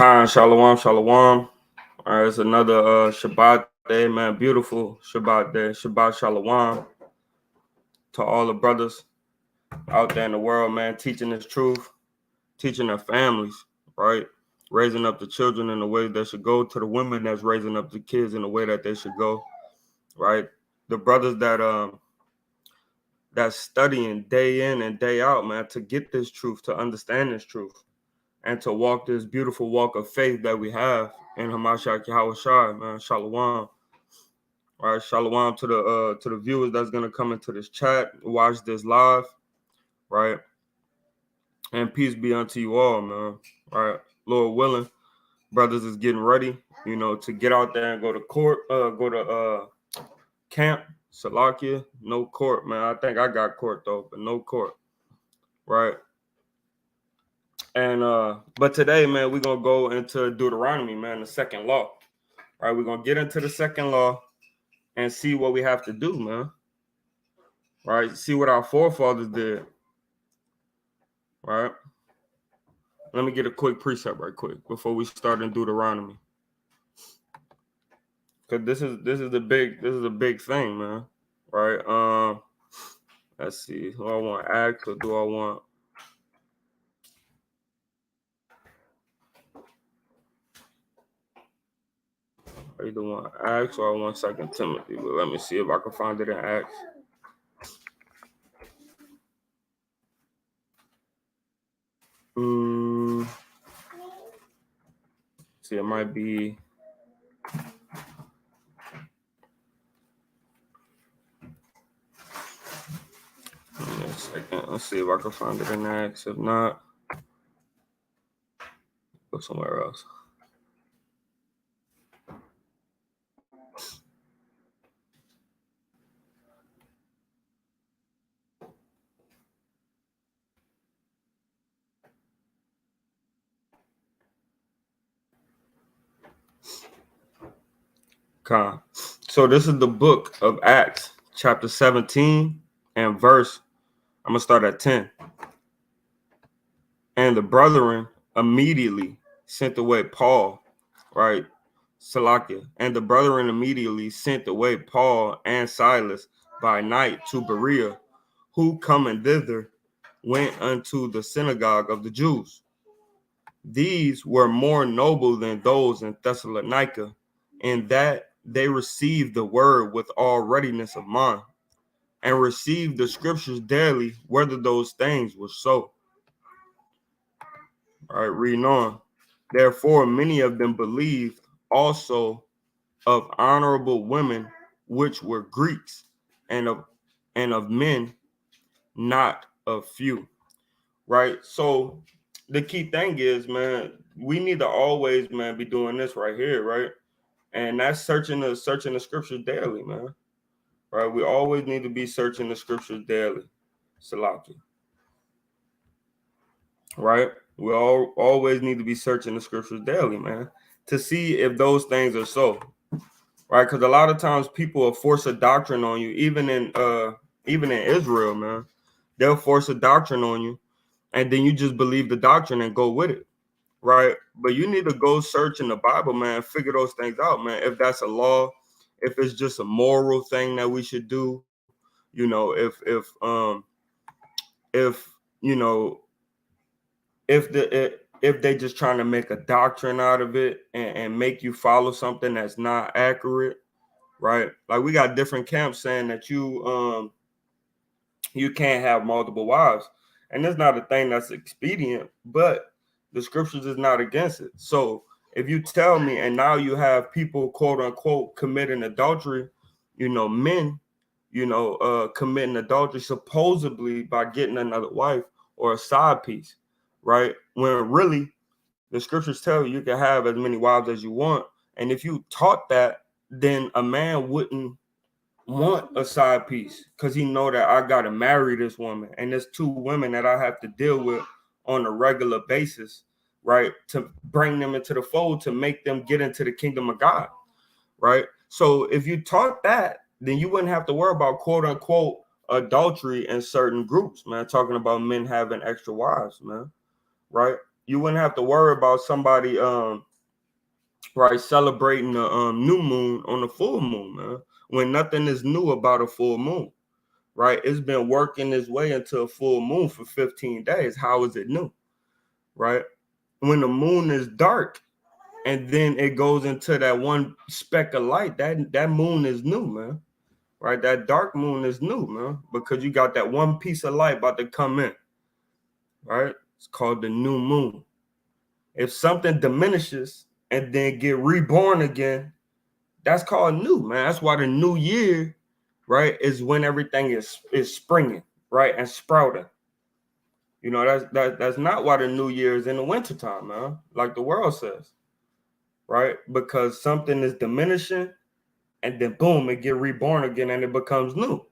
Khan, shalom, shalom. All right, it's another Shabbat day, man. Beautiful Shabbat day. Shabbat shalom to all the brothers out there in the world, man, teaching this truth, teaching their families, right? Raising up the children in the way they should go, to the women that's raising up the kids in the way that they should go, right? The brothers that's studying day in and day out, man, to get this truth, to understand this truth, and to walk this beautiful walk of faith that we have in Hamashiach Yahushua, man. Shalom. All right, shalom to the viewers that's gonna come into this chat, watch this live, right? And peace be unto you all, man. All right, Lord willing, brothers is getting ready, to get out there and go to court, go to camp, Salakia, no court, man. I think I got court though, but no court, right? And but today, man, we're gonna go into Deuteronomy, man, the second law. All right, we're gonna get into the second law and see what we have to do, man. Right, see what our forefathers did. Right. Let me get a quick precept right quick before we start in Deuteronomy. Cause this is a big thing, man. Right. Let's see. Do I want to act or do I want? I either want Acts or I want Second Timothy. But let me see if I can find it in Acts. See, it might be. Give me a second. Let's see if I can find it in Acts. If not, go somewhere else. So this is the book of Acts, chapter 17 and verse. I'm gonna start at 10. And the brethren immediately sent away Paul, right? Salakia. And the brethren immediately sent away Paul and Silas by night to Berea, who coming thither went unto the synagogue of the Jews. These were more noble than those in Thessalonica, in that they received the word with all readiness of mind, and received the scriptures daily, whether those things were so. All right, reading on. Therefore, many of them believed also of honorable women, which were Greeks, and of men, not of few. Right. So the key thing is, man, we need to always, man, be doing this right here, right? And that's searching the scriptures daily, man. Right? We always need to be searching the scriptures daily. Salaki. Right? We always need to be searching the scriptures daily, man, to see if those things are so. Right? Because a lot of times people will force a doctrine on you, even in Israel, man. They'll force a doctrine on you, and then you just believe the doctrine and go with it. Right. But you need to go search in the Bible, man, figure those things out, man. If that's a law, if it's just a moral thing that we should do, if if they just trying to make a doctrine out of it and make you follow something that's not accurate, right? Like we got different camps saying that you can't have multiple wives, and it's not a thing that's expedient, but the scriptures is not against it. So if you tell me, and now you have people, quote unquote, committing adultery, men, committing adultery supposedly by getting another wife or a side piece, right? When really the scriptures tell you can have as many wives as you want. And if you taught that, then a man wouldn't want a side piece because he know that I gotta marry this woman, and there's two women that I have to deal with on a regular basis, right? To bring them into the fold, to make them get into the kingdom of God, right? So if you taught that, then you wouldn't have to worry about quote unquote adultery in certain groups, man. Talking about men having extra wives, man, right? You wouldn't have to worry about somebody right celebrating the new moon on the full moon, man. When nothing is new about a full moon, right? It's been working its way into a full moon for 15 days. How is it new, right? When the moon is dark and then it goes into that one speck of light, that moon is new, man. Right? That dark moon is new, man, because you got that one piece of light about to come in, right? It's called the new moon. If something diminishes and then get reborn again, that's called new, man. That's why the new year, right, is when everything is springing, right, and sprouting. You know, that's not why the new year is in the wintertime, man, like the world says, right? Because something is diminishing and then boom, it get reborn again and it becomes new,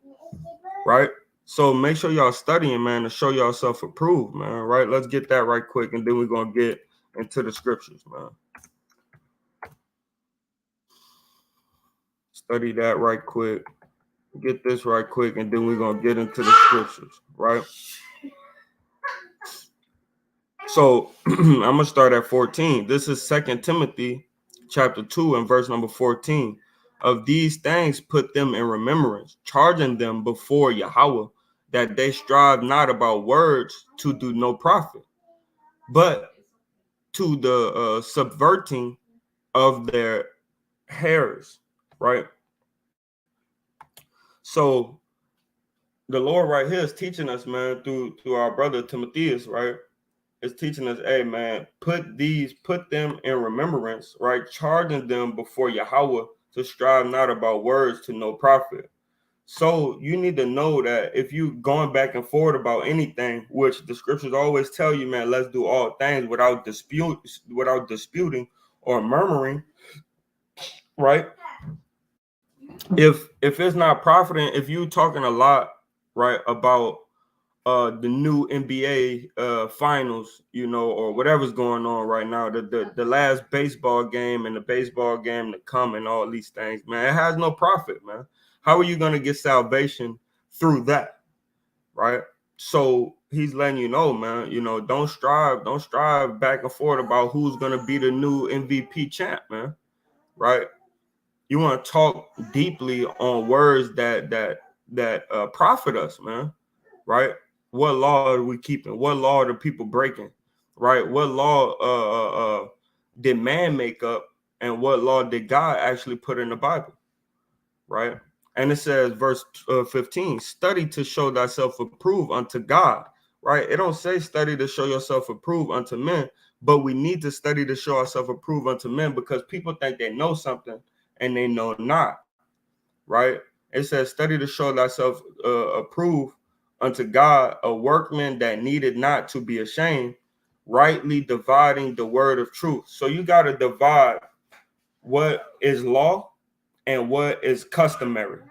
right? So make sure y'all studying, man, to show yourself approved, man, right? Let's get that right quick, and then we're going to get into the scriptures, man. Study that right quick. Get this right quick, and then we're going to get into the scriptures, right? So I'm going to start at 14. This is 2 Timothy chapter 2 and verse number 14. Of these things put them in remembrance, charging them before Yahweh, that they strive not about words to do no profit, but to the subverting of their hairs, right? So the Lord right here is teaching us, man, through our brother Timotheus, right? Is teaching us, hey man, put them in remembrance, right? Charging them before Yahweh to strive not about words to no profit. So you need to know that if you going back and forth about anything, which the scriptures always tell you, man, let's do all things without disputing or murmuring, right? If it's not profiting, if you talking a lot, right, about the new NBA finals, you know, or whatever's going on right now, the last baseball game and the baseball game to come and all these things, man, it has no profit, man. How are you going to get salvation through that, right? So he's letting you know, man, you know, don't strive back and forth about who's going to be the new MVP champ, man, right? You want to talk deeply on words that profit us, man, right? What law are we keeping? What law are the people breaking? Right? What law did man make up, and what law did God actually put in the Bible? Right? And it says, verse 15, study to show thyself approved unto God. Right? It don't say study to show yourself approved unto men, but we need to study to show ourselves approved unto men, because people think they know something and they know not. Right? It says, study to show thyself approved unto God, a workman that needed not to be ashamed, rightly dividing the word of truth. So you got to divide what is law and what is customary,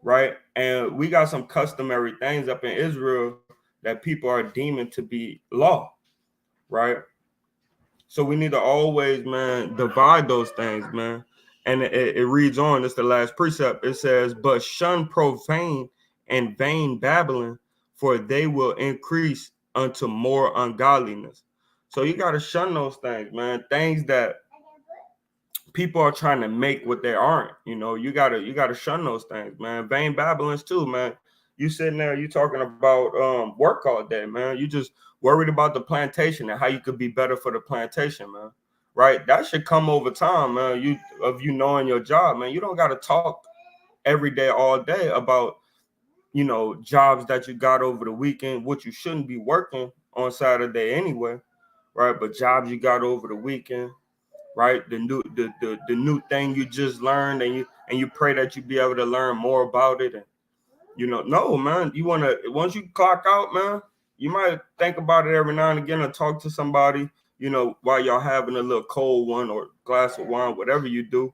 right? And we got some customary things up in Israel that people are deeming to be law, right? So we need to always, man, divide those things, man. And it reads on, it's the last precept. It says, but shun profane and vain babbling, for they will increase unto more ungodliness. So you got to shun those things, man. Things that people are trying to make what they aren't. You know, you gotta shun those things, man. Vain babblings too, man. You sitting there, you talking about work all day, man. You just worried about the plantation and how you could be better for the plantation, man. Right? That should come over time, man. You knowing your job, man. You don't gotta talk every day, all day about, you know, jobs that you got over the weekend, which you shouldn't be working on Saturday anyway, right? But jobs you got over the weekend, right? The new thing you just learned, and you pray that you be able to learn more about it. And you know, no, man, you want to, once you clock out, man, you might think about it every now and again, or talk to somebody, you know, while y'all having a little cold one or glass of wine, whatever you do,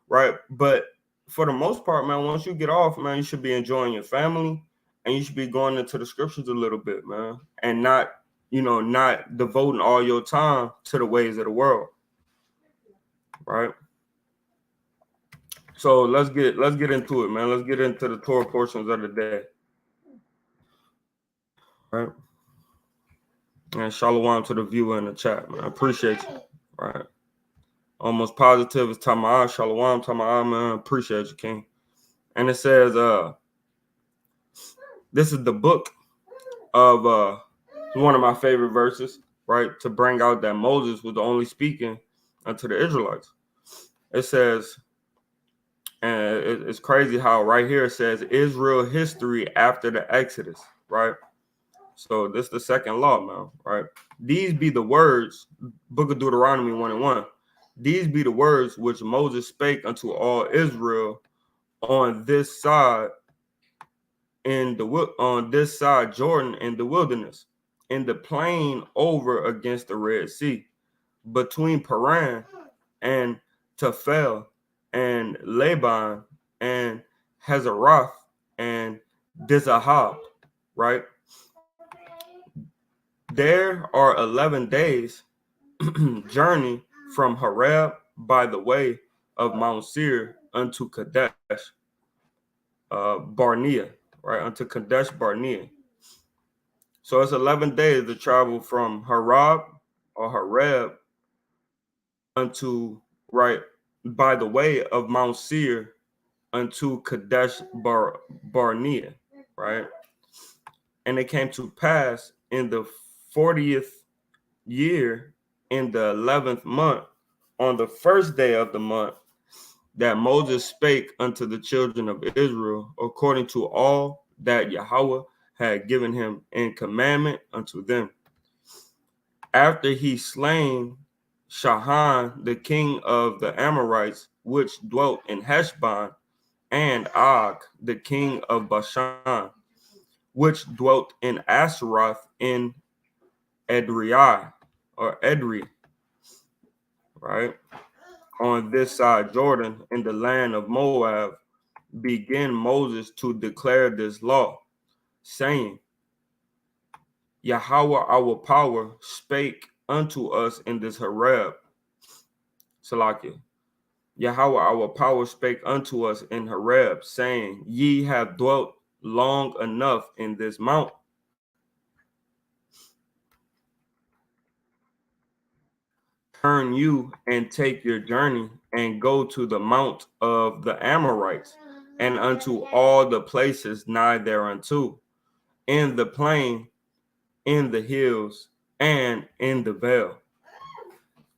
right? But for the most part, man, once you get off, man, you should be enjoying your family, and you should be going into the scriptures a little bit, man, and not, you know, not devoting all your time to the ways of the world, right? So let's get into it, man. Let's get into the Torah portions of the day. Right. And shalom to the viewer in the chat, man. I appreciate you. Right. Almost positive is Tama'ah. Shalom, Tama'ah, man. Appreciate you, King. And it says, this is the book of one of my favorite verses, right? To bring out that Moses was only speaking unto the Israelites. It says, and it's crazy how right here it says Israel history after the Exodus, right? So this is the second law, man, right? These be the words, Book of Deuteronomy 1:1. These be the words which Moses spake unto all Israel on this side on this side Jordan in the wilderness, in the plain over against the Red Sea, between Paran and Tephel and Laban and Hazeroth and Dizahab, right? There are 11 days journey from Horeb by the way of Mount Seir unto Kadesh Barnea, right? Unto Kadesh Barnea. So it's 11 days to travel from Horeb or Horeb unto, right, by the way of Mount Seir unto Kadesh Barnea, right? And it came to pass in the 40th year, in the 11th month, on the first day of the month, that Moses spake unto the children of Israel according to all that Yahweh had given him in commandment unto them. After he slain Shahan, the king of the Amorites, which dwelt in Heshbon, and Og, the king of Bashan, which dwelt in Asheroth in Edrei, or Edrei, right? On this side Jordan, in the land of Moab, began Moses to declare this law, saying, Yahweh our power spake unto us in this Horeb. Salakia. Yahweh our power spake unto us in Horeb, saying, Ye have dwelt long enough in this mount. Turn you and take your journey and go to the mount of the Amorites and unto all the places nigh thereunto, in the plain, in the hills, and in the vale.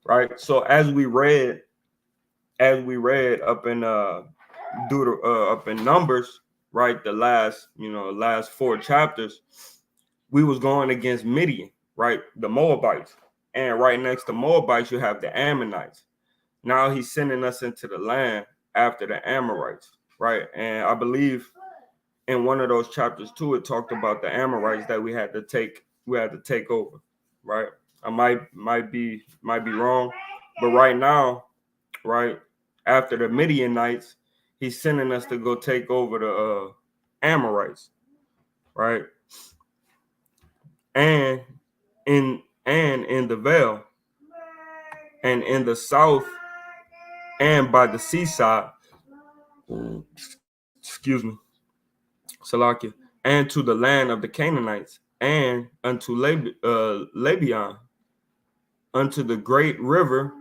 Right. So as we read up in up in Numbers, right, the last 4 chapters, we was going against Midian, right, the Moabites, and right next to Moabites you have the Ammonites. Now he's sending us into the land after the Amorites, right? And I believe in one of those chapters too, it talked about the Amorites that we had to take over, right? I might be wrong, but right now, right after the Midianites, he's sending us to go take over the Amorites, right? And in the vale, and in the south, and by the seaside, excuse me, Salakia, and to the land of the Canaanites, and unto Lebanon, unto the great river,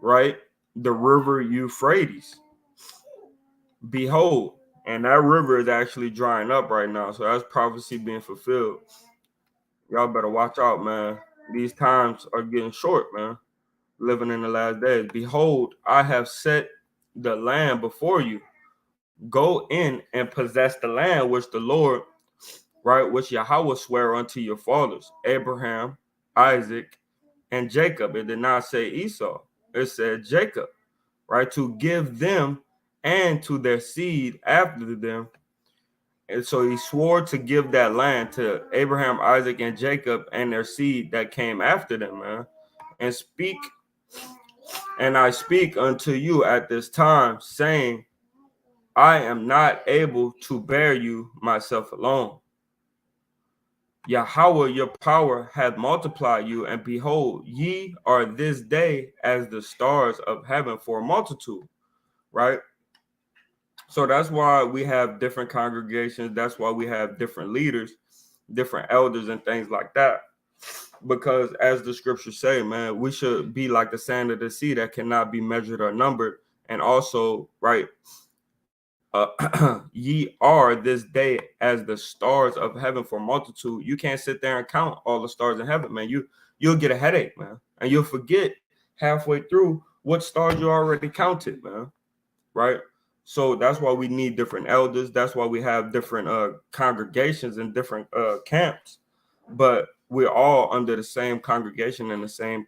right? The river Euphrates. Behold, and that river is actually drying up right now. So that's prophecy being fulfilled. Y'all better watch out, man. These times are getting short, man. Living in the last days. Behold, I have set the land before you. Go in and possess the land which the Lord, right, which Yahweh sware unto your fathers, Abraham, Isaac, and Jacob. It did not say Esau. It said Jacob, right, to give them and to their seed after them. And so he swore to give that land to Abraham, Isaac, and Jacob and their seed that came after them, man. And I speak unto you at this time, saying, I am not able to bear you myself alone. Yahweh, your power hath multiplied you, and behold, ye are this day as the stars of heaven for a multitude, right? So that's why we have different congregations. That's why we have different leaders, different elders, and things like that, Because as the scriptures say, man, we should be like the sand of the sea that cannot be measured or numbered. And also, right, ye are this day as the stars of heaven for multitude. You can't sit there and count all the stars in heaven, man. You'll get a headache, man, and you'll forget halfway through what stars you already counted, man. Right? So that's why we need different elders. That's why we have different congregations and different camps. But we're all under the same congregation and the same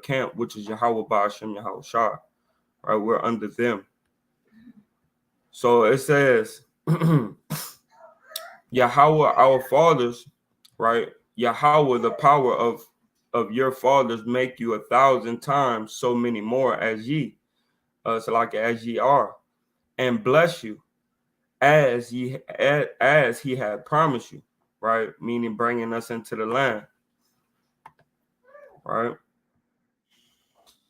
camp, which is Yahweh Ba'ashem Yahweh Shah. Right? We're under them. So it says, Yahweh, our fathers, right? Yahweh, the power of your fathers, make you 1,000 times so many more as ye, so like as ye are, and bless you as he had promised you, right? Meaning bringing us into the land, right?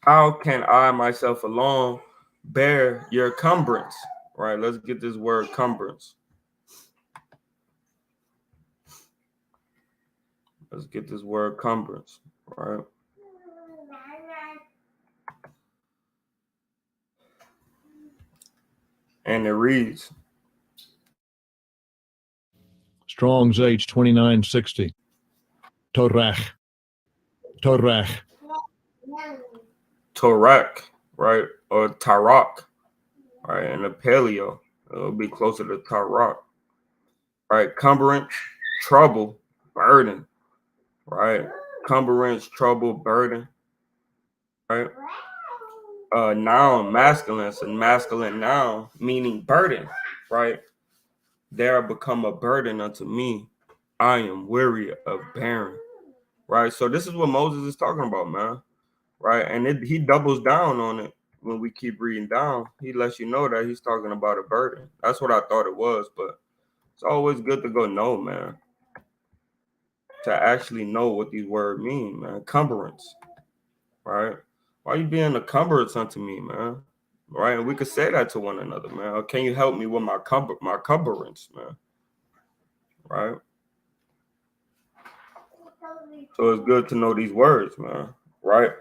How can I myself alone bear your cumbrance, right? Let's get this word cumbrance. Let's get this word cumbrance, right? And it reads, Strong's H2960. TORAH. TORAH. TORAH, right? Or TARAK, right? In the paleo, it'll be closer to TARAK, right? Cumbrance, trouble, burden, right? Cumbrance, trouble, burden, right? Noun, masculine, it's a masculine noun, meaning burden, right? There become a burden unto me. I am weary of bearing, right? So this is what Moses is talking about, man, right? And he doubles down on it when we keep reading down. He lets you know that he's talking about a burden. That's what I thought it was, but it's always good to go know, man, to actually know what these words mean, man. Cumbrance, right? Why you being a cumbrance unto me, man? Right? And we could say that to one another, man. Or can you help me with my cumbrance, man? Right? So it's good to know these words, man. Right?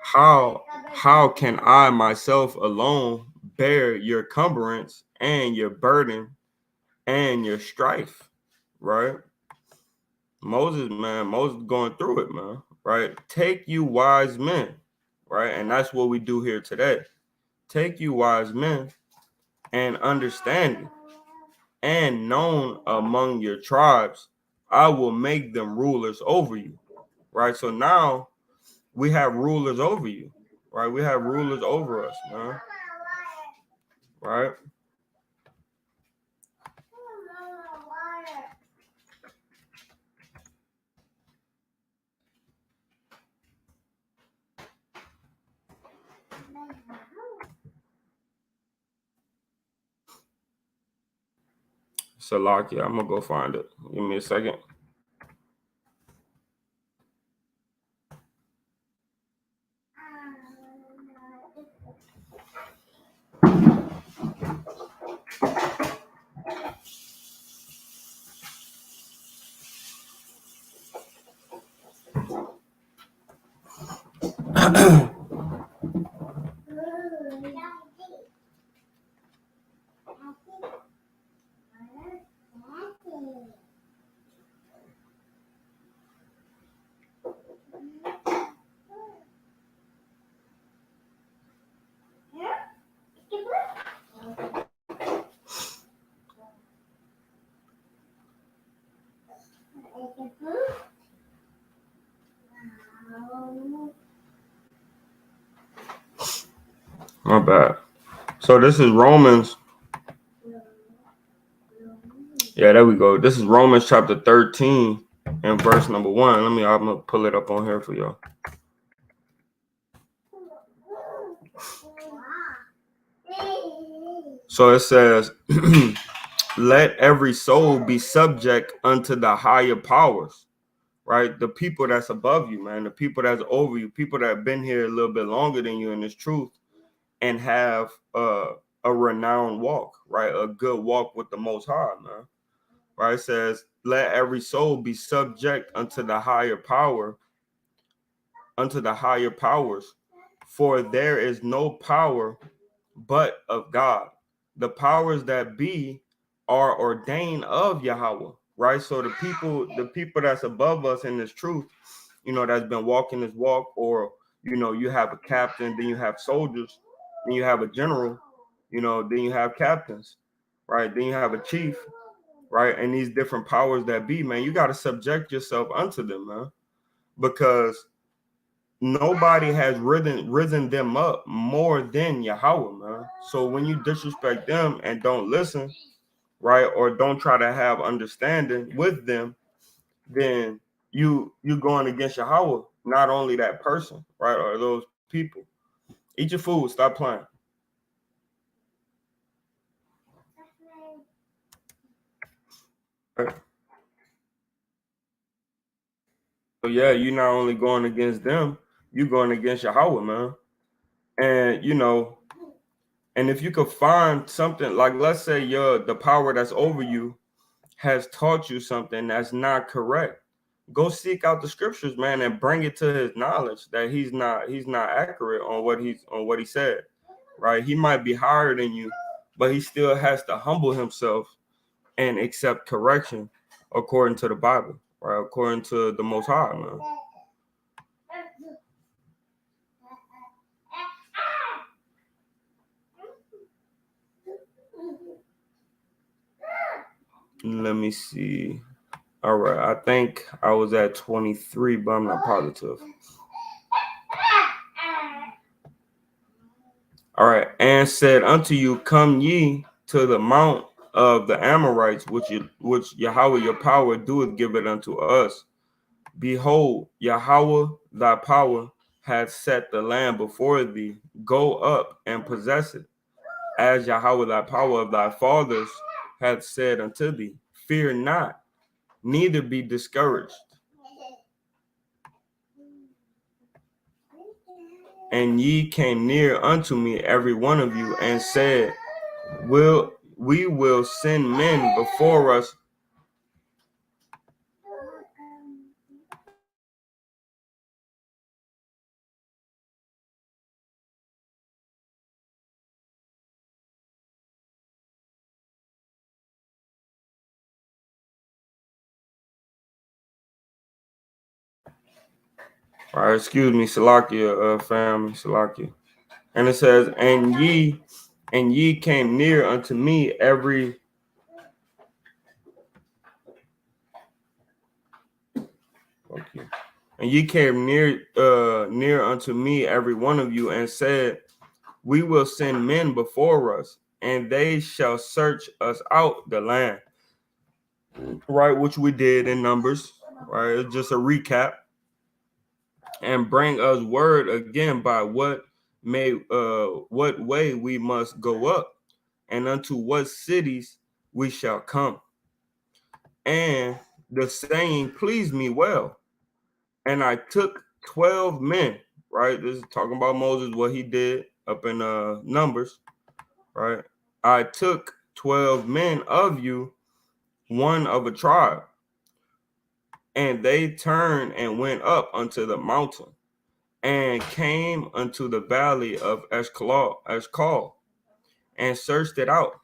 How can I myself alone bear your cumbrance and your burden and your strife? Right? Moses, man, Moses going through it, man. Right? Take you wise men, right? And that's what we do here today. Take you wise men and understanding and known among your tribes. I will make them rulers over you. Right? So now we have rulers over you. Right? We have rulers over us, man. Right? Salakia, I'm gonna go find it. Give me a second. My bad. So this is Romans. Yeah, there we go. This is Romans chapter 13 and verse number 1. I'm gonna pull it up on here for y'all. So it says, let every soul be subject unto the higher powers, right? The people that's above you, man, the people that's over you, people that have been here a little bit longer than you in this truth and have a renowned walk, right? A good walk with the Most High, man. right? It says, let every soul be subject unto the higher power, unto the higher powers, for there is no power but of God. The powers that be are ordained of Yahweh, right? So the people that's above us in this truth, that's been walking this walk, or you have a captain, then you have soldiers, then you have a general, then you have captains, right? Then you have a chief, right? And these different powers that be, man, you got to subject yourself unto them, man, because nobody has risen them up more than Yahweh, man. So when you disrespect them and don't listen, right, or don't try to have understanding with them, then you going against Yahweh, not only that person, right, or those people. Eat your food, stop playing. Right? So yeah, you're not only going against them, you're going against Yahweh, man. And and if you could find something, like, let's say the power that's over you has taught you something that's not correct, go seek out the scriptures, man, and bring it to his knowledge that he's not accurate on what he said, right? He might be higher than you, but he still has to humble himself and accept correction according to the Bible, right? According to the Most High, man. Let me see. All right, I think I was at 23, but I'm not positive. All right, and said unto you, come ye to the mount of the Amorites, which Yahweh your power doeth give it unto us. Behold, Yahweh thy power hath set the land before thee. Go up and possess it, as Yahweh thy power of thy fathers hath said unto thee. Fear not, neither be discouraged. And ye came near unto me, every one of you, and said, we will send men before us. All right, excuse me, Salakia, family, Salakia. And it says, and ye came near unto me, every okay. And ye came near unto me, every one of you, and said, we will send men before us, and they shall search us out the land. Right, which we did in Numbers, right? It's just a recap. And bring us word again by what way we must go up, and unto what cities we shall come. And the saying pleased me well. And I took 12 men, right? This is talking about Moses, what he did up in Numbers, right? I took 12 men of you, one of a tribe, and they turned and went up unto the mountain, and came unto the valley of Eshcol, and searched it out.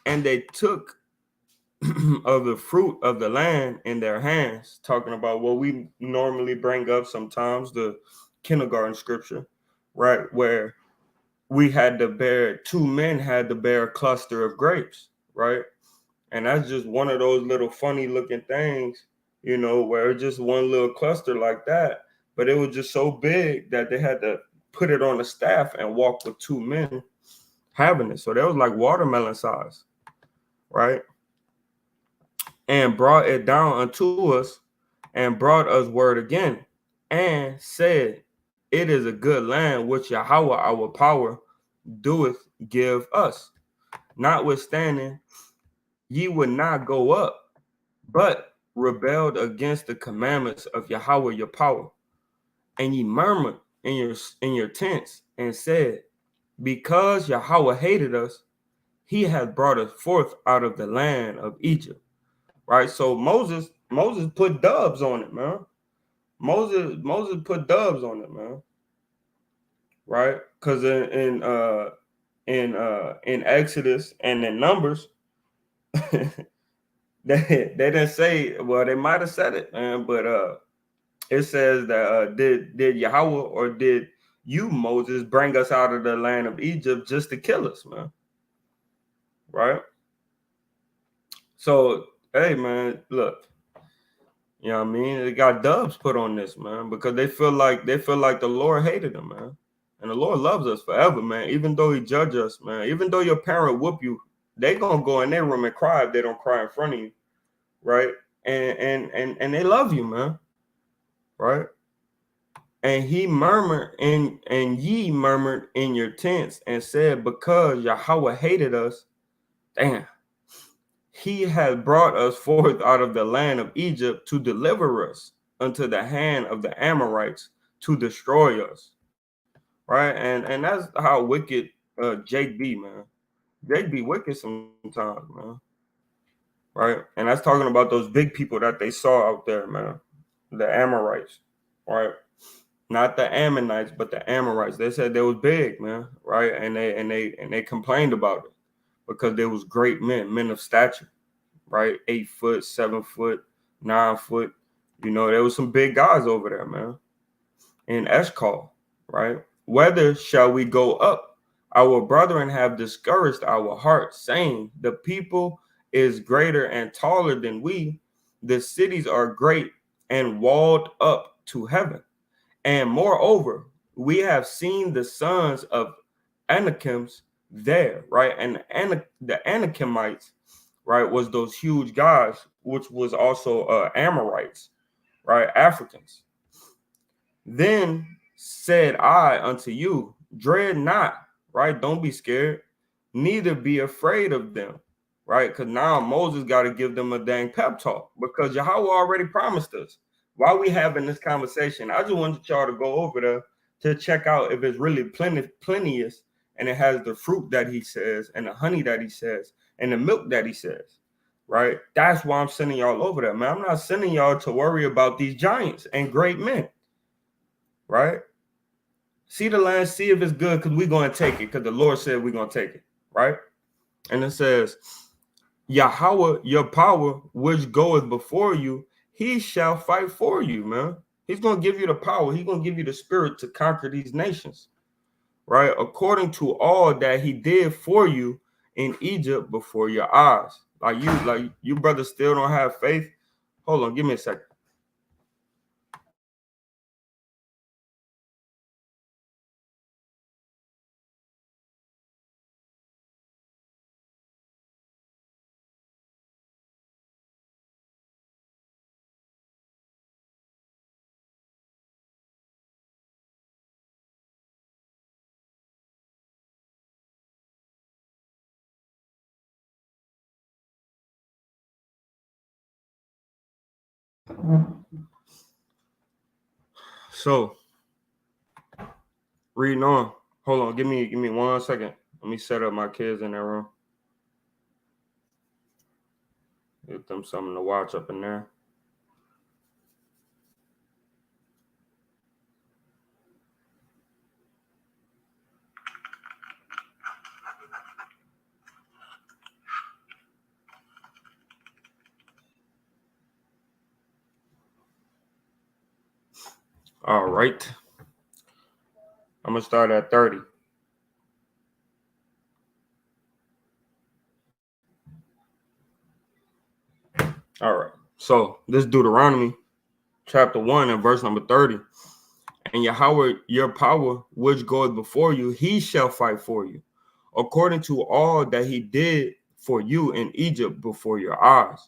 And they took of the fruit of the land in their hands, talking about what we normally bring up sometimes, the kindergarten scripture, right? Where two men had to bear a cluster of grapes, right? And that's just one of those little funny looking things, where it's just one little cluster like that. But it was just so big that they had to put it on a staff and walk with two men having it. So that was like watermelon size, right? And brought it down unto us, and brought us word again, and said, it is a good land which Yahweh our power doeth give us. Notwithstanding, ye would not go up, but rebelled against the commandments of Yahweh your power. And ye murmured in your tents, and said, because Yahweh hated us, he hath brought us forth out of the land of Egypt. right? So Moses put doves on it, man. Moses put doves on it, man. Right? Because in Exodus and in Numbers, they didn't say, well, they might have said it, man, but it says that did Yahweh or did you, Moses, bring us out of the land of Egypt just to kill us, man? Right? So, hey, man, look, you know what I mean? They got doves put on this, man, because they feel like the Lord hated them, man. And the Lord loves us forever, man. Even though He judge us, man. Even though your parent whoop you, they gonna go in their room and cry if they don't cry in front of you, right? And they love you, man, right? And he murmured and ye murmured in your tents and said, because Yahweh hated us, damn, he had brought us forth out of the land of Egypt to deliver us unto the hand of the Amorites to destroy us. Right? And that's how wicked Jake be, man. Jake be wicked sometimes, man. Right? And that's talking about those big people that they saw out there, man. The Amorites, right? Not the Ammonites, but the Amorites. They said they was big, man, right? And they complained about it because they was great men of stature, right? 8 foot, 7 foot, 9 foot. You know, there was some big guys over there, man. In Eshcol, right? Whether shall we go up? Our brethren have discouraged our hearts, saying, the people is greater and taller than we. The cities are great and walled up to heaven. And moreover, we have seen the sons of Anakims there, right? And the Anakimites, right, was those huge guys, which was also Amorites, right? Africans. Then said I unto you, dread not, right? Don't be scared, neither be afraid of them, right? Because now Moses got to give them a dang pep talk because Yahweh already promised us. While we having this conversation, I just wanted y'all to go over there to check out if it's really plenteous and it has the fruit that he says and the honey that he says and the milk that he says, right? That's why I'm sending y'all over there, man. I'm not sending y'all to worry about these giants and great men, right? See the land, see if it's good, because we're going to take it, because the Lord said we're going to take it, right? And it says, Yahweh, your power, which goeth before you, he shall fight for you, man. He's going to give you the power. He's going to give you the spirit to conquer these nations, right? According to all that he did for you in Egypt before your eyes. Like you brothers still don't have faith. Hold on, give me a second. So, reading on. Hold on, give me 1 second. Let me set up my kids in that room. Give them something to watch up in there. All right. I'm going to start at 30. All right. So this Deuteronomy chapter 1 and verse number 30. And Yahweh, your power, which goeth before you, he shall fight for you, according to all that he did for you in Egypt before your eyes.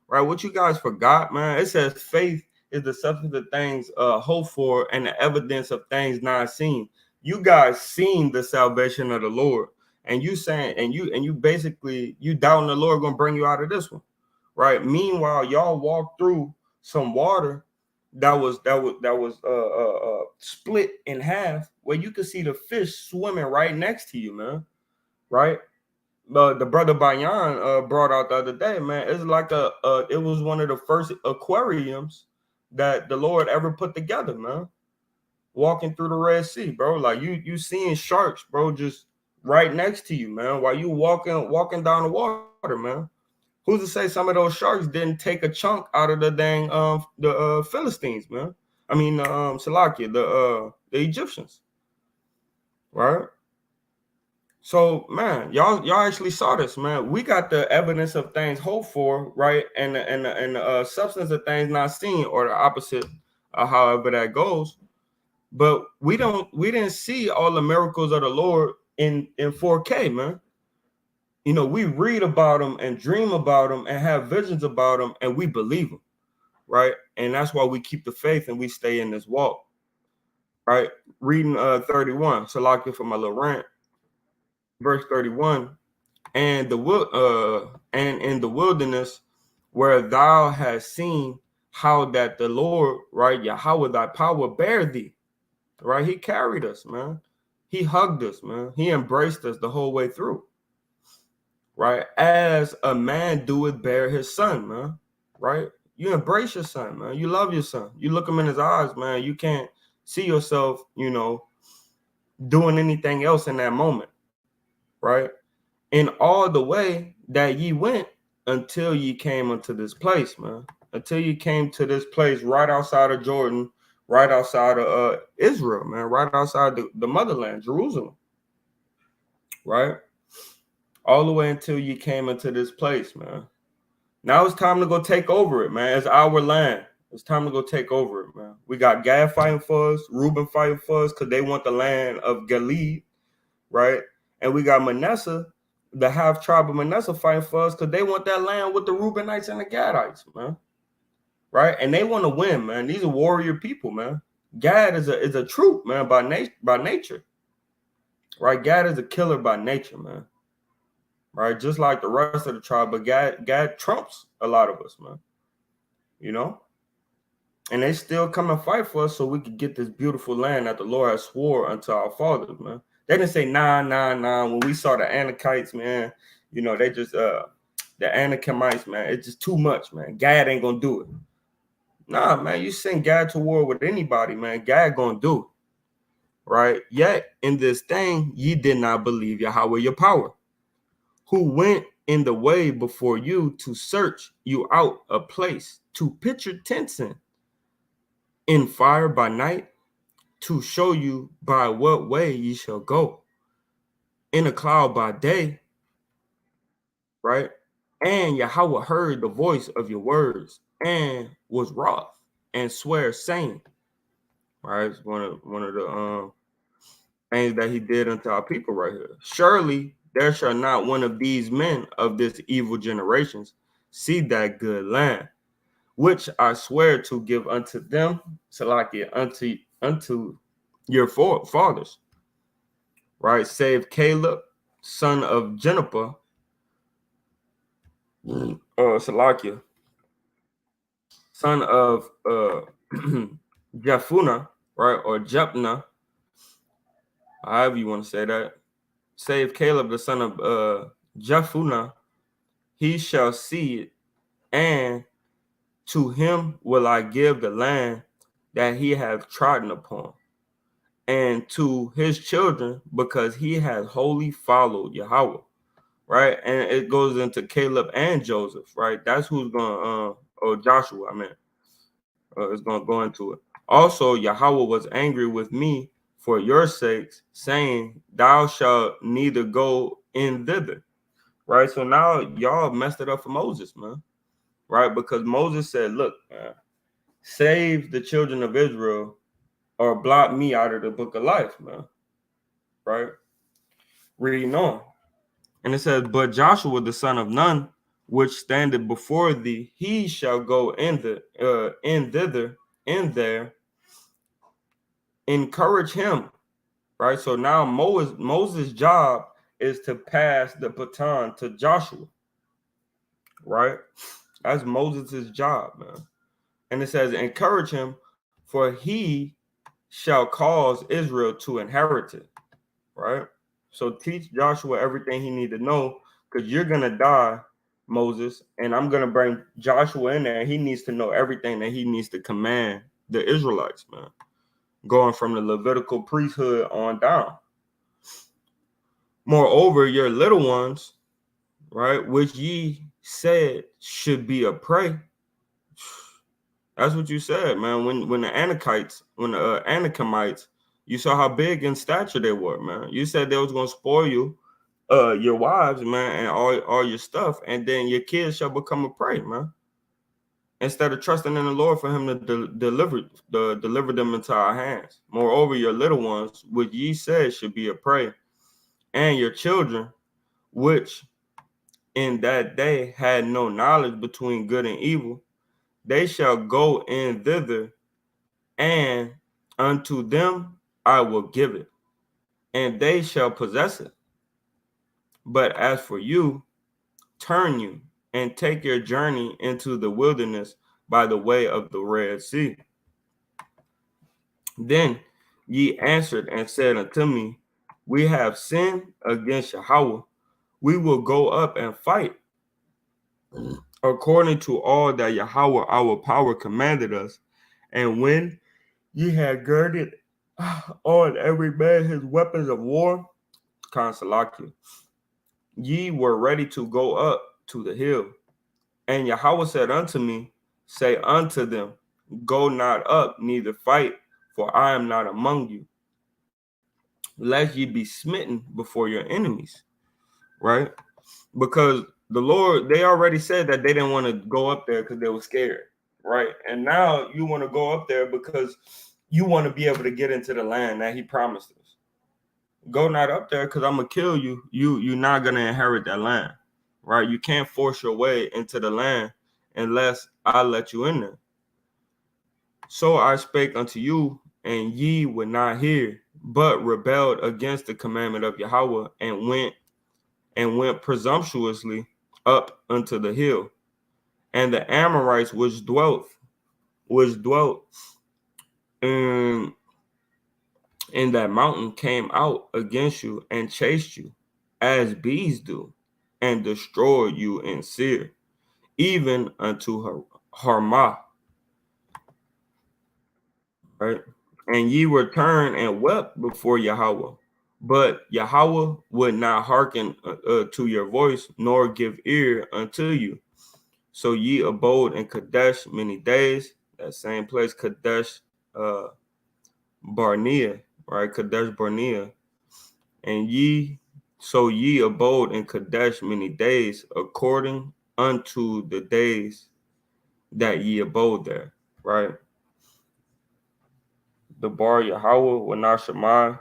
Right? What you guys forgot, man? It says faith is the substance of things hoped for and the evidence of things not seen. You guys seen the salvation of the Lord, and you saying, and you basically you doubting the Lord gonna bring you out of this one, right? Meanwhile, y'all walk through some water that was split in half, where you could see the fish swimming right next to you, man. Right? the brother Bayan brought out the other day, man. It's like it was one of the first aquariums that the Lord ever put together, man. Walking through the Red Sea, bro. Like you seeing sharks, bro, just right next to you, man. While you walking down the water, man. Who's to say some of those sharks didn't take a chunk out of the dang the Philistines, man? I mean Salakia, the Egyptians, right? So man, y'all actually saw this, man. We got the evidence of things hoped for, right? And the substance of things not seen, or the opposite, however that goes. But we didn't see all the miracles of the Lord in 4K, man. You know, we read about them and dream about them and have visions about them, and we believe them, right? And that's why we keep the faith and we stay in this walk, right? Reading 31, Salakia for my little rant, verse 31. And in the wilderness where thou hast seen how that the Lord, right, Yahweh thy power bear thee, right? He carried us, man. He hugged us, man. He embraced us the whole way through, right? As a man doeth bear his son, man, right? You embrace your son, man. You love your son. You look him in his eyes, man. You can't see yourself, you know, doing anything else in that moment, right? In all the way that ye went until ye came unto this place, man. Until you came to this place right outside of Jordan, right outside of Israel, man, right outside the motherland, Jerusalem, right? All the way until you came into this place, man. Now it's time to go take over it, man. It's our land. It's time to go take over it, man. We got Gad fighting for us, Reuben fighting for us because they want the land of Gilead, right? And we got Manasseh, the half tribe of Manasseh, fighting for us because they want that land with the Reubenites and the Gadites, man. Right? And they want to win, man. These are warrior people, man. Gad is a troop, man, by nature. Right? Gad is a killer by nature, man. Right? Just like the rest of the tribe, but Gad trumps a lot of us, man. You know? And they still come and fight for us so we could get this beautiful land that the Lord has swore unto our fathers, man. They didn't say nah. When we saw the Anakites, man, you know, they just the Anakimites, man, it's just too much, man. Gad ain't gonna do it. Nah, man, you send Gad to war with anybody, man. Gad gonna do it. Right? Yet in this thing, ye did not believe Yahweh your power, who went in the way before you to search you out a place, to pitch your tents in fire by night, to show you by what way ye shall go, in a cloud by day, right? And Yahweh heard the voice of your words and was wroth and swear, saying, right? It's one of the things that he did unto our people right here. Surely there shall not one of these men of this evil generations see that good land, which I swear to give unto them, Salakia, unto your fathers, right? Save Caleb, son of Jenippah, Salakia, son of Jephunneh, right? Or Jepna, however you want to say that. Save Caleb, the son of Jephunneh, he shall see it, and to him will I give the land that he hath trodden upon, and to his children, because he has wholly followed Yahweh, right? And it goes into Caleb and Joseph, right? That's who's going or Joshua, I mean, is going to go into it. Also, Yahweh was angry with me for your sakes, saying, thou shalt neither go in thither, right? So now y'all messed it up for Moses, man, right? Because Moses said, look, man, save the children of Israel or blot me out of the book of life, man, right? Reading on. And it says, but Joshua, the son of Nun, which standeth before thee, he shall go in thither, in there, encourage him, right? So now Moses' job is to pass the baton to Joshua, right? That's Moses' job, man. And it says, encourage him, for he shall cause Israel to inherit it, right? So teach Joshua everything he need to know because you're gonna die, Moses, and I'm gonna bring Joshua in there. He needs to know everything that he needs to command the Israelites, man. Going from the Levitical priesthood on down. Moreover, your little ones, right, which ye said should be a prey. That's what you said, man. When the Anakites, when the Anakimites, you saw how big in stature they were, man. You said they was gonna spoil you, your wives, man, and all your stuff, and then your kids shall become a prey, man. Instead of trusting in the Lord for Him to deliver them into our hands. Moreover, your little ones, which ye said should be a prey, and your children, which in that day had no knowledge between good and evil, they shall go in thither, and unto them I will give it, and they shall possess it. But as for you, turn you and take your journey into the wilderness by the way of the Red Sea. Then ye answered and said unto me, we have sinned against Yahweh. We will go up and fight according to all that Yahweh our power commanded us. And when ye had girded on every man his weapons of war, Consolaki, ye were ready to go up to the hill. And Yahweh said unto me, say unto them, go not up, neither fight, for I am not among you, lest ye be smitten before your enemies. Right? Because the Lord, they already said that they didn't want to go up there because they were scared. Right? And now you want to go up there because you want to be able to get into the land that He promised us. Go not up there because I'm gonna kill you. You're not gonna inherit that land, right? You can't force your way into the land unless I let you in there. So I spake unto you, and ye would not hear, but rebelled against the commandment of Yahweh, and went presumptuously up unto the hill. And the Amorites which dwelt in that mountain came out against you and chased you as bees do, and destroyed you in Seir, even unto Harmah, right? And ye returned and wept before Yahweh, but Yahweh would not hearken to your voice, nor give ear unto you. So ye abode in Kadesh many days, that same place, Kadesh Barnea, right? Kadesh Barnea. And ye abode in Kadesh many days, according unto the days that ye abode there, right? The bar Yahweh will not Shema,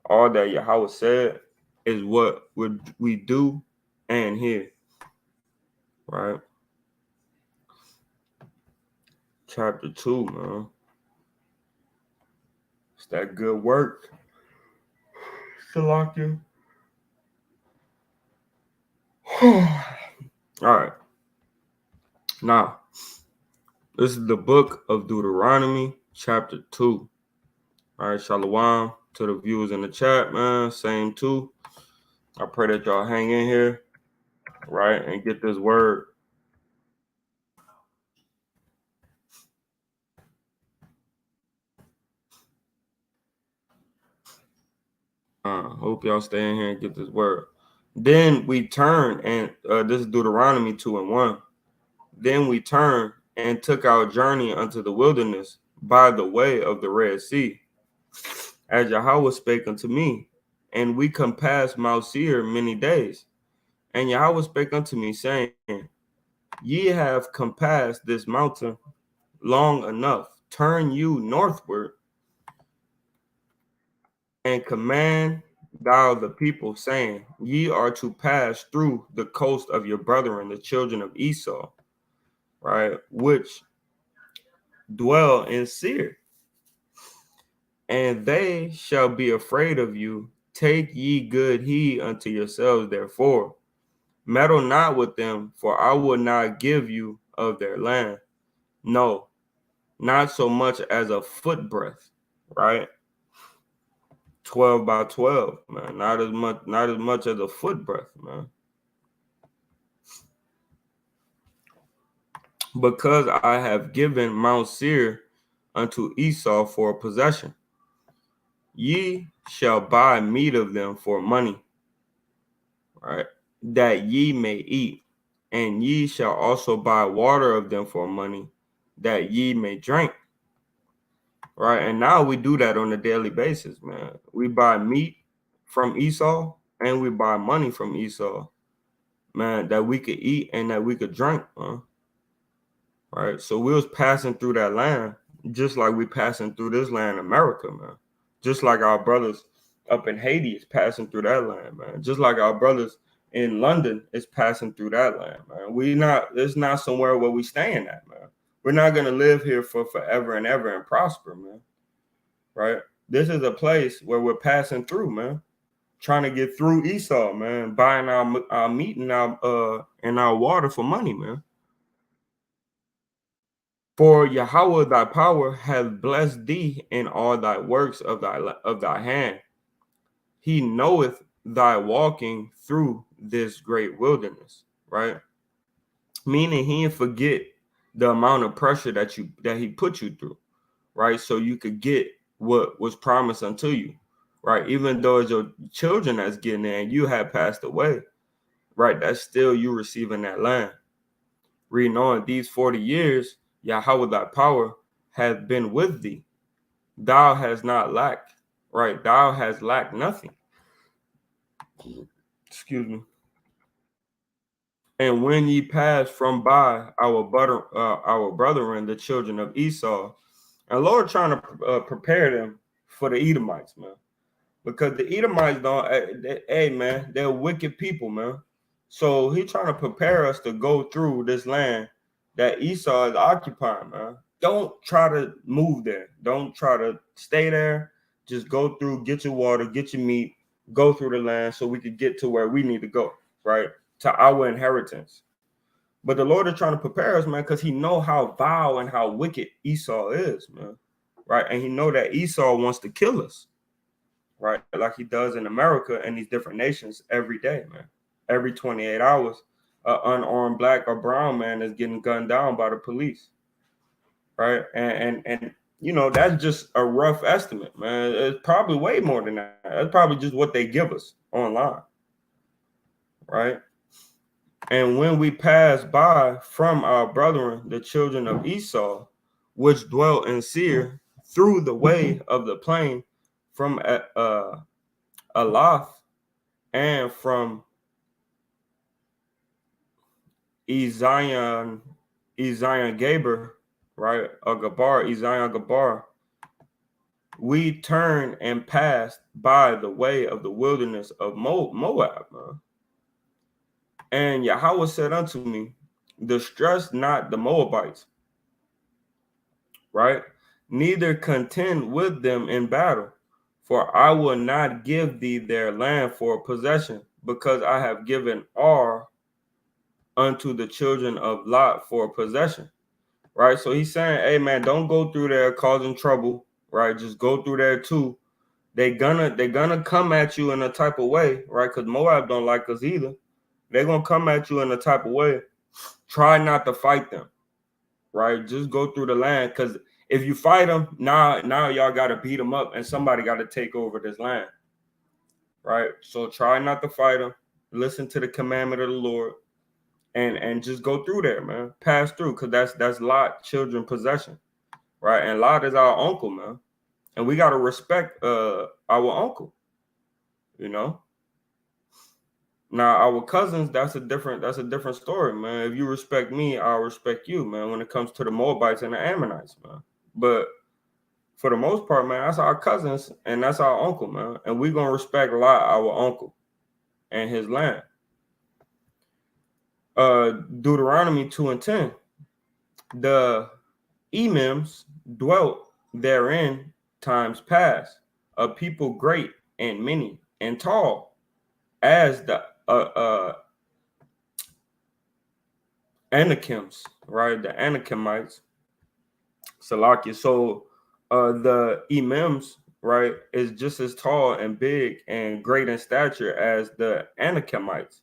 all that Yahweh said is what would we do and hear, right? Chapter 2, man. It's that good work. Shalakia. All right. Now, this is the book of Deuteronomy, chapter 2. All right, shalom to the viewers in the chat, man. Same too. I pray that y'all hang in here, right, and get this word. Hope y'all stay in here and get this word. Then we turn, and this is Deuteronomy 2:1. Then we turned and took our journey unto the wilderness by the way of the Red Sea, as Yahweh spake unto me, and we compassed Mount Seir many days. And Yahweh spake unto me, saying, ye have compassed this mountain long enough. Turn you northward and command thou the people, saying, ye are to pass through the coast of your brethren, the children of Esau, right, which dwell in Seir, and they shall be afraid of you. Take ye good heed unto yourselves, therefore. Meddle not with them, for I will not give you of their land. No, not so much as a foot breadth, right? 12 by 12, man. Not as much as a foot breadth, man. because I have given Mount Seir unto Esau for possession. Ye shall buy meat of them for money, right? That ye may eat, and ye shall also buy water of them for money, that ye may drink, right? And now we do that on a daily basis, man. We buy meat from Esau, and we buy money from Esau, man, that we could eat and that we could drink, man. Right? So we was passing through that land, just like we passing through this land, America, man. Just like our brothers up in Haiti is passing through that land, man. Just like our brothers in London is passing through that land, man. It's not somewhere where we staying at, man. We're not gonna live here for forever and ever and prosper, man. Right? This is a place where we're passing through, man. Trying to get through Esau, man. Buying our meat and our water for money, man. For Yahweh thy power hath blessed thee in all thy works of thy hand. He knoweth thy walking through this great wilderness, right? Meaning he didn't forget the amount of pressure that he put you through, right? So you could get what was promised unto you, right? Even though it's your children that's getting there and you have passed away, right? That's still you receiving that land. Reading on, these 40 years, Yahweh thy power hath been with thee. Thou hast not lacked, right? Thou hast lacked nothing. Excuse me. And when ye pass from by our brethren, the children of Esau, and Lord trying to prepare them for the Edomites, man. Because the Edomites hey, man, they're wicked people, man. So he trying to prepare us to go through this land that Esau is occupying, man. Don't try to move there. Don't try to stay there. Just go through, get your water, get your meat, go through the land so we could get to where we need to go, right? To our inheritance. But the Lord is trying to prepare us, man, because he know how vile and how wicked Esau is, man. Right? And he know that Esau wants to kill us, right? Like he does in America and these different nations every day, man. Every 28 hours, an unarmed black or brown man is getting gunned down by the police, right? And you know, that's just a rough estimate, man. It's probably way more than that. That's probably just what they give us online, right? And when we pass by from our brethren, the children of Esau, which dwelt in Seir, through the way of the plain, from Aloth and from Ezion Gaber, right? Ezion Gabar, we turned and passed by the way of the wilderness of Moab, man. And Yahweh said unto me, distress not the Moabites, right? Neither contend with them in battle, for I will not give thee their land for possession, because I have given Ar unto the children of Lot for possession, right? So he's saying, hey man, don't go through there causing trouble, right? Just go through there too. They're gonna come at you in a type of way, right? Because Moab don't like us either. They're gonna come at you in a type of way. Try not to fight them, right? Just go through the land, because if you fight them, now y'all got to beat them up, and somebody got to take over this land, right? So try not to fight them. Listen to the commandment of the Lord, and just go through there, man. Pass through, because that's Lot children possession, right? And Lot is our uncle, man, and we got to respect our uncle, you know. Now our cousins, that's a different story, man. If you respect me, I'll respect you, man, when it comes to the Moabites and the Ammonites, man. But for the most part, man, that's our cousins and that's our uncle, man. And we're gonna respect Lot, our uncle, and his land. Deuteronomy 2 and 10. The Emims dwelt therein times past, a people great and many and tall, as the Anakims, right? The Anakimites, Salakia. So the Emims, right, is just as tall and big and great in stature as the Anakimites,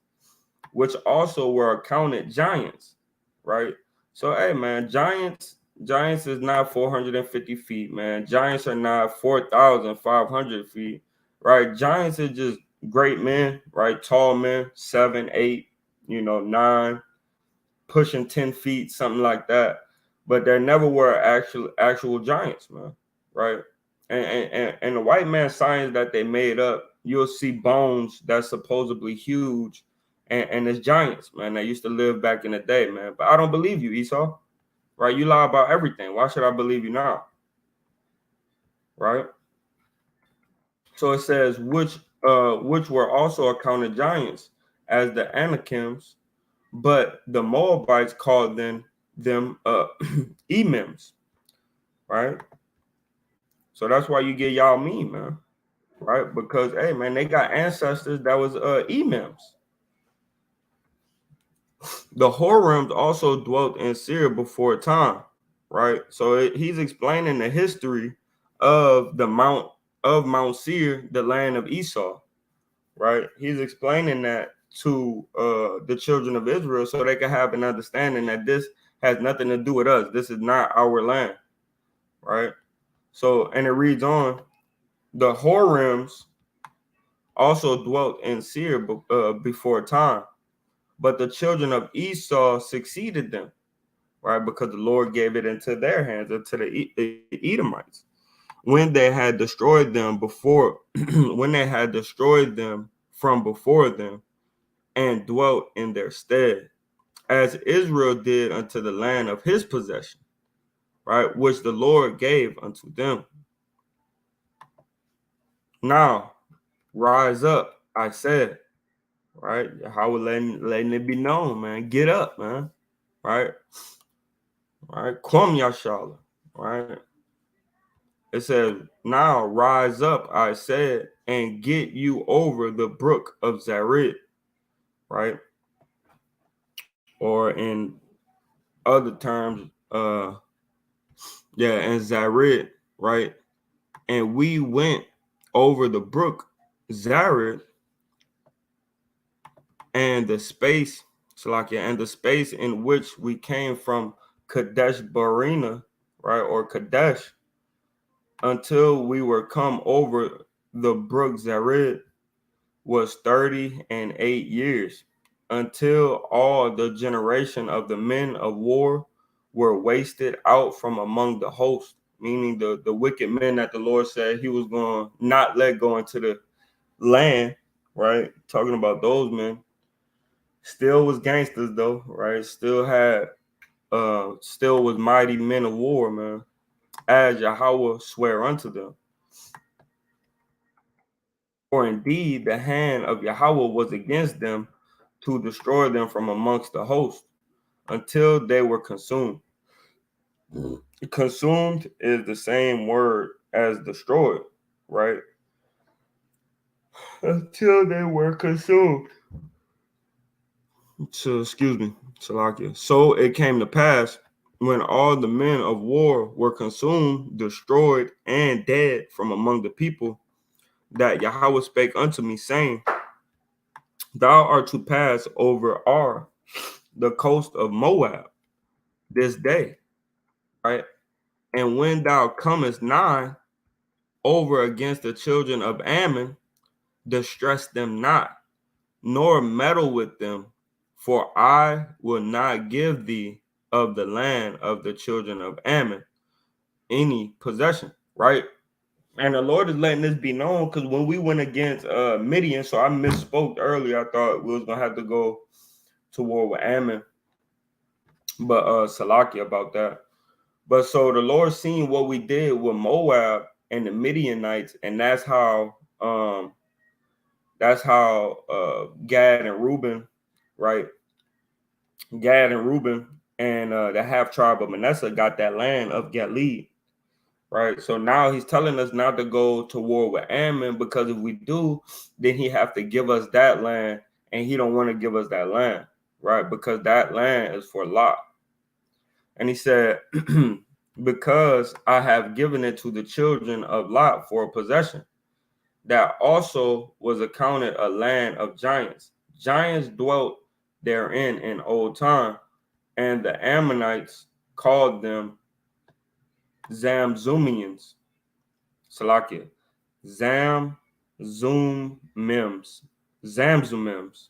which also were accounted giants, right? So hey man, Giants is not 450 feet, man. Giants are not 4,500 feet, right? Giants are just great men, right? Tall men, 7, 8, 9, pushing 10 feet, something like that. But there never were actual giants, man, right? And the white man science that they made up, you'll see bones that's supposedly huge, and it's giants, man, that used to live back in the day, man. But I don't believe you, Esau, right? You lie about everything. Why should I believe you now, right? So it says which were also accounted giants as the Anakims, but the Moabites called them emims, right? So that's why you get y'all mean, man, right? Because hey, man, they got ancestors that was emims. The Horims also dwelt in Syria before time, right? So he's explaining the history of the Mount Seir, the land of Esau, right? He's explaining that to the children of Israel so they can have an understanding that this has nothing to do with us. This is not our land, right? So, and it reads on, the Horims also dwelt in Seir before time, but the children of Esau succeeded them, right? Because the Lord gave it into their hands, into the Edomites. When they had destroyed them before, when they had destroyed them from before them and dwelt in their stead, as Israel did unto the land of his possession, right? Which the Lord gave unto them. Now, rise up, I said, right? How would letting it be known, man. Get up, man. Right? Right? Kwam Yashala. Right? It says, now rise up, I said, and get you over the brook of Zarid, right? Or in other terms, and Zarid, right? And we went over the brook Zarid and the space, Salakia, and the space in which we came from Kadesh Barina, right, or Kadesh, until we were come over the brook Zarid was 30 and 8 years, until all the generation of the men of war were wasted out from among the host, meaning the wicked men that the Lord said he was going to not let go into the land, right? Talking about those men. Still was gangsters though, right? Still was mighty men of war, man. As Yahweh swear unto them. For indeed the hand of Yahweh was against them to destroy them from amongst the host until they were consumed. Consumed is the same word as destroyed, right? Until they were consumed. So, excuse me, Salakia. So it came to pass when all the men of war were consumed, destroyed, and dead from among the people, that Yahweh spake unto me, saying, thou art to pass over the coast of Moab this day, right? And when thou comest nigh over against the children of Ammon, distress them not, nor meddle with them, for I will not give thee of the land of the children of Ammon any possession, right? And the Lord is letting this be known because when we went against Midian, so I misspoke earlier. I thought we was gonna have to go to war with Ammon, but Salaki about that. But so the Lord seen what we did with Moab and the Midianites, and that's how Gad and Reuben, right? Gad and Reuben and the half tribe of Manasseh got that land of Galilee, right? So now he's telling us not to go to war with Ammon, because if we do, then he have to give us that land, and he don't want to give us that land, right? Because that land is for Lot. And he said, because I have given it to the children of Lot for a possession, that also was accounted a land of giants. Giants dwelt therein in old time, and the Ammonites called them Zamzumians. Salakia. Zamzumims. Zamzumims,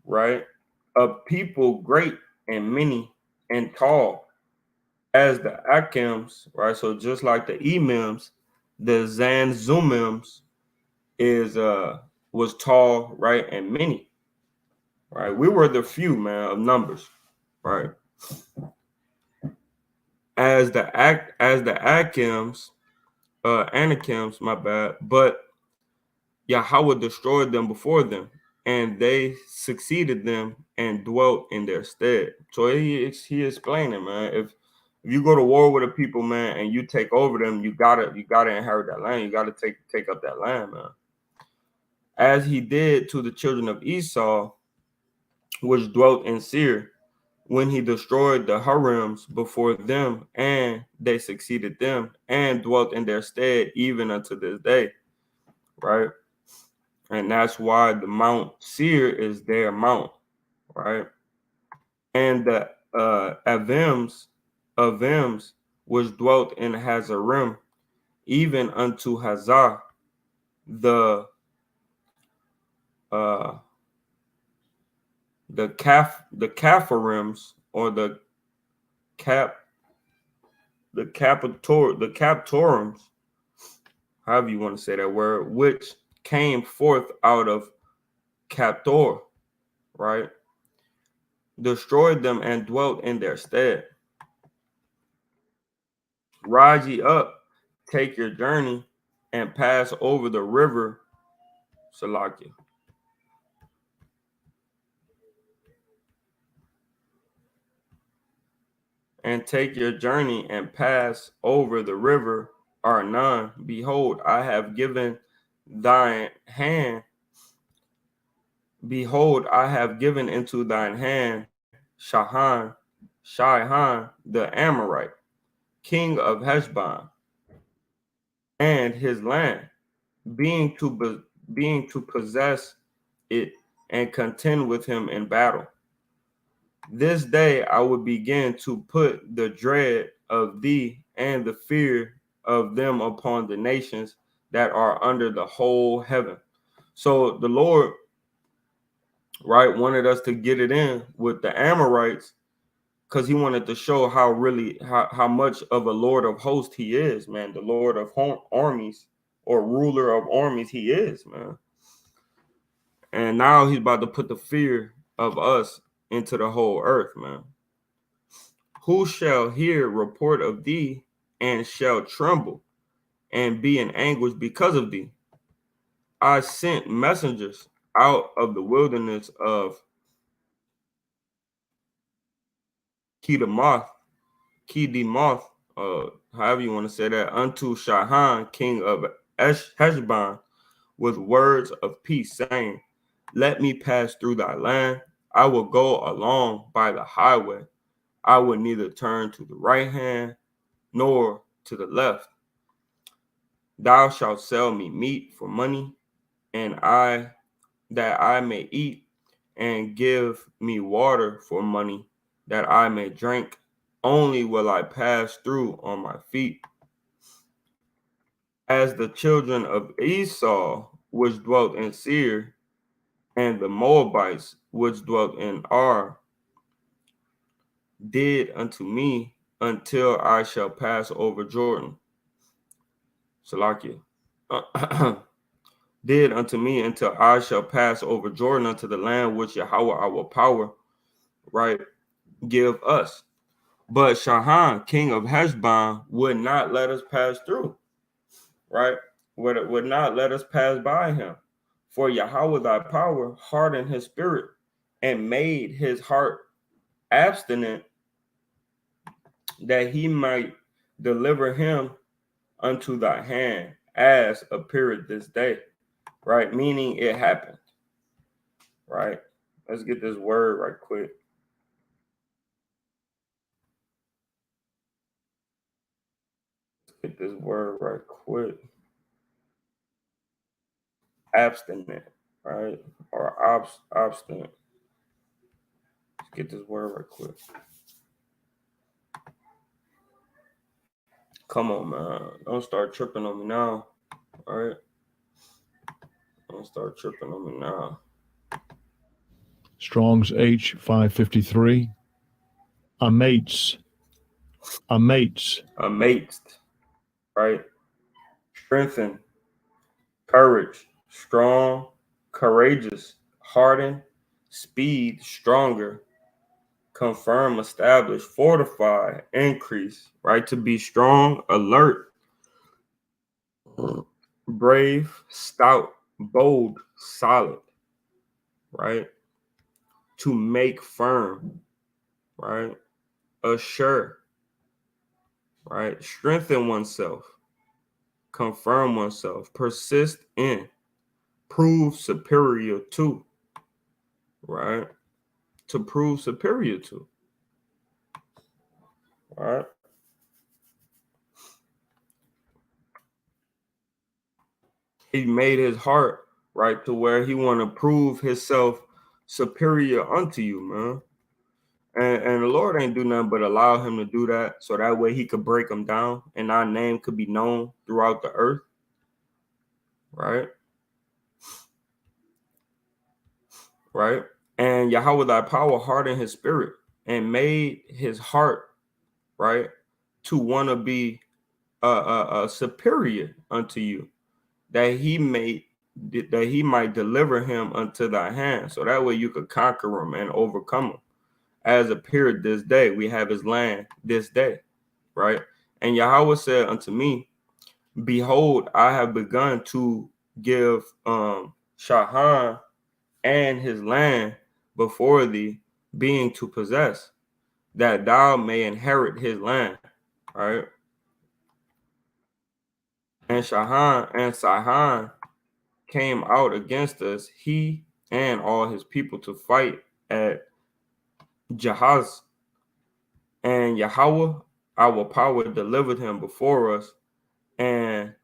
right? A people great and many and tall as the Akims, right? So just like the Emims, the Zanzumims is was tall, right, and many, right? We were the few, man, of numbers, right? As the Akims, Anakims, my bad, but Yahweh destroyed them before them, and they succeeded them and dwelt in their stead. So he explaining, man, if you go to war with a people, man, and you take over them, you gotta inherit that land. You gotta take up that land, man. As he did to the children of Esau, which dwelt in Seir, when he destroyed the Harims before them, and they succeeded them and dwelt in their stead even unto this day, right? And that's why the Mount Seir is their mount, right? And the Avims, which dwelt in Hazarim, even unto Hazah, the uh the Capharims, or Cap the Captorims, however you want to say that word, which came forth out of Captor, right? Destroyed them and dwelt in their stead. Rise ye up, take your journey, and pass over the river Salakia. And take your journey and pass over the river Arnon. Behold, I have given thine hand. Behold, I have given into thine hand Shihan the Amorite, king of Heshbon, and his land, being to possess it and contend with him in battle. This day I will begin to put the dread of thee and the fear of them upon the nations that are under the whole heaven. So the Lord, right, wanted us to get it in with the Amorites, because he wanted to show how much of a Lord of hosts he is, man. The Lord of armies, or ruler of armies, he is, man. And now he's about to put the fear of us into the whole earth, man. Who shall hear report of thee and shall tremble and be in anguish because of thee? I sent messengers out of the wilderness of Kedemoth, Kedemoth, however you want to say that, unto Shahan, king of Heshbon, with words of peace, saying, let me pass through thy land. I will go along by the highway. I will neither turn to the right hand nor to the left. Thou shalt sell me meat for money, and that I may eat, and give me water for money, that I may drink. Only will I pass through on my feet. As the children of Esau, which dwelt in Seir, and the Moabites, which dwelt in Ar, did unto me, until I shall pass over Jordan. Salakia. Did unto me until I shall pass over Jordan unto the land which Yahweh our power, right, give us. But Shahan, king of Heshbon, would not let us pass through, right? Would not let us pass by him. For Yahweh thy power hardened his spirit and made his heart abstinent, that he might deliver him unto thy hand, as appeared this day, right? Meaning it happened, right? Let's get this word right quick. Get this word right quick. Abstinent, right? Or obstinate. get this word right quick. Come on, man. Don't start tripping on me now. All right? Don't start tripping on me now. Strong's H 553. Amates. Amates. Amazed, right? Strengthen, courage, strong, courageous, harden, speed, stronger, confirm, establish, fortify, increase, right? To be strong, alert, brave, stout, bold, solid, right? To make firm, right? Assure, right? Strengthen oneself, confirm oneself, persist in, prove superior to, right? To prove superior to, right? He made his heart, right, to where he want to prove himself superior unto you, man. And the Lord ain't do nothing but allow him to do that so that way he could break them down and our name could be known throughout the earth, right? Right? And Yahweh thy power hardened his spirit and made his heart, right, to want to be superior unto you, that he might deliver him unto thy hand, so that way you could conquer him and overcome him. As appeared this day, we have his land this day, right? And Yahweh said unto me, behold, I have begun to give Shahan and his land before thee, being to possess, that thou may inherit his land, right? And Shahan and Sihon came out against us, he and all his people, to fight at Jahaz. And Yahweh, our power, delivered him before us, and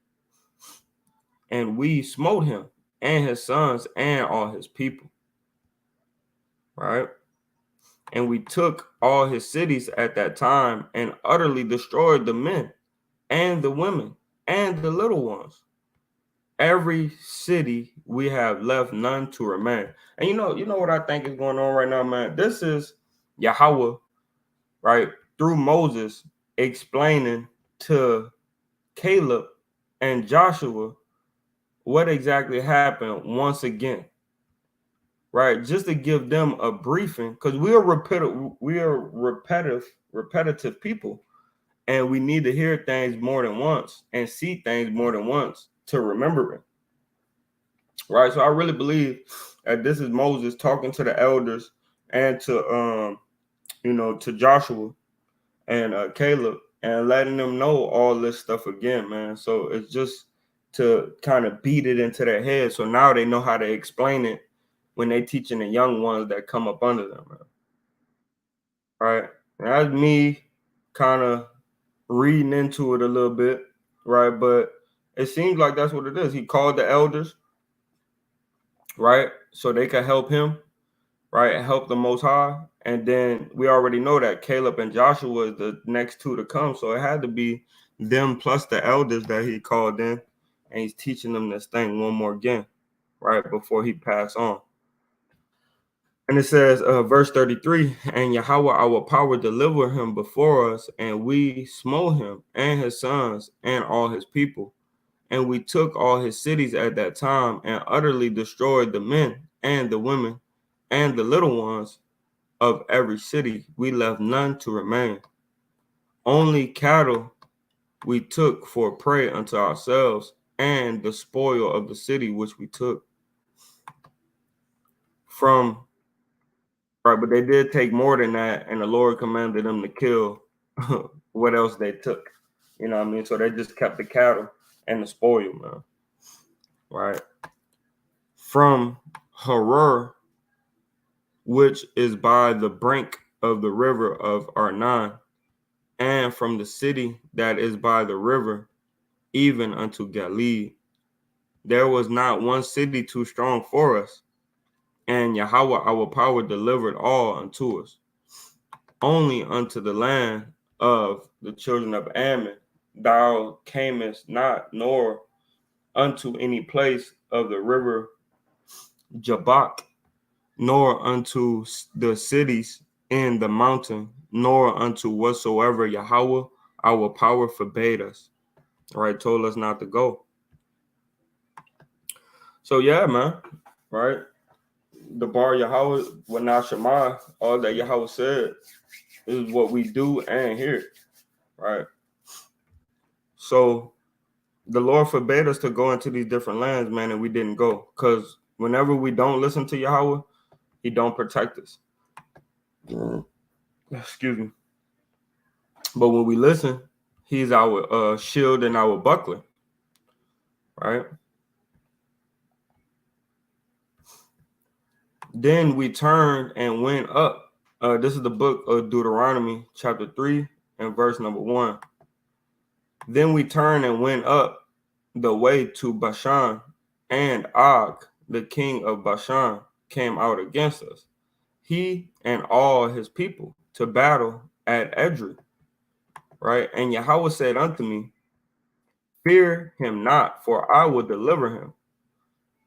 we smote him and his sons and all his people, right? And we took all his cities at that time and utterly destroyed the men and the women and the little ones. Every city we have left none to remain. And you know what I think is going on right now, man? This is Yahweh, right, through Moses explaining to Caleb and Joshua what exactly happened once again, right? Just to give them a briefing, because repetitive people, and we need to hear things more than once and see things more than once to remember it, right? So I really believe that this is Moses talking to the elders and to to Joshua and Caleb, and letting them know all this stuff again, man. So it's just to kind of beat it into their head, so now they know how to explain it when they teaching the young ones that come up under them, man. Right? And that's me kind of reading into it a little bit, right? But it seems like that's what it is. He called the elders, right, so they could help him, right, help the Most High. And then we already know that Caleb and Joshua is the next two to come, so it had to be them plus the elders that he called in, and he's teaching them this thing one more again, right, before he pass on. And it says, verse 33, and Yahweh our power delivered him before us, and we smote him and his sons and all his people. And we took all his cities at that time and utterly destroyed the men and the women and the little ones of every city. We left none to remain. Only cattle we took for prey unto ourselves, and the spoil of the city which we took from. Right, but they did take more than that, and the Lord commanded them to kill what else they took. You know what I mean? So they just kept the cattle and the spoil, man. Right. From Harar, which is by the brink of the river of Arnon, and from the city that is by the river, even unto Galilee. There was not one city too strong for us, and Yahweh our power delivered all unto us. only unto the land of the children of Ammon thou camest not, nor unto any place of the river Jabbok, nor unto the cities in the mountain, nor unto whatsoever Yahweh our power forbade us. Right, told us not to go. So yeah, man, right? The bar Yahweh, when not Shema, all that Yahweh said is what we do and hear, right? So the Lord forbade us to go into these different lands, man, and we didn't go. Because whenever we don't listen to Yahweh, he don't protect us. Excuse me. But when we listen, he's our shield and our buckler, right? Then we turned and went up. This is the book of Deuteronomy, chapter 3, and verse number 1. Then we turned and went up the way to Bashan, and Og, the king of Bashan, came out against us, he and all his people, to battle at Edrei, right? And Yahweh said unto me, fear him not, for I will deliver him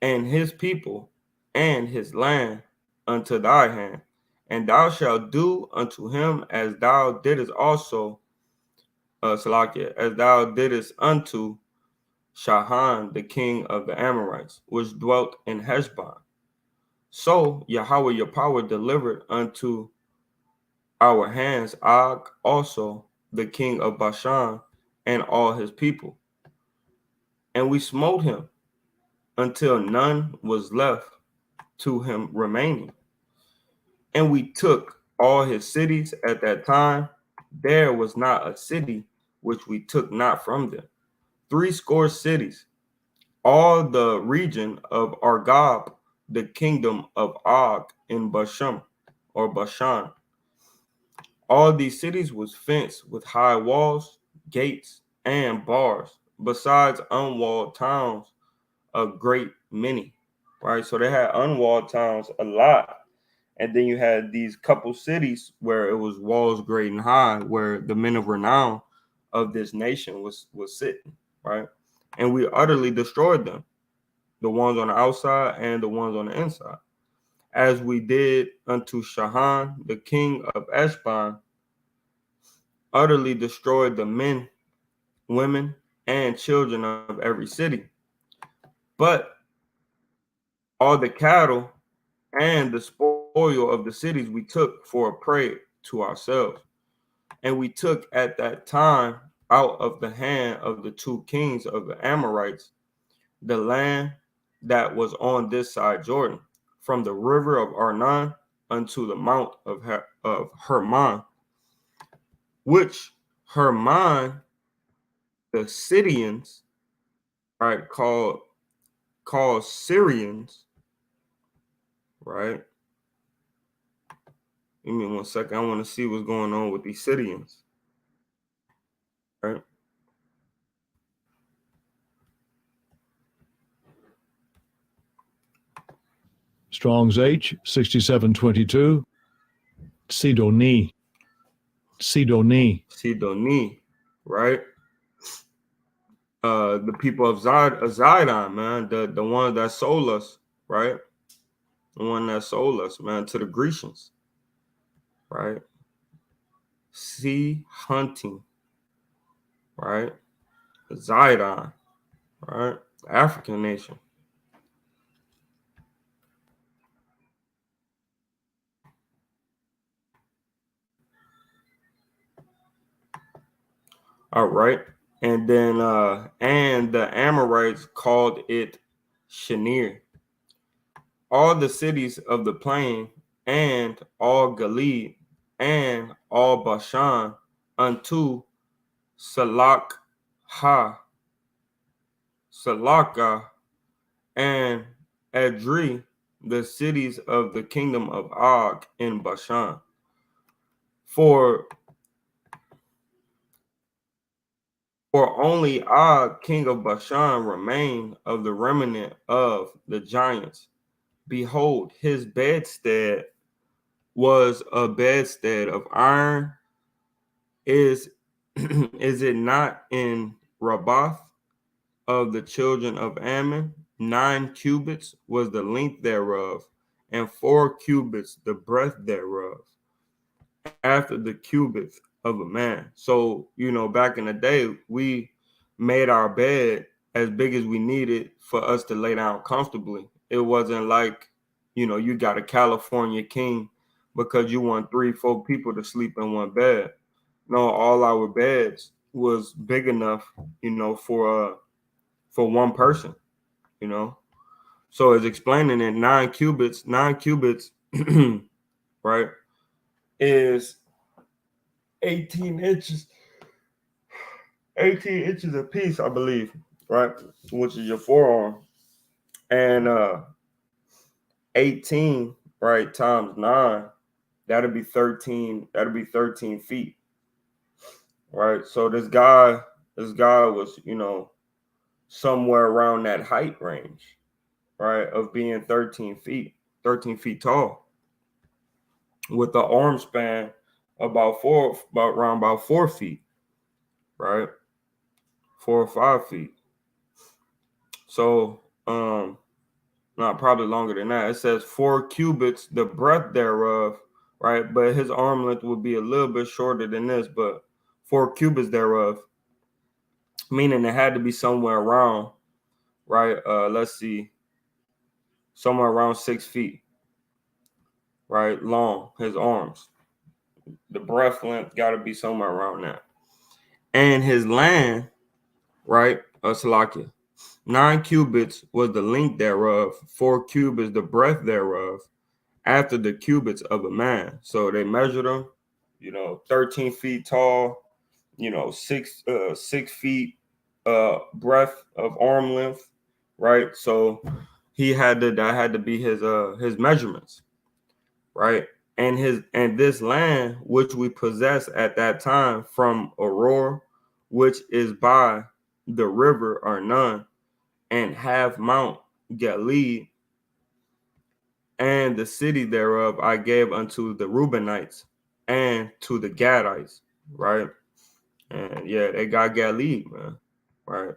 and his people and his land unto thy hand, and thou shalt do unto him as thou didst also, Salakia, as thou didst unto Shahan, the king of the Amorites, which dwelt in Heshbon. So Yahweh your power delivered unto our hands Og also, the king of Bashan, and all his people. And we smote him until none was left to him remaining. And we took all his cities at that time. There was not a city which we took not from them. 80 cities, all the region of Argob, the kingdom of Og in Bashan, or Bashan. All these cities was fenced with high walls, gates, and bars, besides unwalled towns a great many, right? So they had unwalled towns a lot. And then you had these couple cities where it was walls great and high, where the men of renown of this nation was sitting, right? And we utterly destroyed them, the ones on the outside and the ones on the inside, as we did unto Shahan, the king of Eshban, utterly destroyed the men, women, and children of every city. But all the cattle and the spoil of the cities we took for a prey to ourselves. And we took at that time out of the hand of the 2 kings of the Amorites the land that was on this side Jordan, from the river of Arnon unto the mount of Hermon, which Hermon the Syrians, right, called Syrians, right? Give me 1 second. I want to see what's going on with these Syrians, right? Strong's H 6722. Sidoni. Sidoni, right? The people of Zidon, man, the one that sold us, right? The one that sold us, man, to the Grecians, right? Sea hunting, right? Zidon, right? African nation. All right. And then and the Amorites called it Shinir. All the cities of the plain and all Gilead and all Bashan unto Salakha, and Edrei, the cities of the kingdom of Og in Bashan. For only Og, king of Bashan, remained of the remnant of the giants. Behold, his bedstead was a bedstead of iron. Is is it not in Rabbath of the children of Ammon? 9 cubits was the length thereof, and 4 cubits the breadth thereof, after the cubits of a man. So, back in the day, we made our bed as big as we needed for us to lay down comfortably. It wasn't like, you got a California king because you want 3, 4 people to sleep in one bed. No, all our beds was big enough, for one person, you know. So it's explaining that 9 cubits, right, is 18 inches, 18 inches a piece, I believe, right? Which is your forearm. And 18, right, times 9, that'll be 13 feet, right? So this guy was, somewhere around that height range, right, of being 13 feet tall, with the arm span about 4 feet, right? 4 or 5 feet. So not probably longer than that. It says 4 cubits the breadth thereof, right? But his arm length would be a little bit shorter than this, but 4 cubits thereof, meaning it had to be somewhere around, right? Let's see, somewhere around 6 feet, right? Long, his arms. The breadth length got to be somewhere around that. And his land, right? Salakia. 9 cubits was the length thereof, 4 cubits the breadth thereof, after the cubits of a man. So they measured him, 13 feet tall, 6 feet breadth of arm length, right? So that had to be his measurements, right? And this land which we possess at that time from Aurora, which is by the river Arnon, and half Mount Galilee, and the city thereof I gave unto the Reubenites and to the Gadites, right? And yeah, they got Galilee, man, right?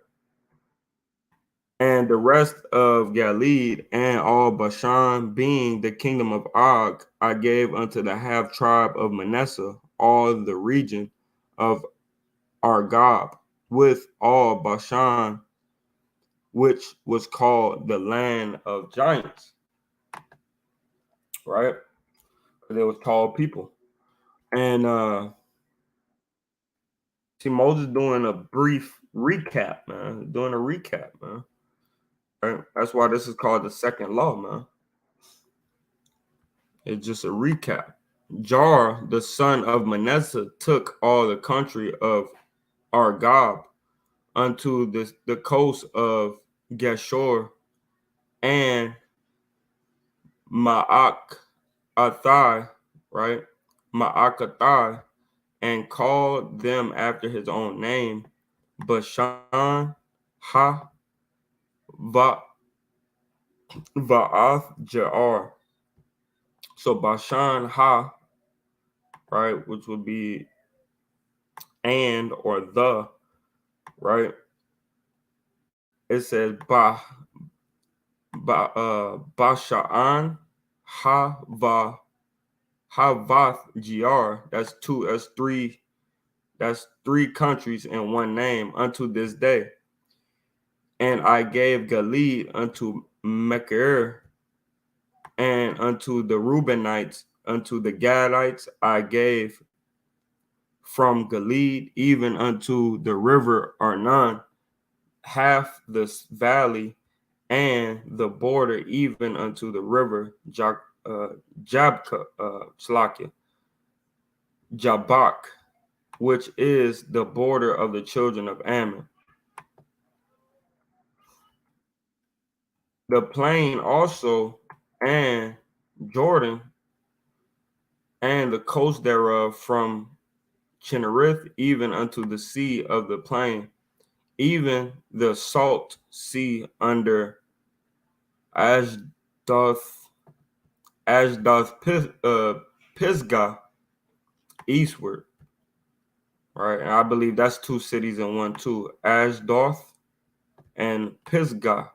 And the rest of Galilee and all Bashan, being the kingdom of Og, I gave unto the half tribe of Manasseh, all the region of Argob, with all Bashan, which was called the land of giants, right? Because it was called people. And see, Moses doing a brief recap, man. Doing a recap, man. Right? That's why this is called the second law, man. It's just a recap. Jar, the son of Manasseh, took all the country of Argob unto the coast of Geshur and Ma'akathai, right? Ma'akathai, and called them after his own name, Bashan, Ha, Va'ath, Ja'ar. So Bashan, Ha, right, which would be and or the, right? It says Basha'an, Havath Gr. That's three countries in one name unto this day. And I gave Galilee unto Mechir, and unto the Reubenites, unto the Gadites I gave from Galilee, even unto the river Arnon, half this valley, and the border, even unto the river Jabka, Jabak, which is the border of the children of Ammon. The plain also, and Jordan, and the coast thereof from Chinnerith, even unto the sea of the plain, even the salt sea under Ashdoth, Pisgah eastward, right? And I believe that's two cities in one too. Ashdod and Pisgah,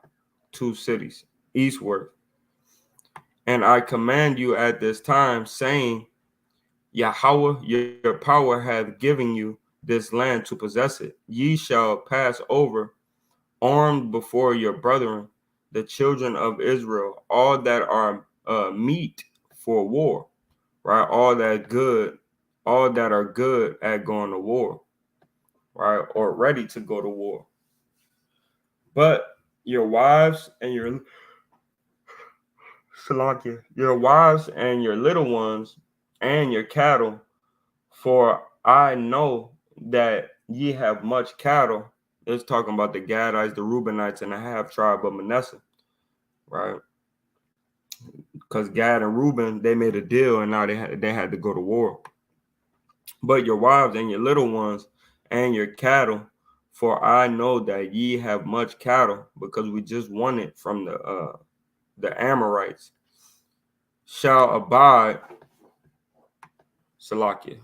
two cities eastward. And I command you at this time, saying, Yahweh, your power hath given you this land to possess it. Ye shall pass over armed before your brethren, the children of Israel, all that are meet for war, right? All that are good at going to war, right? Or ready to go to war. But your wives and your wives and your little ones and your cattle, for I know that ye have much cattle. It's talking about the Gadites, the Reubenites, and the half tribe of Manasseh, right? Because Gad and Reuben, they made a deal, and now they had to go to war. But your wives and your little ones and your cattle, for I know that ye have much cattle, because we just won it from the Amorites, shall abide, Salakia,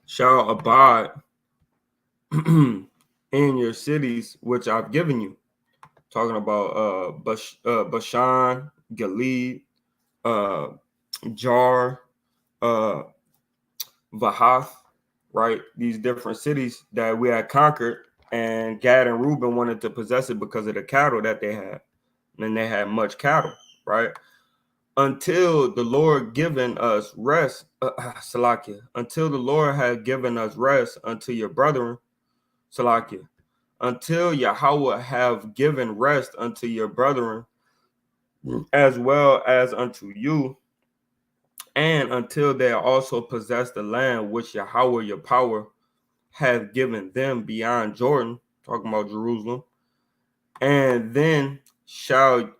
shall abide in your cities which I've given you. Talking about Bashan, Gilead, uh, Jar, uh, Vahath, right? These different cities that we had conquered, and Gad and Reuben wanted to possess it because of the cattle that they had, and they had much cattle, right? Until the Lord given us rest, Salakia, until the Lord had given us rest unto your brethren, Salakia, until Yahweh have given rest unto your brethren, as well as unto you, and until they also possess the land which Yahweh your power have given them beyond Jordan, talking about Jerusalem, and then shall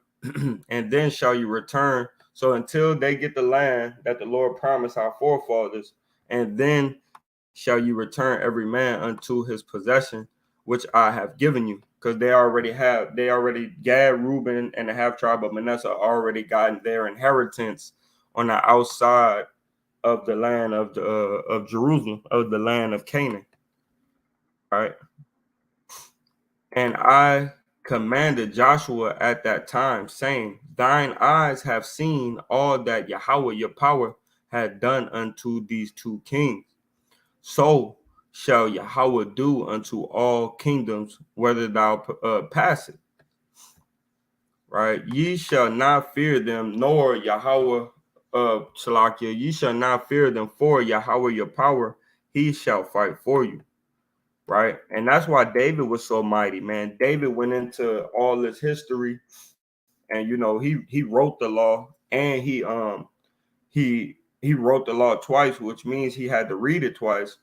and then shall you return. So until they get the land that the Lord promised our forefathers, and then shall you return every man unto his possession, which I have given you. Because Gad, Reuben, and the half tribe of Manasseh already gotten their inheritance on the outside of the land of Jerusalem, of the land of Canaan, right? And I commanded Joshua at that time, saying, Thine eyes have seen all that Yahweh your power had done unto these two kings. So shall Yahweh do unto all kingdoms, whether thou pass it. Right? Ye shall not fear them, nor Yahweh Shalakia, ye shall not fear them, for Yahweh your power, he shall fight for you. Right? And that's why David was so mighty, man. David went into all this history, and he wrote the law, and he wrote the law twice, which means he had to read it twice,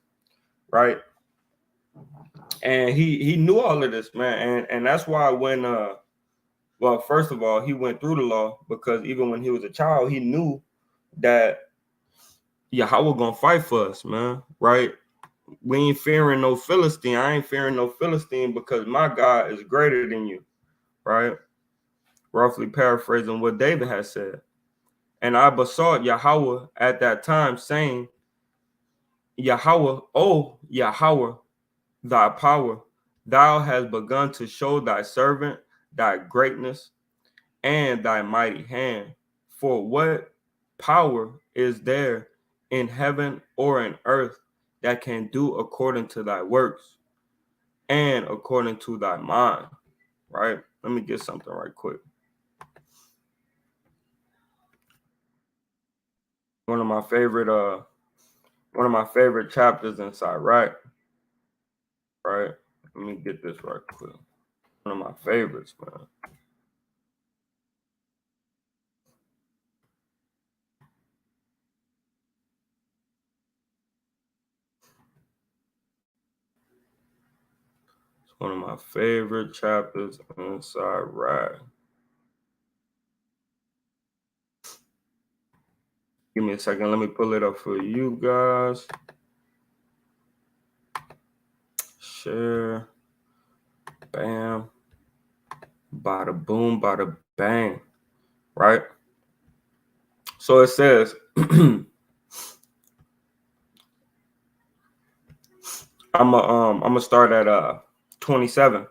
right? And he knew all of this, man. And that's why when well, first of all, he went through the law because even when he was a child, he knew that Yahweh gonna fight for us, man, right? We ain't fearing no Philistine. I ain't fearing no Philistine because my God is greater than you, right? Roughly paraphrasing what David has said. And I besought Yahweh at that time, saying, Yahweh, oh Yahweh, thy power, thou hast begun to show thy servant thy greatness and thy mighty hand. For what power is there in heaven or in earth that can do according to thy works and according to thy mind? Right? Let me get something right quick. One of my favorite chapters inside, right? Right? Let me get this right quick. One of my favorites, man. It's one of my favorite chapters inside, right? Give me a second. Let me pull it up for you guys. Share. Bam. Bada boom, bada bang. Right? So it says, I'm gonna start at 27.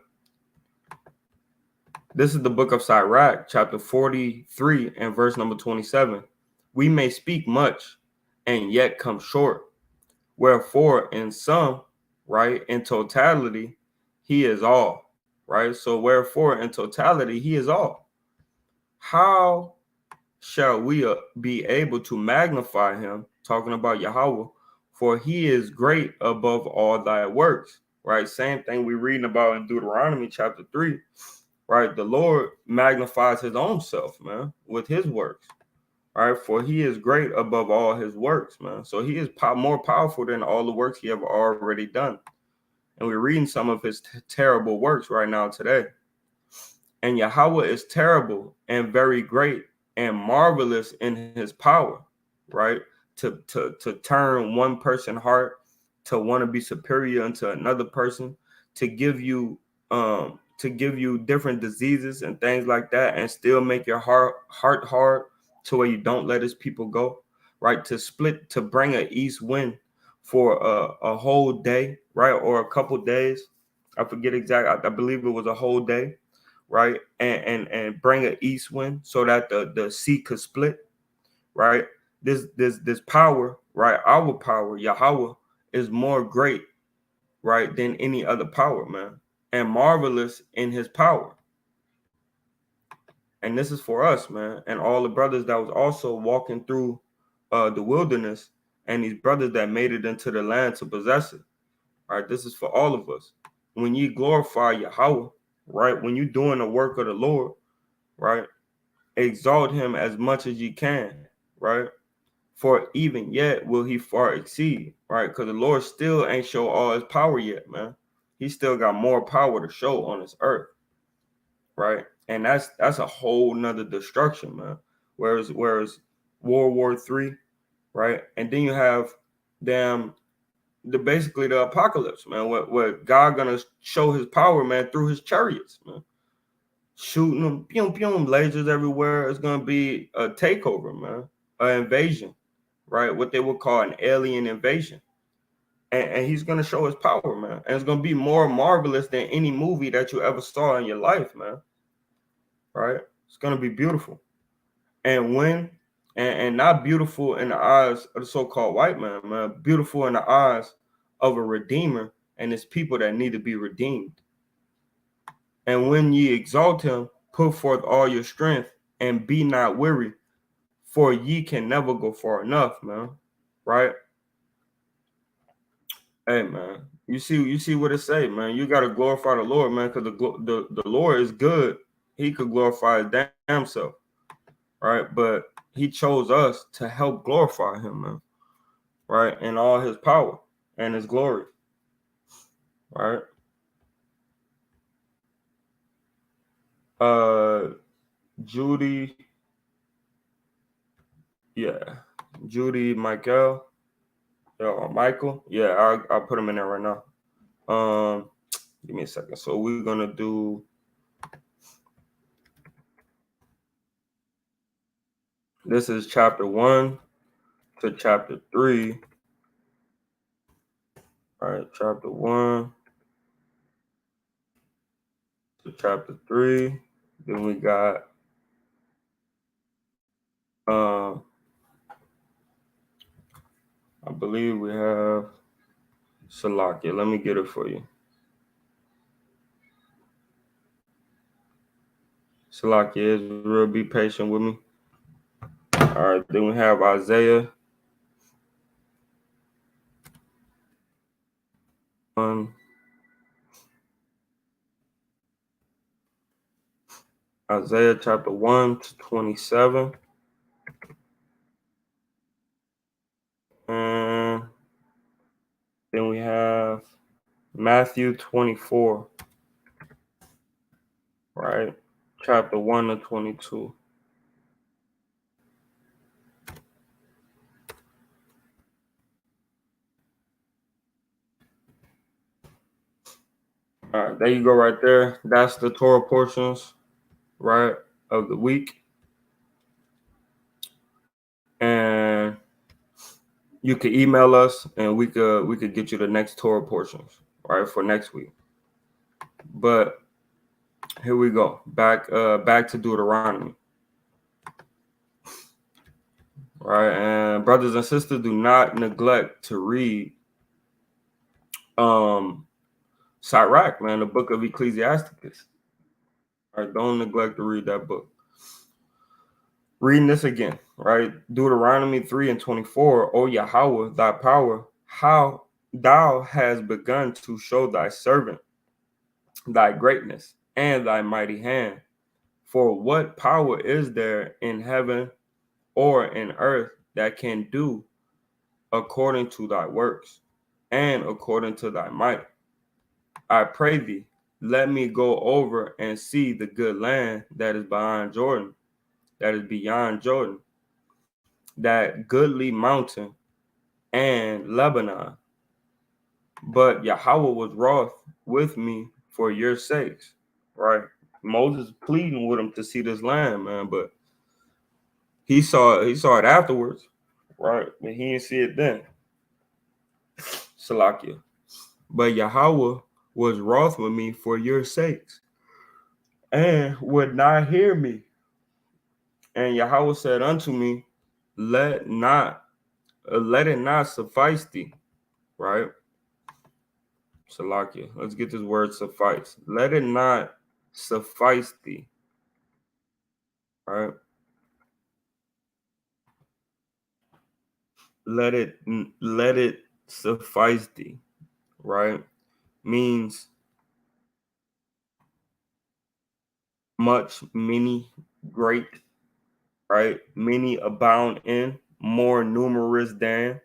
This is the book of Sirach, chapter 43 and verse number 27. We may speak much and yet come short. Wherefore, in sum, right, in totality, he is all, right? So, wherefore, in totality, he is all. How shall we be able to magnify him, talking about Yahweh, for he is great above all thy works, right? Same thing we're reading about in Deuteronomy chapter 3, right? The Lord magnifies his own self, man, with his works. All right, for he is great above all his works, man. So he is more powerful than all the works he have already done. And we're reading some of his terrible works right now today. And Yahweh is terrible and very great and marvelous in his power, right? To turn one person's heart to want to be superior unto another person, to give you different diseases and things like that, and still make your heart hard to where you don't let his people go, right? To bring an east wind for a whole day, right? Or a couple days. I forget exactly. I believe it was a whole day, right? And bring an east wind so that the sea could split, right? This power, right? Our power, Yahweh, is more great, right, than any other power, man, and marvelous in his power. And this is for us, man, and all the brothers that was also walking through the wilderness, and these brothers that made it into the land to possess it. Right, this is for all of us. When you glorify Yahweh, right, when you're doing the work of the Lord, right, exalt him as much as you can, right? For even yet will he far exceed, right? Because the Lord still ain't show all his power yet, man. He still got more power to show on this earth, right? And that's a whole nother destruction, man. Whereas World War III, right? And then you have basically the apocalypse, man. Where God gonna show his power, man, through his chariots, man. Shooting them, pew pew, lasers everywhere. It's gonna be a takeover, man, an invasion, right? What they would call an alien invasion, and he's gonna show his power, man. And it's gonna be more marvelous than any movie that you ever saw in your life, man. Right? It's gonna be beautiful, and not beautiful in the eyes of the so-called white man, beautiful in the eyes of a redeemer, and it's people that need to be redeemed. And when ye exalt him, put forth all your strength and be not weary, for ye can never go far enough, man. Right? Hey, man. You see what it say, man. You got to glorify the Lord, man, because the Lord is good. He could glorify his damn self, right? But he chose us to help glorify him, man, right? In all his power and his glory, right? Judy, yeah, Judy, Michael, or Michael, yeah, I'll put him in there right now. Give me a second. So we're gonna do. This is chapter 1 to chapter 3. All right, chapter 1 to chapter 3. Then we got I believe we have Salakia. Let me get it for you. Salakia is real. Be patient with me. All right, then we have Isaiah. Isaiah chapter 1 to 27. And then we have Matthew 24. Right? Chapter 1 to 22. All right, there you go right there. That's the Torah portions, right, of the week. And you could email us and we could get you the next Torah portions, right, for next week. But here we go. Back to Deuteronomy. Right. And brothers and sisters, do not neglect to read um Sirach, man, the book of Ecclesiasticus. All right, don't neglect to read that book. Reading this again, right? Deuteronomy 3 and 24. O Yahweh, thy power, how thou hast begun to show thy servant thy greatness and thy mighty hand. For what power is there in heaven or in earth that can do according to thy works and according to thy might? I pray thee, let me go over and see the good land that is behind Jordan, that is beyond Jordan, that goodly mountain and Lebanon. But Yahweh was wroth with me for your sakes. Right? Moses pleading with him to see this land, man, but he saw it afterwards, right? But he didn't see it then. Salakia. But Yahweh was wroth with me for your sakes, and would not hear me. And Yahweh said unto me, Let not, let it not suffice thee, right? Salakia. Let's get this word suffice. Let it not suffice thee, right? Let it let it suffice thee, right? Means much, many, great, right? Many abound in, more numerous than,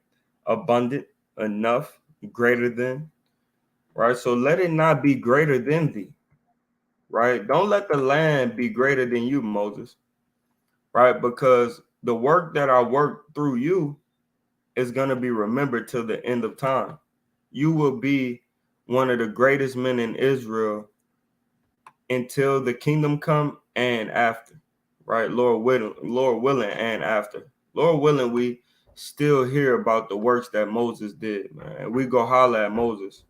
abundant, enough, greater than, right? So let it not be greater than thee, right? Don't let the land be greater than you, Moses, right? Because the work that I work through you is going to be remembered till the end of time. You will be one of the greatest men in Israel until the kingdom come and after, right? Lord willing, and after. Lord willing, we still hear about the works that Moses did, man. And we go holler at Moses,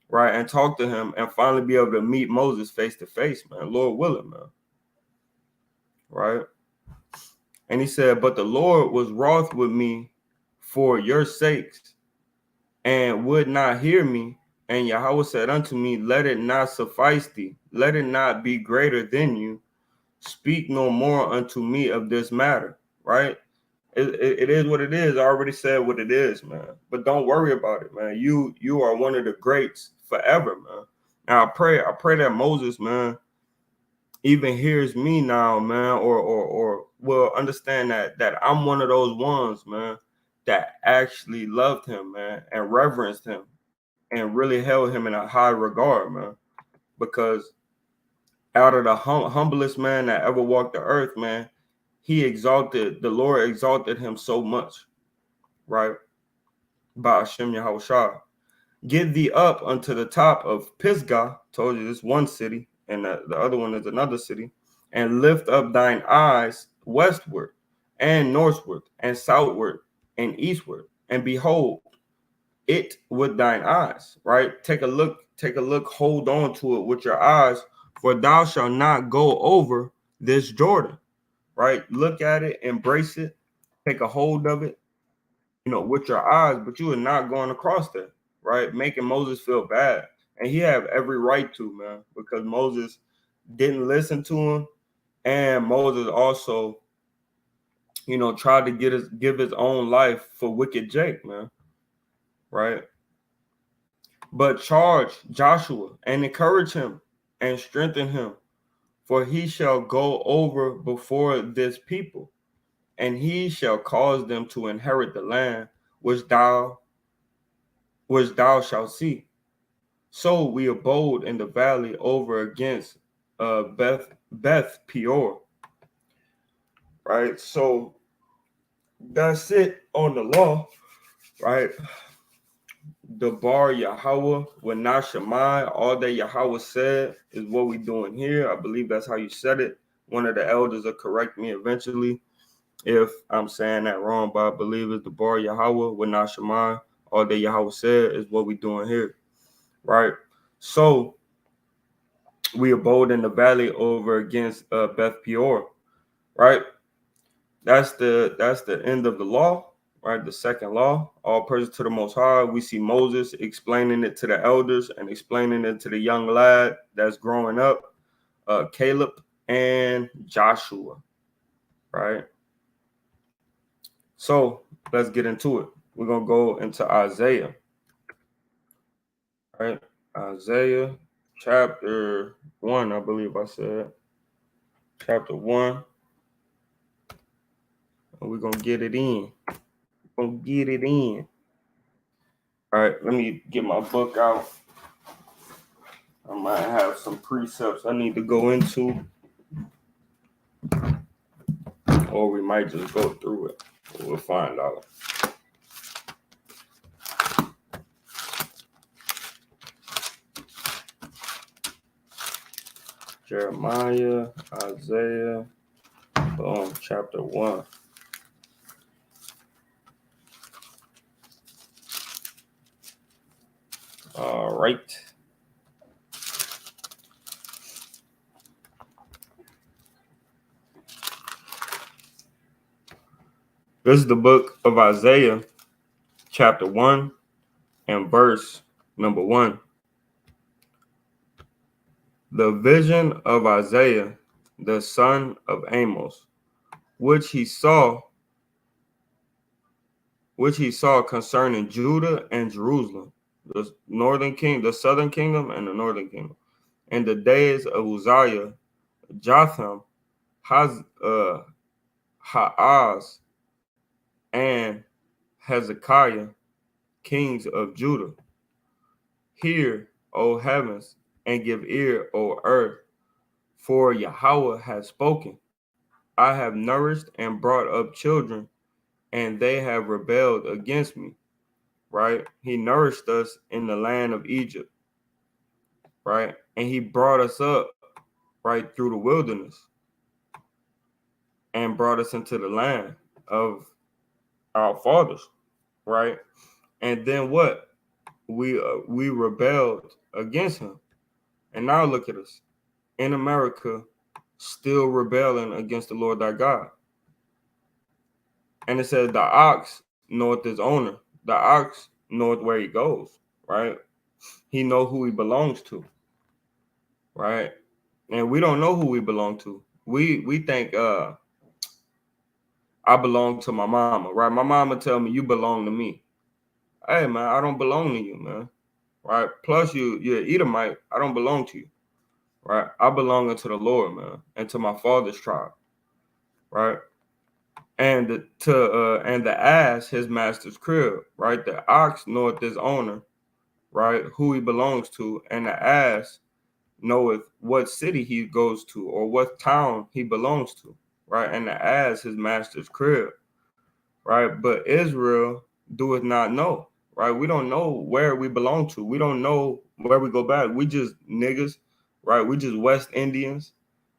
right? And talk to him and finally be able to meet Moses face to face, man. Lord willing, man. Right? And he said, but the Lord was wroth with me for your sakes and would not hear me. And Yahweh said unto me, let it not suffice thee. Let it not be greater than you. Speak no more unto me of this matter, right? It is what it is. I already said what it is, man. But don't worry about it, man. You are one of the greats forever, man. Now I pray that Moses, man, even hears me now, man, or will understand that I'm one of those ones, man, that actually loved him, man, and reverenced him and really held him in a high regard, man. Because out of the humblest man that ever walked the earth, man, the Lord exalted him so much, right? By Hashem Yahushua. Get thee up unto the top of Pisgah, told you this one city, and the other one is another city, and lift up thine eyes westward, and northward, and southward, and eastward, and behold it with thine eyes, right? Take a look, hold on to it with your eyes, for thou shalt not go over this Jordan, right? Look at it, embrace it, take a hold of it, with your eyes, but you are not going across there, right? Making Moses feel bad. And he have every right to, man, because Moses didn't listen to him. And Moses also, tried to give his own life for wicked Jake, man, right? But charge Joshua and encourage him and strengthen him, for he shall go over before this people, and he shall cause them to inherit the land which thou shalt see. So we abode in the valley over against Beth Peor. Right. So that's it on the law. Right. the bar Yahweh with Nashemai, all that Yahweh said is what we doing here. I believe that's how you said it. One of the elders will correct me eventually if I'm saying that wrong, but I believe it's the bar Yahweh with Nashemai, all that Yahweh said is what we doing here, right? So we abode in the valley over against Beth Peor, right? That's the end of the law, right? The second law, all praises to the Most High. We see Moses explaining it to the elders and explaining it to the young lad that's growing up, Caleb and Joshua, right? So let's get into it. We're gonna go into Isaiah, right? Isaiah chapter 1, I believe I said. Chapter 1, and we're gonna get it in. We're gonna get it in. All right, let me get my book out. I might have some precepts I need to go into, or we might just go through it. We'll find out. Jeremiah, Isaiah, chapter 1. All right. This is the book of Isaiah, chapter 1, and verse number 1. The vision of Isaiah, the son of Amos, which he saw concerning Judah and Jerusalem, the southern kingdom, and the northern kingdom, in the days of Uzziah, Jotham, Haaz, and Hezekiah, kings of Judah. Hear, O heavens, and give ear, O earth, for Yahweh has spoken. I have nourished and brought up children, and they have rebelled against me. Right? He nourished us in the land of Egypt, right? And he brought us up right through the wilderness and brought us into the land of our fathers, right? And then what? We rebelled against him. And now look at us in America, still rebelling against the Lord thy God. And it says the ox knoweth his owner. The ox knoweth where he goes, right? He know who he belongs to, right? And we don't know who we belong to. We think I belong to my mama, right? My mama tell me you belong to me. Hey man, I don't belong to you, man. Right? Plus you're an Edomite. I don't belong to you. Right? I belong unto the Lord, man, and to my father's tribe. Right? And the ass his master's crib, right? The ox knoweth his owner, right? Who he belongs to, and the ass knoweth what city he goes to or what town he belongs to, right? And the ass his master's crib, right? But Israel doeth not know, right? We don't know where we belong to. We don't know where we go back. We just niggas, right? We just West Indians,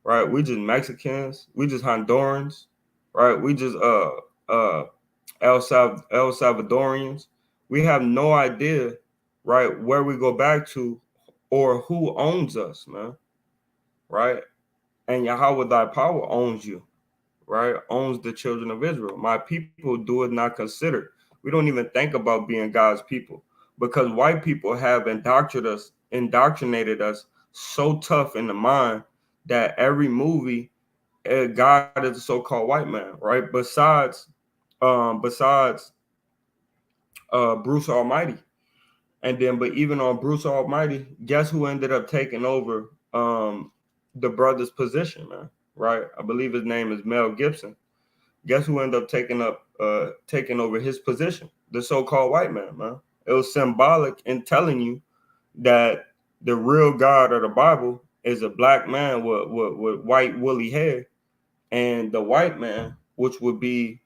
right? We just Mexicans. We just Hondurans, right? We just El Salvadorians. We have no idea, right, where we go back to or who owns us, man, right? And Yahweh thy power owns you, right? Owns the children of Israel. My people do it not consider. We don't even think about being God's people because white people have indoctrinated us so tough in the mind that every movie, God is a so-called white man, right? Besides Bruce Almighty. And then, but even on Bruce Almighty, guess who ended up taking over the brother's position, man? Right? I believe his name is Mel Gibson. Guess who ended up taking over his position? The so-called white man. It was symbolic in telling you that the real God of the Bible is a black man with white woolly hair, and the white man, which would be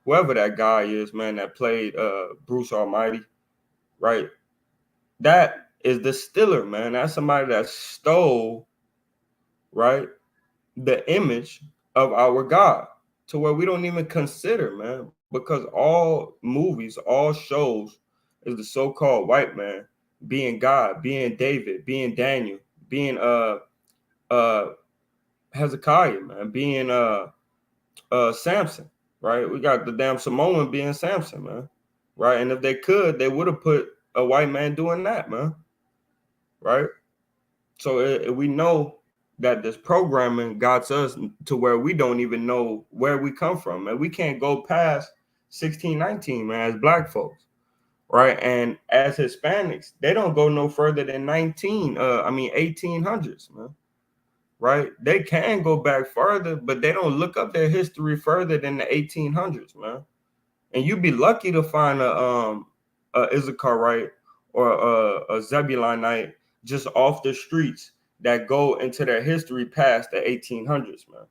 whoever that guy is, man, that played Bruce Almighty. right? That is the stiller, man. That's somebody that stole, right, the image of our God to where we don't even consider, man, because all movies, all shows is the so-called white man being God, being David, being Daniel, being uh Hezekiah, man, being Samson, right? We got the damn Samoan being Samson, man, right? And if they could, they would have put a white man doing that, man, right? So we know that this programming got us to where we don't even know where we come from, and we can't go past 1619, man, as black folks, right? And as Hispanics, they don't go no further than 1800s, man, right? They can go back further, but they don't look up their history further than the 1800s, man. And you'd be lucky to find a Issacharite or a Zebulonite just off the streets that go into their history past the 1800s, man.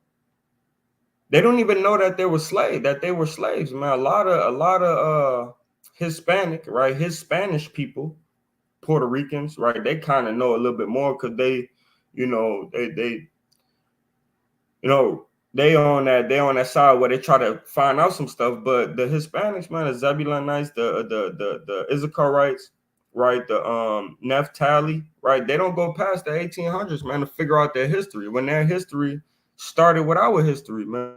They don't even know that they were slaves, man. A lot of Hispanic, right? His Spanish people, Puerto Ricans, right? They kind of know a little bit more because they, you know, they you know, they on that side where they try to find out some stuff. But the Hispanics, man, the Zebulonites, the Issacharites, right, the Naphtali, right, they don't go past the 1800s, man, to figure out their history. When their history started with our history, man.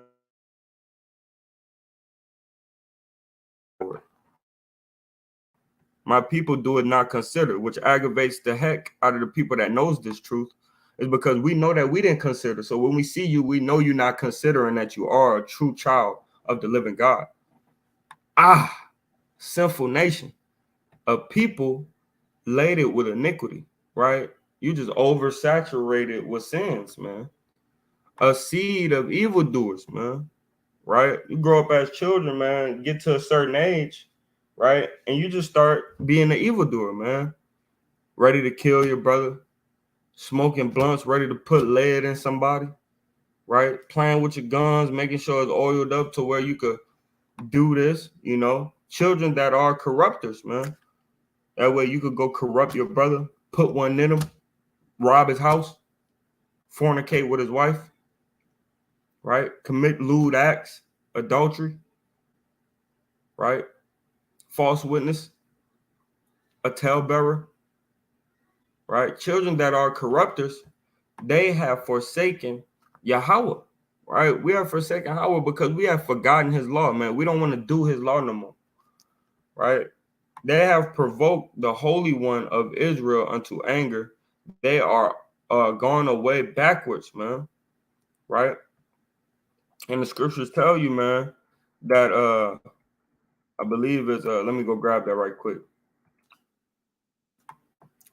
My people do it not consider, which aggravates the heck out of the people that knows this truth, is because we know that we didn't consider. So when we see you, we know you're not considering that you are a true child of the living God. Sinful nation, a people laden with iniquity, right? You just oversaturated with sins, man. A seed of evildoers, man, right? You grow up as children, man, get to a certain age, right? And you just start being an evildoer, man. Ready to kill your brother, smoking blunts, ready to put lead in somebody, right? Playing with your guns, making sure it's oiled up to where you could do this, children that are corruptors, man. That way you could go corrupt your brother, put one in him, rob his house, fornicate with his wife, right? Commit lewd acts, adultery, right? False witness, a talebearer, right? Children that are corruptors, they have forsaken Yahweh, right? We have forsaken Yahweh because we have forgotten his law, man. We don't want to do his law no more, right? They have provoked the Holy One of Israel unto anger. They are going away backwards, man, right? And the scriptures tell you, man, that I believe is let me go grab that right quick.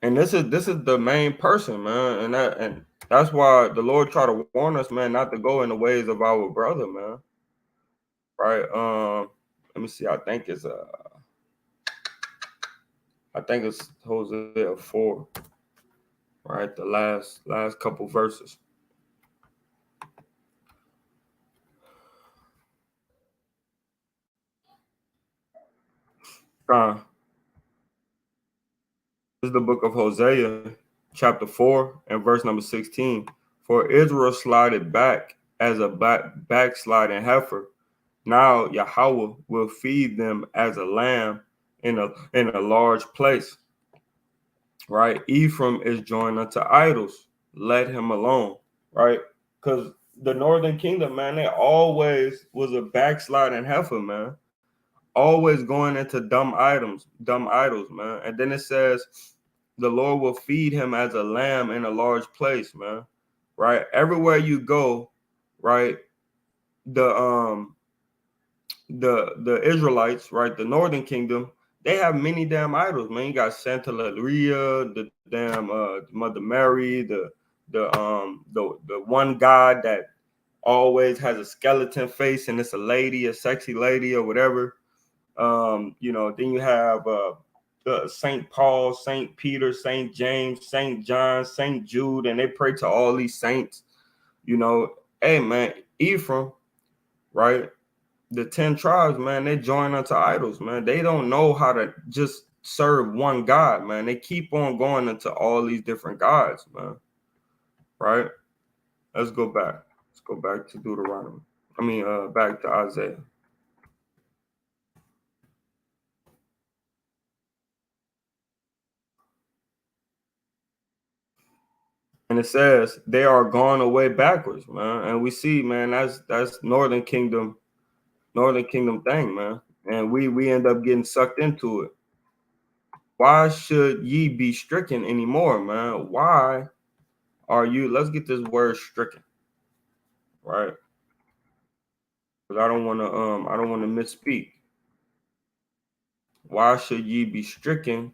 And this is the main person, man, and that's why the Lord try to warn us, man, not to go in the ways of our brother, man. Right? Let me see. I think it's Hosea 4, right? The last couple verses. Uh, This is the book of Hosea, chapter 4, and verse number 16. For Israel slided back as a backsliding heifer. Now Yahweh will feed them as a lamb in a large place. Right? Ephraim is joined unto idols. Let him alone. Right? Because the northern kingdom, man, they always was a backsliding heifer, man. Always going into dumb idols, man. And then it says the Lord will feed him as a lamb in a large place, man. Right? Everywhere you go, right? The the Israelites, right? The northern kingdom, they have many damn idols, man. You got Santa Maria, the damn Mother Mary, the one god that always has a skeleton face and it's a lady, a sexy lady or whatever. Then you have Saint Paul, Saint Peter, Saint James, Saint John, Saint Jude, and they pray to all these saints. Hey man, Ephraim, right? The 10 tribes, man, they join unto idols, man. They don't know how to just serve one God, man. They keep on going into all these different gods, man. Right? Let's go back. Let's go back to Deuteronomy. Back to Isaiah. And it says they are gone away backwards, man. And we see, man, that's Northern Kingdom thing, man. And we end up getting sucked into it. Why should ye be stricken anymore, man? Why are you? Let's get this word stricken, right? Because I don't want to misspeak. Why should ye be stricken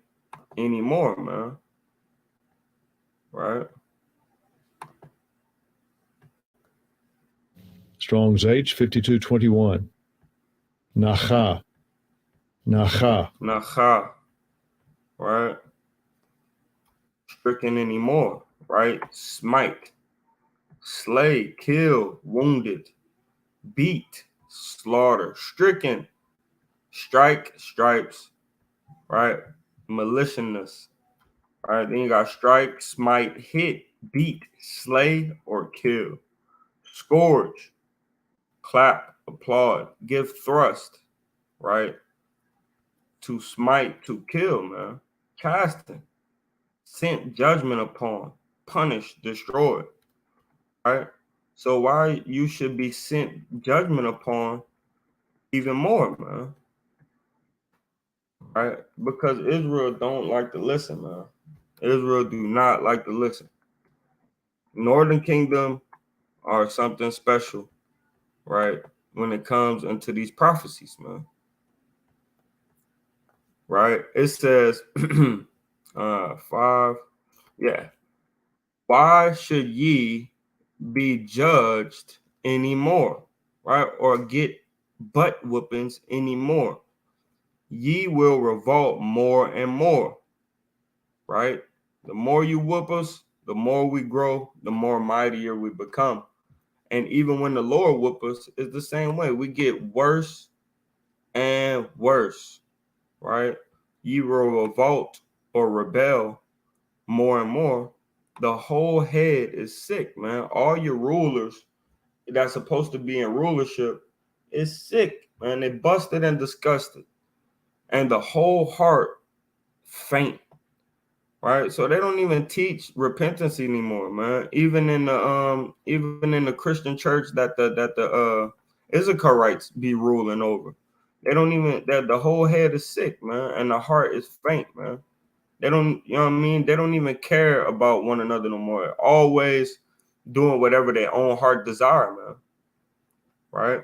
anymore, man? Right? Strong's H 5221. Nacha. Nacha, right? Stricken anymore, right? Smite, slay, kill, wounded, beat, slaughter, stricken, strike, stripes, right? Maliciousness, right? Then you got strike, smite, hit, beat, slay, or kill. Scourge, clap, applaud, give thrust, right? To smite, to kill, man. Casting, sent judgment upon, punish, destroy, right? So why you should be sent judgment upon even more, man? Right? Because Israel don't like to listen, man. Israel do not like to listen. Northern Kingdom are something special, right? When it comes into these prophecies, man. Right? It says 5. Yeah. Why should ye be judged anymore? Right? Or get butt whoopings anymore? Ye will revolt more and more. Right? The more you whoop us, the more we grow, the more mightier we become. And even when the Lord whoop us, it's the same way. We get worse and worse, right? Ye will revolt or rebel more and more. The whole head is sick, man. All your rulers that's supposed to be in rulership is sick, man. They busted and disgusted. And the whole heart faint. Right, so they don't even teach repentance anymore, man. Even in the Christian church that the Issacharites be ruling over, they don't even that the whole head is sick, man, and the heart is faint, man. They don't, you know what I mean? They don't even care about one another no more. They're always doing whatever their own heart desire, man. Right?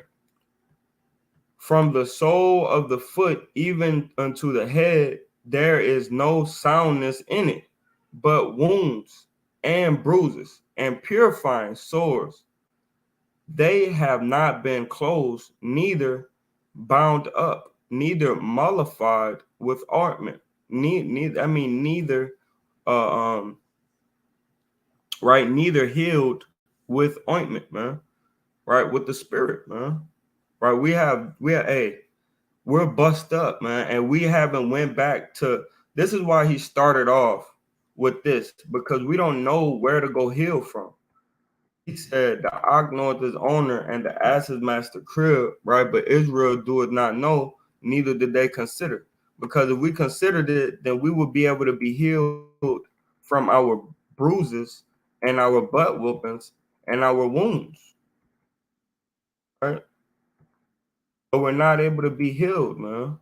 From the sole of the foot even unto the head, there is no soundness in it, but wounds and bruises and purifying sores. They have not been closed, neither bound up, neither mollified with ointment. Neither, right? Neither healed with ointment, man. Right, with the spirit, man. Right, we're bust up, man, and we haven't went back to. This is why he started off with this, because we don't know where to go heal from. He said the ox knoweth his owner and the ass his master crib, right? But Israel doeth not know, neither did they consider. Because if we considered it, then we would be able to be healed from our bruises and our butt whoopings and our wounds, right? But we're not able to be healed, man,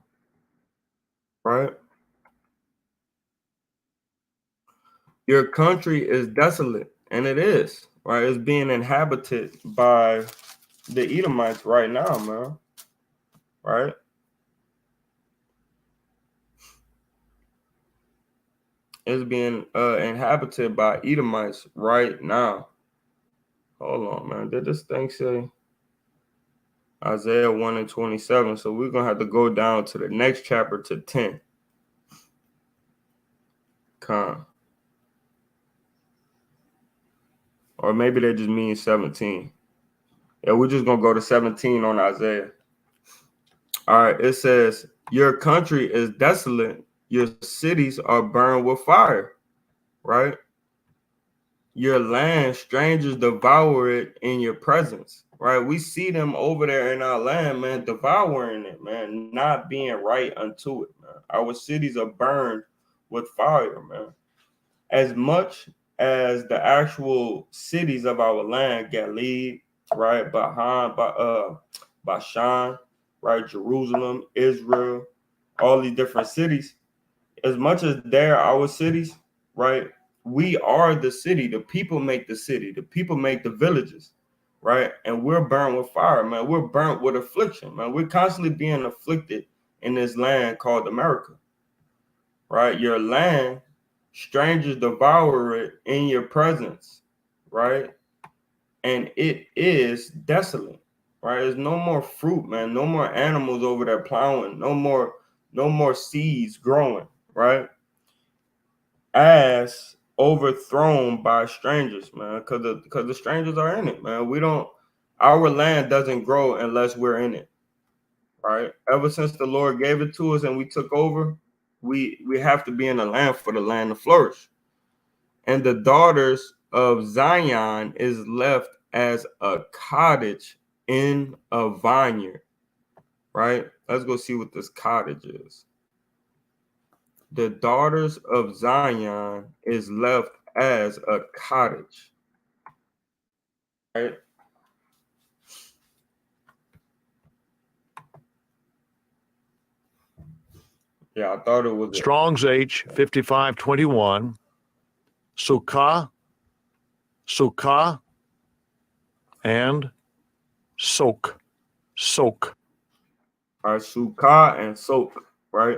right? Your country is desolate, and it is, right? It's being inhabited by the Edomites right now, man, right? It's being inhabited by Edomites right now. Hold on, man. Did this thing say Isaiah 1 and 27? So we're gonna have to go down to the next chapter to 10. Or maybe they just mean 17. Yeah, we're just gonna go to 17 on Isaiah. All right, it says, your country is desolate Your cities are burned with fire, right? Your land, strangers devour it in your presence, right? We see them over there in our land, man, devouring it, man, not being right unto it, man. Our cities are burned with fire, man. As much as the actual cities of our land, Galilee, right, Bashan, right, Jerusalem, Israel, all these different cities, as much as they're our cities, right? We are the city. The people make the city. The people make the villages, right? And we're burnt with fire, man. We're burnt with affliction, man. We're constantly being afflicted in this land called America, right? Your land, strangers devour it in your presence, right? And it is desolate, right? There's no more fruit, man. No more animals over there plowing. No more seeds growing, right? As overthrown by strangers, man, because the strangers are in it, man. We don't, our land doesn't grow unless we're in it, right? Ever since the Lord gave it to us and we took over, we have to be in the land for the land to flourish. And the daughters of Zion is left as a cottage in a vineyard, right? Let's go see what this cottage is. The daughters of Zion is left as a cottage, right? Yeah, I thought it was Strong's H 5521. Sukkah, Sukkah, and soak. Soak. Sukkah and soak, right?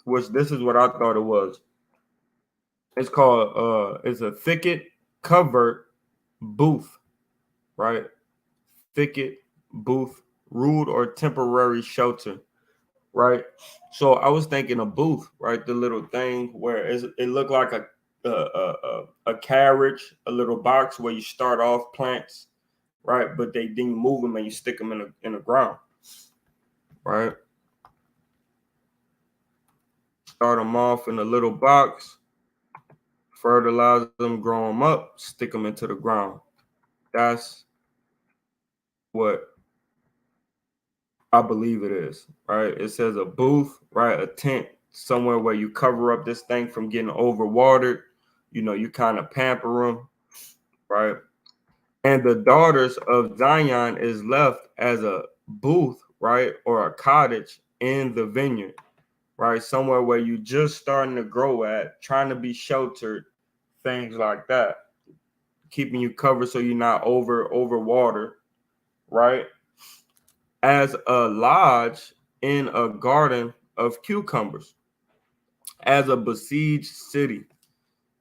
Which this is what I thought it was. It's called it's a thicket covered booth, right? Thicket, booth, rude or temporary shelter, right? So I was thinking a booth, right? The little thing where it looked like a carriage, a little box where you start off plants, right? But they then you move them and you stick them in the ground, right? Start them off in a little box, fertilize them, grow them up, stick them into the ground. That's what I believe it is, right? It says a booth, right? A tent, somewhere where you cover up this thing from getting overwatered. You know, you kind of pamper them, right? And the daughters of Zion is left as a booth, right? Or a cottage in the vineyard, right? Somewhere where you just starting to grow at, trying to be sheltered, things like that, keeping you covered so you're not overwatered, right? As a lodge in a garden of cucumbers, as a besieged city,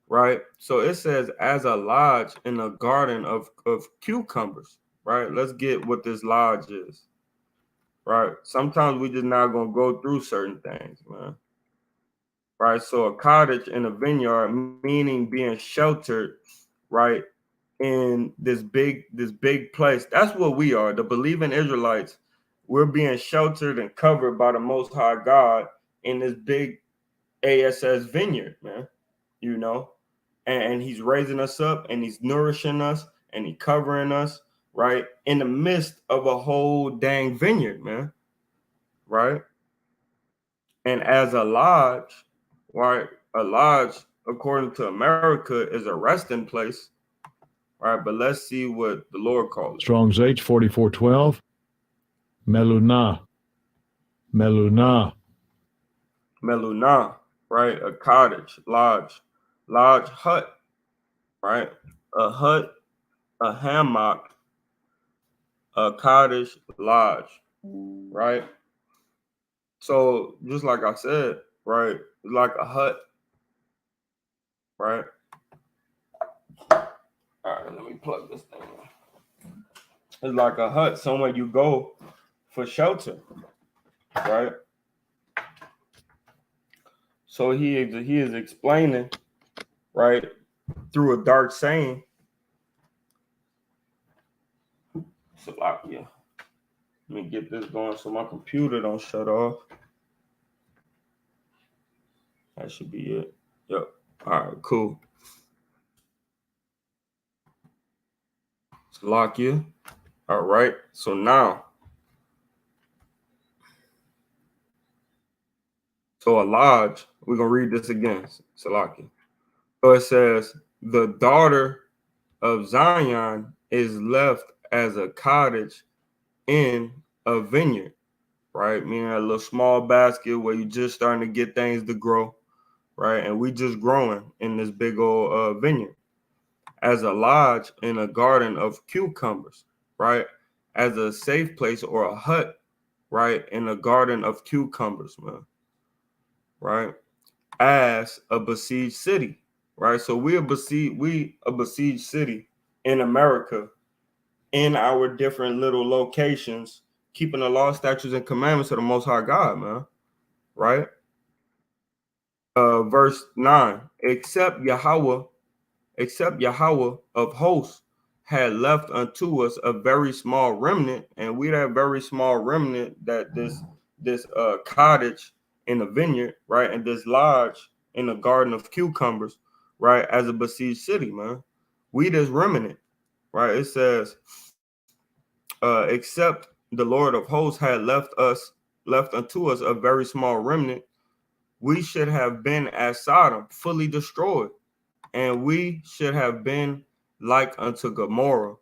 right? So it says as a lodge in a garden of cucumbers, right? Let's get what this lodge is, right? Sometimes we just not gonna go through certain things, man. Right. So a cottage in a vineyard, meaning being sheltered, right, in this big place. That's what we are. The believing Israelites, we're being sheltered and covered by the Most High God in this big ASS vineyard, man. You know, and He's raising us up, and He's nourishing us, and He's covering us, right, in the midst of a whole dang vineyard, man. Right. And as a lodge, right, a lodge, according to America, is a resting place, right? But let's see what the Lord calls it. Strong's H 4412. Melunah. Melunah. Melunah, right? A cottage, lodge, hut, right? A hut, a hammock, a cottage, lodge, right? So just like I said, right, like a hut, right? All right, let me plug this thing in. It's like a hut, somewhere you go for shelter, right? So he is explaining, right, through a dark saying. Salakia. Let me get this going so my computer don't shut off. That should be it. Yep. All right, cool. Salakia. All right. So now, so a lodge, we're going to read this again, Salakia. So it says, the daughter of Zion is left as a cottage in a vineyard, right? Meaning a little small basket where you just starting to get things to grow, right? And we just growing in this big old vineyard. As a lodge in a garden of cucumbers, right? As a safe place or a hut, right? In a garden of cucumbers, man, right? As a besieged city, right? So we a besieged city in America, in our different little locations, keeping the law, statutes, and commandments of the Most High God, man, right? Verse 9, except Yahweh of hosts had left unto us a very small remnant, and we that very small remnant, that this cottage in a vineyard, right, and this lodge in a garden of cucumbers, right, as a besieged city, man. We this remnant, right? It says, except the Lord of hosts had left unto us a very small remnant, we should have been as Sodom, fully destroyed, and we should have been like unto Gomorrah,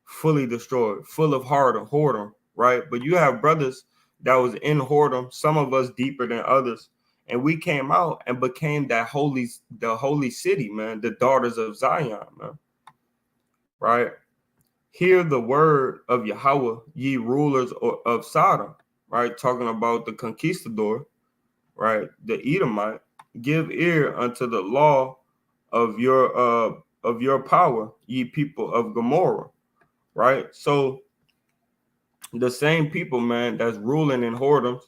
fully destroyed, full of whoredom, right? But you have brothers that was in whoredom, some of us deeper than others, and we came out and became the holy city, man, the daughters of Zion, man, right? Hear the word of Yahweh, ye rulers of Sodom, right? Talking about the conquistador, right? The Edomite, give ear unto the law of your power, ye people of Gomorrah, right? So the same people, man, that's ruling in whoredoms,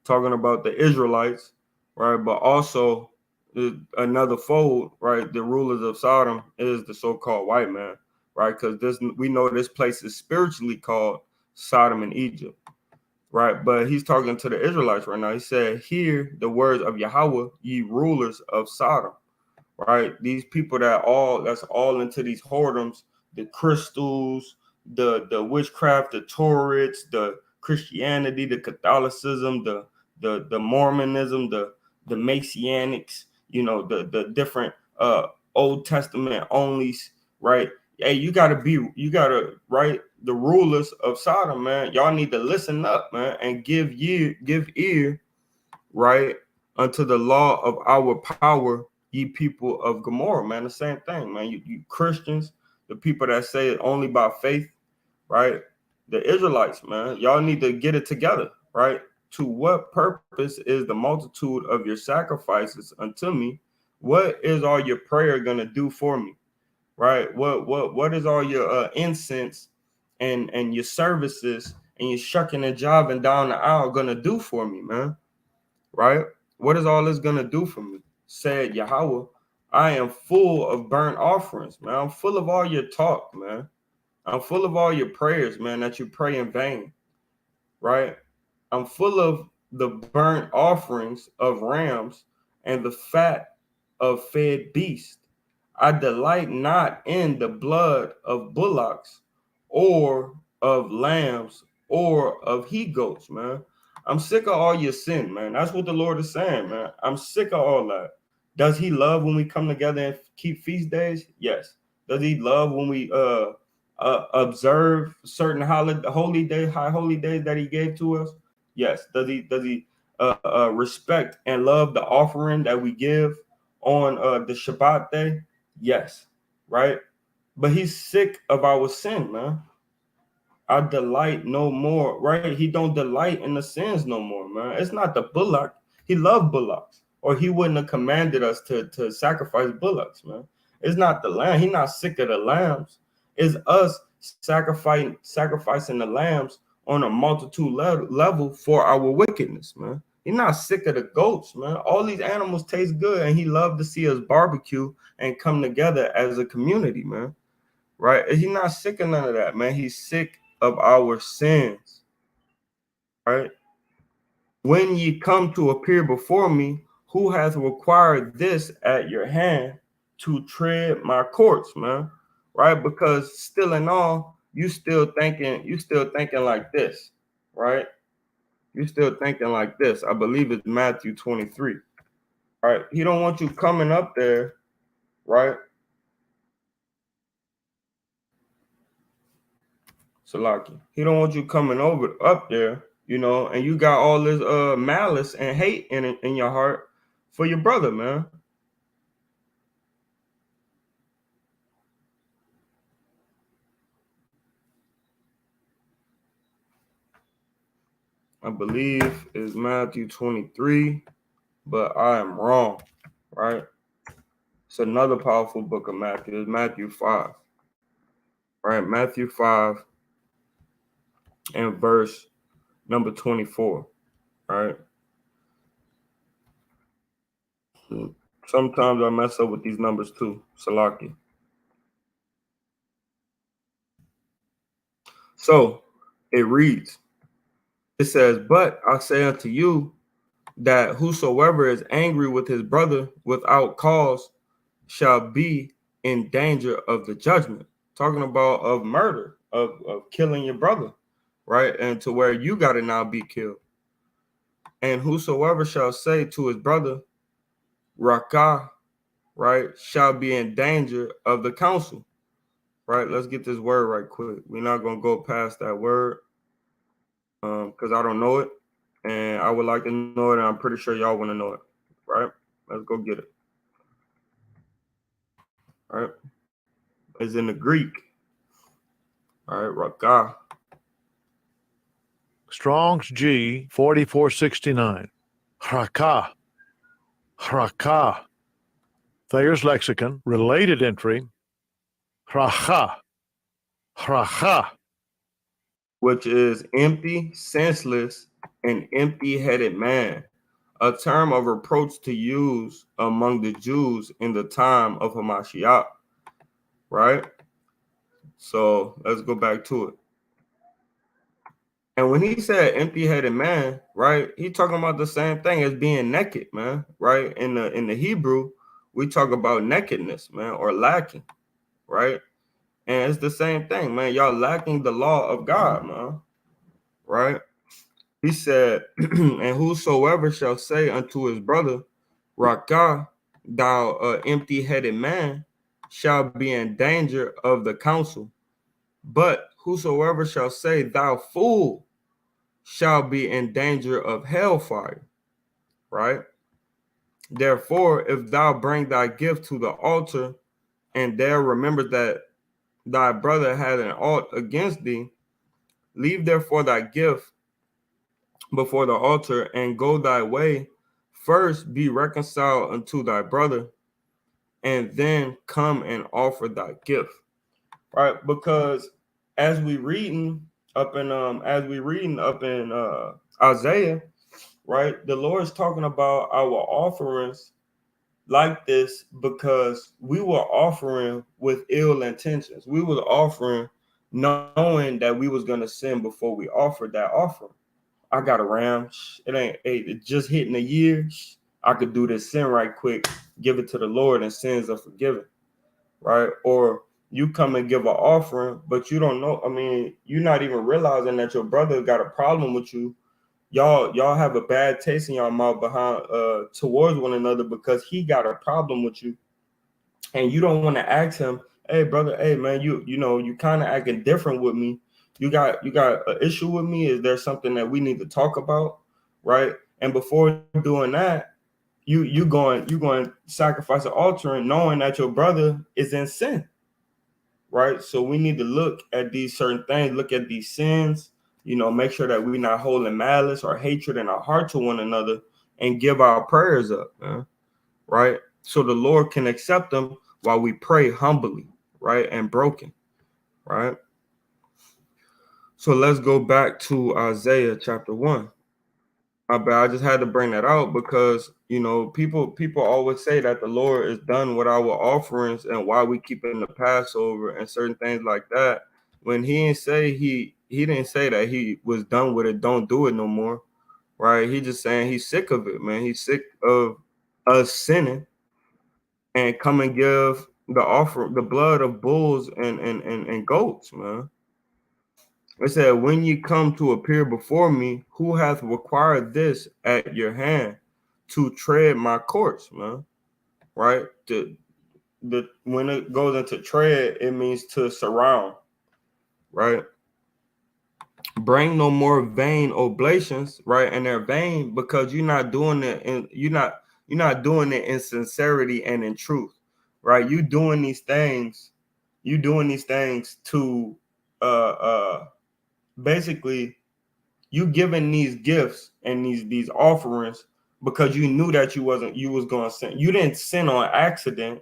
talking about the Israelites, right? But also another fold, right? The rulers of Sodom is the so-called white man, right? Because this we know this place is spiritually called Sodom and Egypt, right? But he's talking to the Israelites right now. He said, hear the words of Yahweh, ye rulers of Sodom, right? These people that's all into these whoredoms, the crystals, the witchcraft, the Torahists, the Christianity, the Catholicism, the Mormonism, the Messianics, the different Old Testament onlys, right? Hey, right, the rulers of Sodom, man. Y'all need to listen up, man, and give ear, right, unto the law of our power, ye people of Gomorrah, man. The same thing, man. You Christians, the people that say it only by faith, right? The Israelites, man, y'all need to get it together, right? To what purpose is the multitude of your sacrifices unto me? What is all your prayer gonna do for me, right? What is all your incense and your services and your shucking and jiving down the aisle gonna do for me, man? Right? What is all this gonna do for me? Said Yahweh, I am full of burnt offerings, man. I'm full of all your talk, man. I'm full of all your prayers, man, that you pray in vain, right? I'm full of the burnt offerings of rams and the fat of fed beasts. I delight not in the blood of bullocks or of lambs or of he goats, man. I'm sick of all your sin, man. That's what the Lord is saying, man. I'm sick of all that. Does he love when we come together and keep feast days? Yes. Does he love when we observe certain high holy days that he gave to us? Yes. Does he respect and love the offering that we give on the Shabbat day? Yes, right? But he's sick of our sin, man. I delight no more, right? He don't delight in the sins no more, man. It's not the bullock. He loved bullocks, or he wouldn't have commanded us to sacrifice bullocks, man. It's not the lamb. He's not sick of the lambs. It's us sacrificing the lambs on a multitude level for our wickedness, man. He's not sick of the goats, man. All these animals taste good, and he loved to see us barbecue and come together as a community, man. Right? He's not sick of none of that, man. He's sick of our sins, right? When ye come to appear before me, who hath required this at your hand to tread my courts, man? Right? Because still in all, you still thinking like this, right? You still thinking like this. I believe it's Matthew 23. Right? He don't want you coming up there, right? Salaki. He don't want you coming over up there, and you got all this malice and hate in your heart for your brother, man. I believe is Matthew 23, but I am wrong, right? It's another powerful book of Matthew. It's Matthew 5, right? Matthew 5 and verse number 24, right? Sometimes I mess up with these numbers too, Salaki. So it reads, it says, but I say unto you that whosoever is angry with his brother without cause shall be in danger of the judgment. Talking about of murder, of killing your brother, right? And to where you got to now be killed. And whosoever shall say to his brother, Rakah, right, shall be in danger of the council, right? Let's get this word right quick. We're not going to go past that word because I don't know it. And I would like to know it, and I'm pretty sure y'all want to know it, right? Let's go get it. All right. It's in the Greek. All right, Rakah. Strong's G 4469. Hrakah. Hrakah. Thayer's Lexicon, related entry. Hracha. Hracha. Which is empty, senseless, and empty-headed man, a term of reproach to use among the Jews in the time of Hamashiach, right? So let's go back to it. And when he said empty-headed man, right, he talking about the same thing as being naked, man, right? In the Hebrew, we talk about nakedness, man, or lacking, right? And it's the same thing, man. Y'all lacking the law of God, man, right? He said, and whosoever shall say unto his brother, Rakah, thou empty-headed man, shall be in danger of the council. But whosoever shall say, thou fool, shall be in danger of hellfire, right? Therefore, if thou bring thy gift to the altar, and there remember that thy brother had an ought against thee, leave therefore thy gift before the altar and go thy way. First be reconciled unto thy brother, and then come and offer thy gift. Right? Because as we reading up in Isaiah, right, the Lord is talking about our offerings like this because we were offering with ill intentions. We were offering knowing that we was gonna sin before we offered that offering. I got a ram. It ain't it just hitting a year. I could do this sin right quick, give it to the Lord, and sins are forgiven, right? Or you come and give an offering, but you don't know. I mean, you're not even realizing that your brother got a problem with you. Y'all have a bad taste in your mouth behind towards one another because he got a problem with you, and you don't want to ask him, hey brother, hey man, you kind of acting different with me. You got an issue with me. Is there something that we need to talk about, right? And before doing that, you going to sacrifice an altar and knowing that your brother is in sin, right? So we need to look at these certain things, look at these sins, make sure that we're not holding malice or hatred in our heart to one another, and give our prayers up, man, right? So the Lord can accept them while we pray humbly, right, and broken, right? So let's go back to Isaiah chapter 1. I just had to bring that out because people always say that the Lord is done with our offerings and why we keeping the Passover and certain things like that. When he didn't say that he was done with it, don't do it no more, right? He just saying he's sick of it, man. He's sick of us sinning and come and give the blood of bulls and goats, man. It said, when you come to appear before me, who hath required this at your hand to tread my courts, man? Right? When it goes into tread, it means to surround, right? Bring no more vain oblations, right? And they're vain because you're not doing it, and you're not doing it in sincerity and in truth, right? You doing these things to basically you giving these gifts and these offerings because you knew that you was gonna sin. You didn't sin on accident.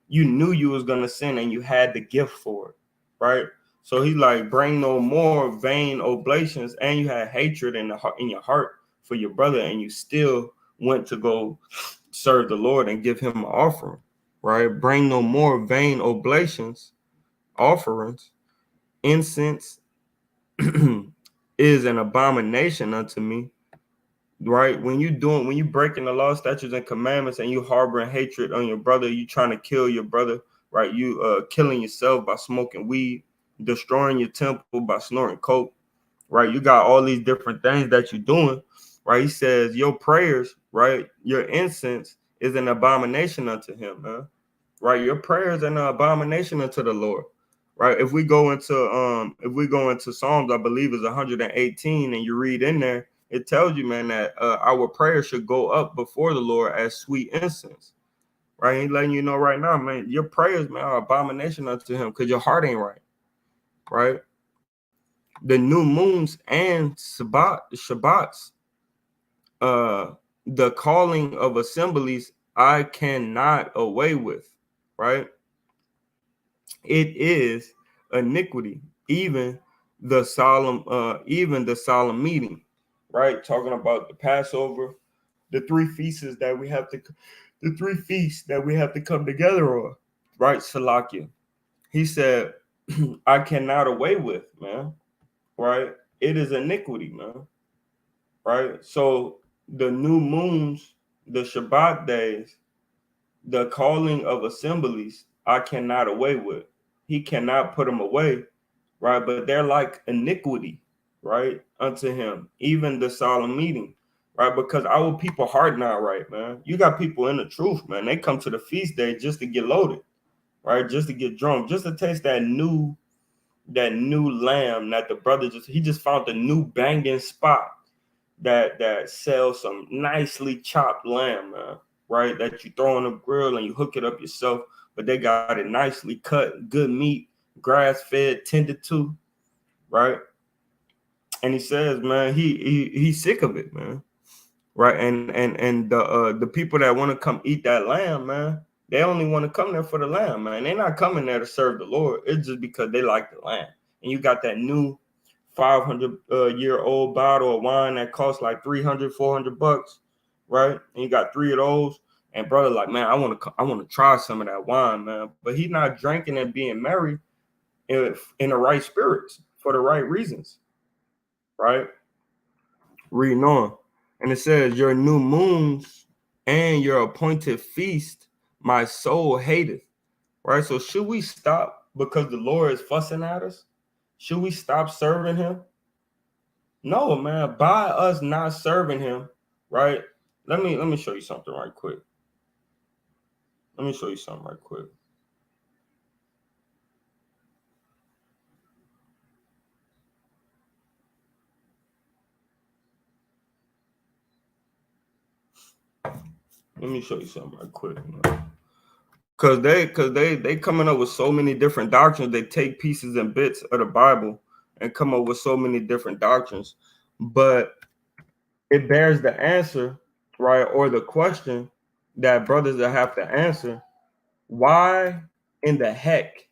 You knew you was gonna sin and you had the gift for it, right? So he's like, bring no more vain oblations, and you had hatred in your heart for your brother, and you still went to go serve the Lord and give him an offering, right? Bring no more vain oblations, offerings, incense is an abomination unto me, right? When you breaking the law, statutes, and commandments, and you harboring hatred on your brother, you trying to kill your brother, right? You killing yourself by smoking weed, destroying your temple by snorting coke, right? You got all these different things that you're doing, right? He says your prayers, right? Your incense is an abomination unto him, man. Right? Your prayers are an abomination unto the Lord. Right. If we go into Psalms, I believe is 118, and you read in there, it tells you, man, that our prayers should go up before the Lord as sweet incense. Right. He's letting you know right now, man, your prayers, man, are abomination unto him because your heart ain't right. Right. The new moons and Shabbats, uh, the calling of assemblies, I cannot away with. Right. It is iniquity, even the solemn meeting, right? Talking about the Passover, the three feasts that we have to come together on, right? Salakia. He said, I cannot away with, man, right? It is iniquity, man, right? So the new moons, the Shabbat days, the calling of assemblies, I cannot away with. He cannot put them away, right? But they're like iniquity, right, unto him, even the solemn meeting, right? Because our people heart not right, man. You got people in the truth, man. They come to the feast day just to get loaded, right? Just to get drunk, just to taste that new lamb that the brother he just found the new banging spot that sells some nicely chopped lamb, man, right? That you throw on the grill and you hook it up yourself, but they got it nicely cut, good meat, grass fed, tended to, right? And he says, man, he's sick of it, man, right? And the people that want to come eat that lamb, man, they only want to come there for the lamb, man. They're not coming there to serve the Lord. It's just because they like the lamb. And you got that new 500-year-old bottle of wine that costs like 300, $400, right? And you got three of those. And brother, like, man, I want to try some of that wine, man. But he's not drinking and being merry in the right spirits for the right reasons, right? Reading on. And it says, your new moons and your appointed feast, my soul hateth. Right? So should we stop because the Lord is fussing at us? Should we stop serving him? No, man. By us not serving him, right? Let me show you something right quick. Let me show you something right quick. Let me show you something right quick. Cause they coming up with so many different doctrines. They take pieces and bits of the Bible and come up with so many different doctrines, but it bears the answer, right, or the question that brothers will have to answer: why in the heck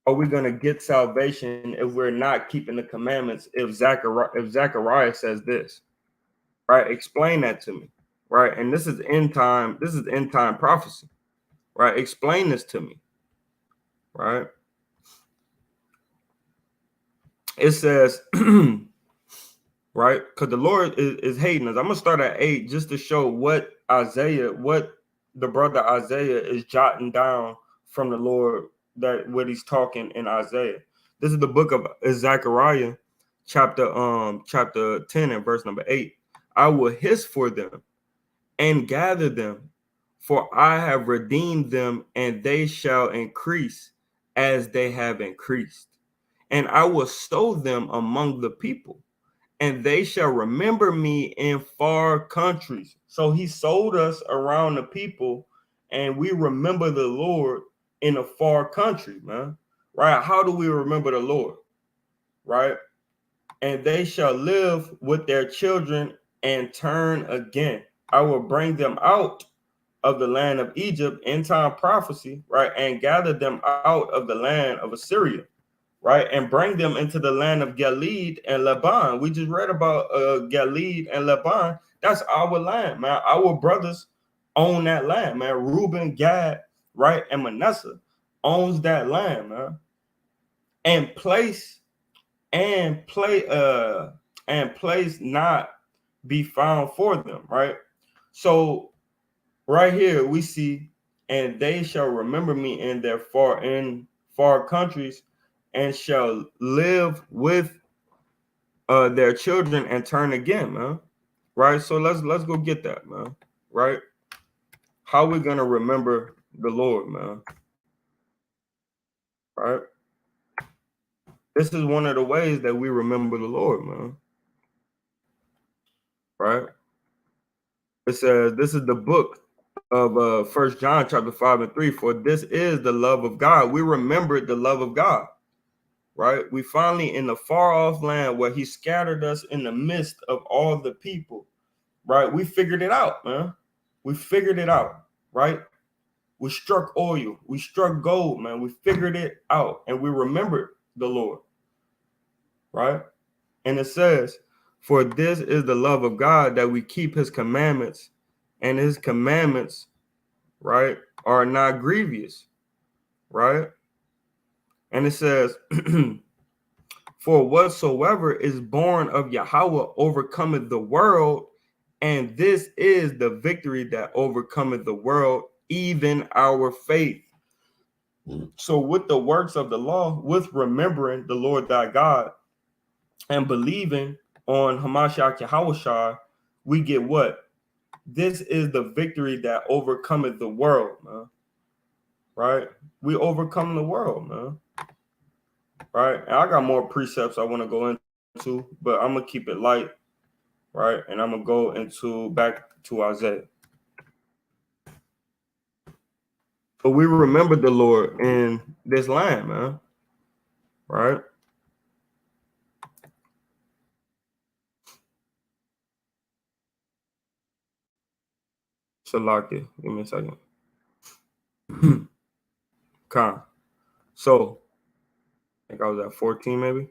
are we gonna get salvation if we're not keeping the commandments? If Zechariah says this, right? Explain that to me, right? And this is end time. This is end time prophecy, right? Explain this to me, right? It says right? Because the Lord is hating us. I'm gonna start at 8 just to show what the brother Isaiah is jotting down from the Lord, that what he's talking in Isaiah. This is the book of Zechariah, chapter 10 and verse number 8. I will hiss for them and gather them, for I have redeemed them, and they shall increase as they have increased. And I will stow them among the people, and they shall remember me in far countries. So he sold us around the people, and we remember the Lord in a far country, man. Right? How do we remember the Lord? Right? And they shall live with their children and turn again. I will bring them out of the land of Egypt, in time prophecy, right? And gather them out of the land of Assyria, right? And bring them into the land of Gilead and Lebanon. We just read about Gilead and Lebanon. That's our land, man. Our brothers own that land, man. Reuben, Gad, right? And Manasseh owns that land, man. And place not be found for them, right? So right here we see, and they shall remember me in their far countries, and shall live with their children and turn again, man. Right? So let's go get that, man. Right? How we gonna remember the Lord, man? Right? This is one of the ways that we remember the Lord, man. Right? It says this is the book of First John chapter 5 and 3. For this is the love of God. We remembered the love of God. Right? We finally in the far off land where he scattered us in the midst of all the people. Right? We figured it out, man. We figured it out, right? We struck oil, we struck gold, man. We figured it out, and we remembered the Lord, right? And it says, for this is the love of God, that we keep his commandments, and his commandments, right, are not grievous, right? And it says, for whatsoever is born of Yahweh overcometh the world, and this is the victory that overcometh the world, even our faith. So with the works of the law, with remembering the Lord thy God and believing on Hamashiach Yahushua, we get what? This is the victory that overcometh the world, man. Right? We overcome the world, man. Right? And I got more precepts I want to go into, but I'm gonna keep it light, right? And I'm gonna go into back to Isaiah. But we remember the Lord in this land, man. Right? Salaki. Give me a second. Con. So I think I was at 14 maybe.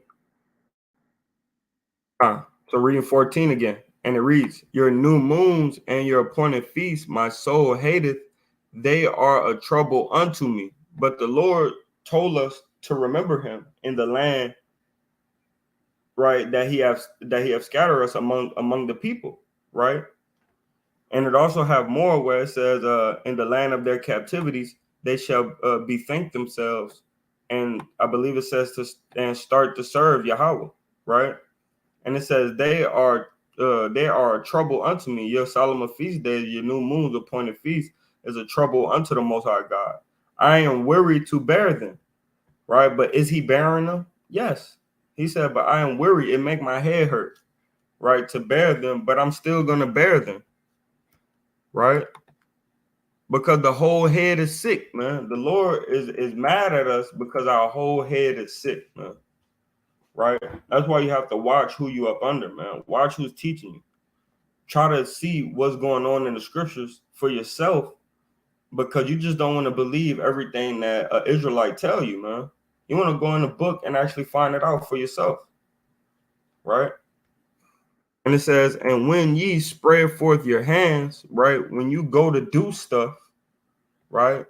So reading 14 again. And it reads, your new moons and your appointed feasts, my soul hateth. They are a trouble unto me. But the Lord told us to remember him in the land, right, that he have scattered us among the people, right? And it also have more where it says, in the land of their captivities, they shall bethink themselves. And I believe it says and start to serve Yahweh, right? And it says they are a trouble unto me. Your solemn feast days, your new moons, appointed feast is a trouble unto the Most High God. I am weary to bear them, right? But is he bearing them? Yes. He said, but I am weary. It make my head hurt, right, to bear them, but I'm still going to bear them, right? Because the whole head is sick, man. The Lord is mad at us because our whole head is sick, man. Right? That's why you have to watch who you up under, man. Watch who's teaching you. Try to see what's going on in the scriptures for yourself, because you just don't want to believe everything that an Israelite tell you, man. You want to go in the book and actually find it out for yourself, right? And it says, and when ye spread forth your hands, right, when you go to do stuff, right,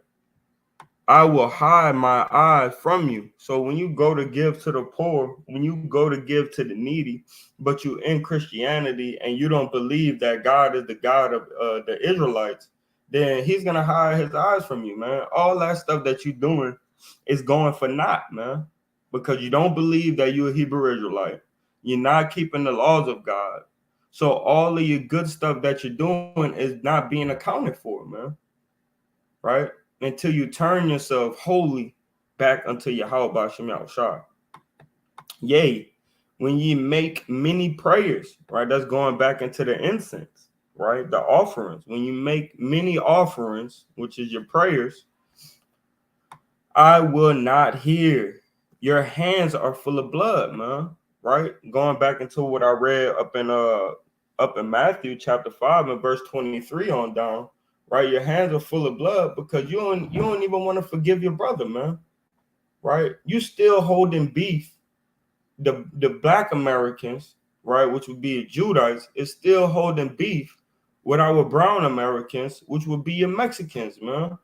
I will hide my eyes from you. So when you go to give to the poor, when you go to give to the needy, but you in Christianity and you don't believe that God is the God of the Israelites, then he's going to hide his eyes from you, man. All that stuff that you're doing is going for naught, man, because you don't believe that you're a Hebrew Israelite. You're not keeping the laws of God. So all of your good stuff that you're doing is not being accounted for, man, right? Until you turn yourself wholly back unto Yahweh Shem Shah. Yea, when ye make many prayers, right? That's going back into the incense, right? The offerings. When you make many offerings, which is your prayers, I will not hear. Your hands are full of blood, man. Right? Going back into what I read up in Matthew chapter 5 and verse 23 on down, right? Your hands are full of blood because you don't even want to forgive your brother, man. Right? You still holding beef. The black Americans, right, which would be Judites, is still holding beef with our brown Americans, which would be your Mexicans, man.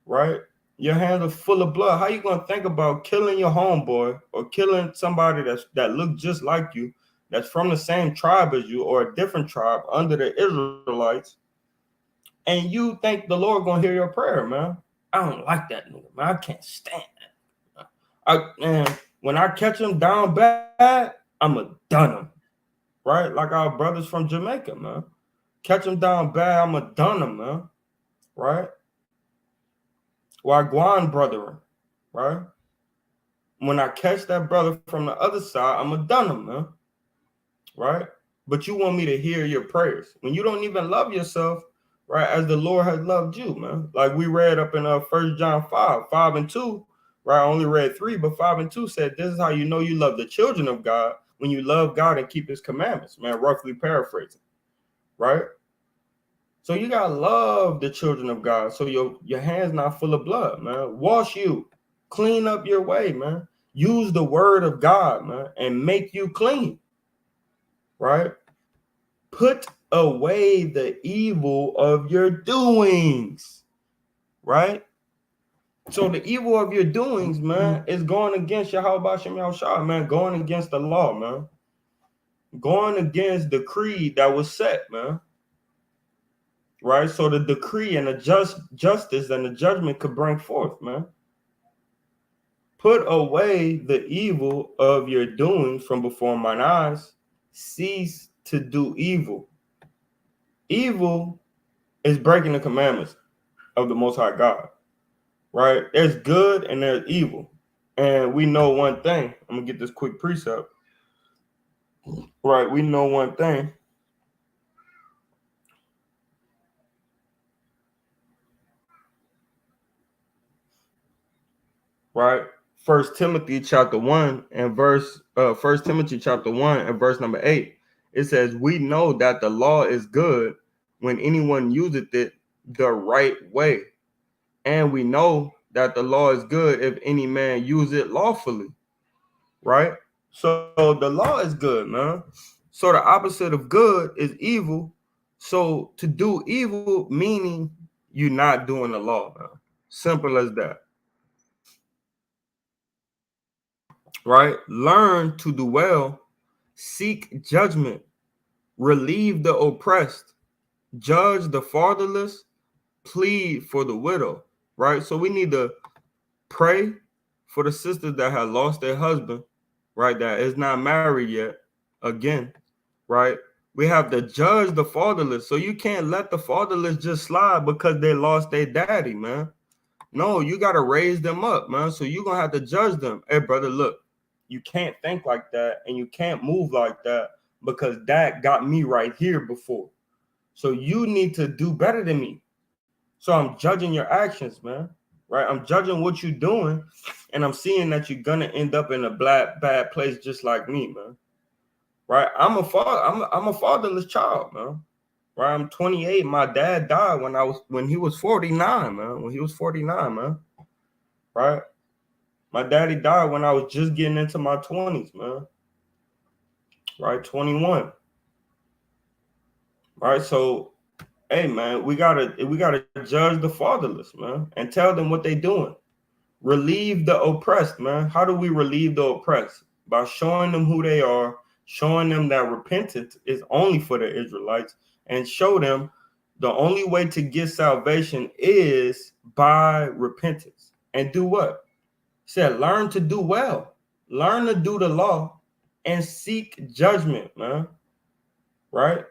Right? Your hands are full of blood. How you gonna think about killing your homeboy or killing somebody that looks just like you, that's from the same tribe as you or a different tribe under the Israelites, and you think the Lord gonna hear your prayer, man? I don't like that nigga, man. I can't stand that. And when I catch him down bad, I'ma done him. Right? Like our brothers from Jamaica, man. Catch him down bad, I'ma done him, man. Right? Wagwan brethren, right? When I catch that brother from the other side, I'm going to done him, man. Right? But you want me to hear your prayers when you don't even love yourself, right? As the Lord has loved you, man. Like we read up in 1 John 5 and 2, right? I only read 3, but 5 and 2 said, this is how you know you love the children of God, when you love God and keep his commandments, man. Roughly paraphrasing, right? So you gotta love the children of God. So your hands not full of blood, man. Wash you, clean up your way, man. Use the word of God, man, and make you clean, right? Put away the evil of your doings, right? So the evil of your doings, man, is going against Yahweh Shem Yahushua, man, going against the law, man, going against the creed that was set, man. Right? So the decree and the justice and the judgment could bring forth, man. Put away the evil of your doings from before mine eyes. Cease to do evil. Evil is breaking the commandments of the Most High God, right? There's good and there's evil. And we know one thing. I'm going to get this quick precept. Right? We know one thing. Right? First Timothy chapter 1 and verse 8. It says, we know that the law is good when anyone useth it the right way. And we know that the law is good if any man use it lawfully. Right? So the law is good, man. So the opposite of good is evil. So to do evil, meaning you're not doing the law, man. Simple as that. Right? Learn to do well, seek judgment, relieve the oppressed, judge the fatherless, plead for the widow. Right? So we need to pray for the sisters that have lost their husband, right? That is not married yet. Again, right? We have to judge the fatherless. So you can't let the fatherless just slide because they lost their daddy, man. No, you got to raise them up, man. So you're going to have to judge them. Hey, brother, look, you can't think like that and you can't move like that because that got me right here before. So you need to do better than me. So I'm judging your actions, man. Right? I'm judging what you're doing and I'm seeing that you're going to end up in a bad place just like me, man. Right? I'm a fatherless child, man. Right? I'm 28. My dad died when he was 49, man. When he was 49, man. Right? My daddy died when I was just getting into my 20s, man. Right? 21. Right? So hey man, we gotta judge the fatherless, man, and tell them what they doing. Relieve the oppressed, man. How do we relieve the oppressed? By showing them who they are, showing them that repentance is only for the Israelites, and show them the only way to get salvation is by repentance. And do what? He said, learn to do well, learn to do the law, and seek judgment, man. Right?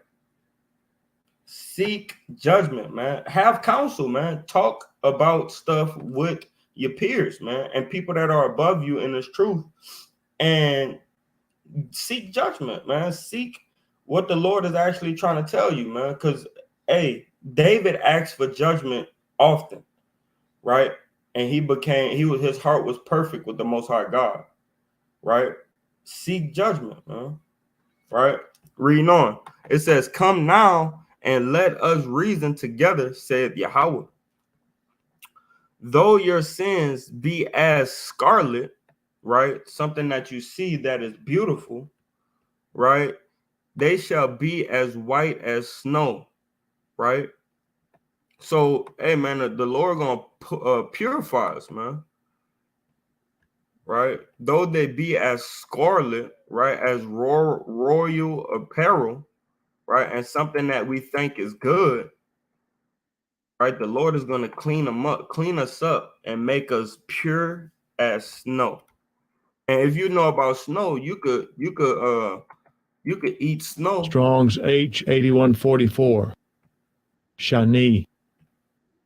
Seek judgment, man. Have counsel, man. Talk about stuff with your peers, man, and people that are above you in this truth, and seek judgment, man. Seek what the Lord is actually trying to tell you, man. Because, hey, David asked for judgment often, right? And his heart was perfect with the Most High God, right? Seek judgment, man. Right? Reading on. It says, come now and let us reason together, said Yahweh. Though your sins be as scarlet, right? Something that you see that is beautiful, right? They shall be as white as snow, right? So, hey, man, the Lord gonna purify us, man, right? Though they be as scarlet, right, as royal apparel, right, and something that we think is good, right? The Lord is going to clean them up, clean us up, and make us pure as snow. And if you know about snow, you could eat snow. Strong's H8144. Shani.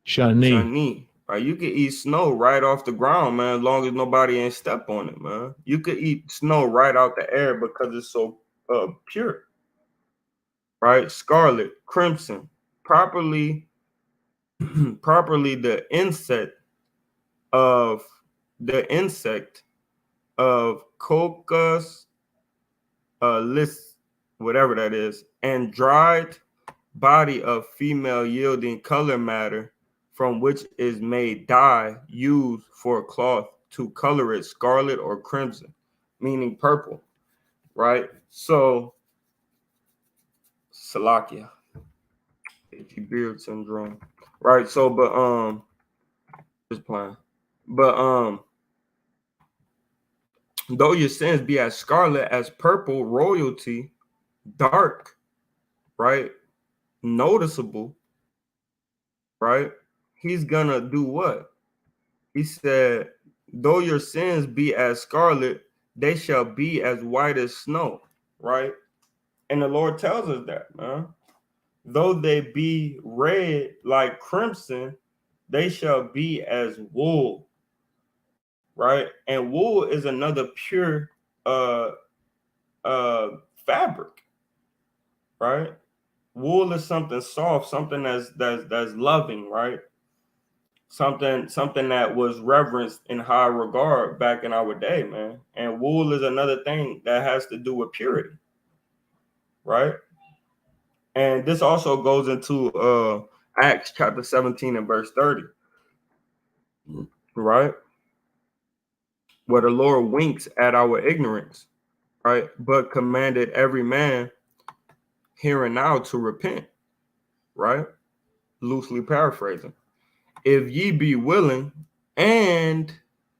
Shani, right? You could eat snow right off the ground, man, as long as nobody ain't step on it, man. You could eat snow right out the air because it's so pure, right? Scarlet, crimson, properly, properly of the insect of coccus list, whatever that is, and dried body of female yielding color matter from which is made dye used for cloth to color it scarlet or crimson, meaning purple, right? So, Salakia, itchy beard syndrome, right? So, but just playing, but though your sins be as scarlet as purple, royalty, dark, right? Noticeable, right? He's gonna do what? He said, though your sins be as scarlet, they shall be as white as snow, right? And the Lord tells us that, man. Though they be red like crimson, they shall be as wool, right? And wool is another pure uh uh fabric, right? Wool is something soft, something that's loving, right? Something that was reverenced in high regard back in our day, man. And wool is another thing that has to do with purity, right? And this also goes into Acts chapter 17 and verse 30, right? Where the Lord winks at our ignorance, right? But commanded every man here and now to repent, right? Loosely paraphrasing. If ye be willing and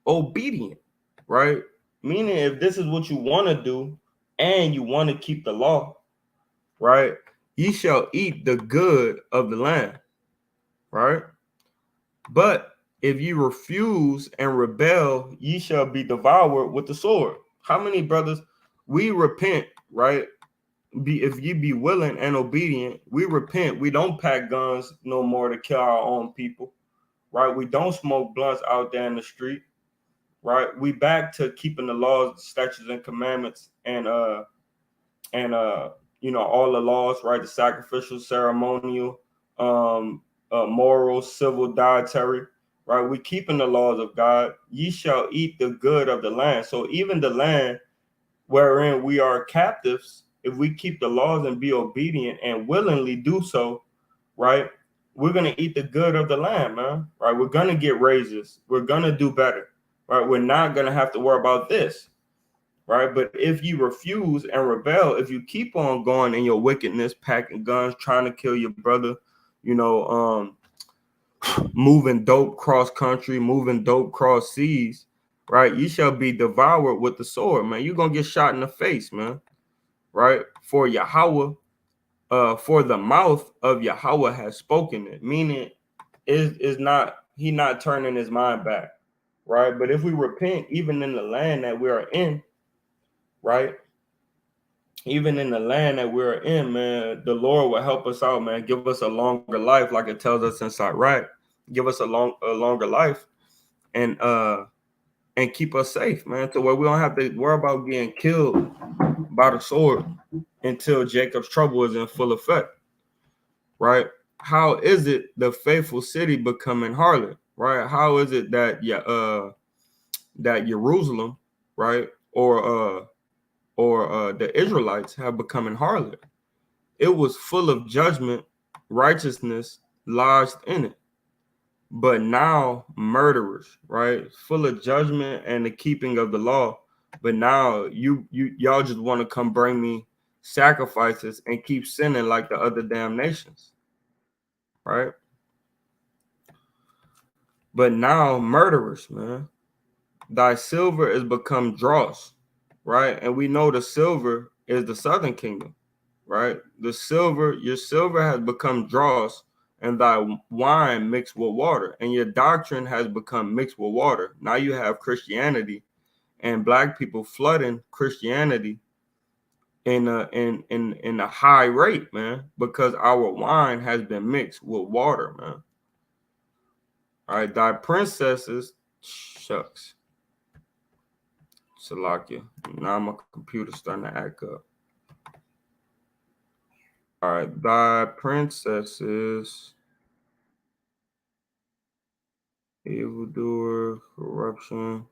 obedient, right? Meaning, if this is what you want to do and you want to keep the law, right? Ye shall eat the good of the land, right? But if ye refuse and rebel, ye shall be devoured with the sword. How many brothers we repent, right? If ye be willing and obedient, we repent. We don't pack guns no more to kill our own people, right? We don't smoke blunts out there in the street, right? We back to keeping the laws, statutes, and commandments, and all the laws, right? The sacrificial, ceremonial, moral, civil, dietary, right? We keeping the laws of God. Ye shall eat the good of the land. So even the land wherein we are captives, if we keep the laws and be obedient and willingly do so, right? We're gonna eat the good of the land, man. Right? We're gonna get raises. We're gonna do better. Right? We're not gonna have to worry about this. Right? But if you refuse and rebel, if you keep on going in your wickedness, packing guns, trying to kill your brother, moving dope cross country, moving dope cross seas, right? You shall be devoured with the sword, man. You're gonna get shot in the face, man. Right? For Yahweh, for the mouth of Yahweh has spoken it, meaning is not he not turning his mind back, right? But if we repent, even in the land that we are in, right? Even in the land that we're in, man, the Lord will help us out, man. Give us a longer life, like it tells us in Sirach. Give us a longer life, and keep us safe, man, to where we don't have to worry about getting killed by the sword until Jacob's trouble is in full effect, right? How is it the faithful city becoming harlot, right? How is it that that Jerusalem, right, or the Israelites have become an harlot? It was full of judgment, righteousness lodged in it. But now murderers, right? Full of judgment and the keeping of the law. But now y'all just want to come bring me sacrifices and keep sinning like the other damn nations, right? But now murderers, man. Thy silver is become dross, right? And we know the silver is the southern kingdom, right? Your silver has become dross, and thy wine mixed with water, and your doctrine has become mixed with water. Now you have Christianity and black people flooding Christianity in a high rate, man, because our wine has been mixed with water, man. All right, thy princesses, shucks, Salakia. Now my computer's starting to act up. All right, thy princesses, evildoer, corruption,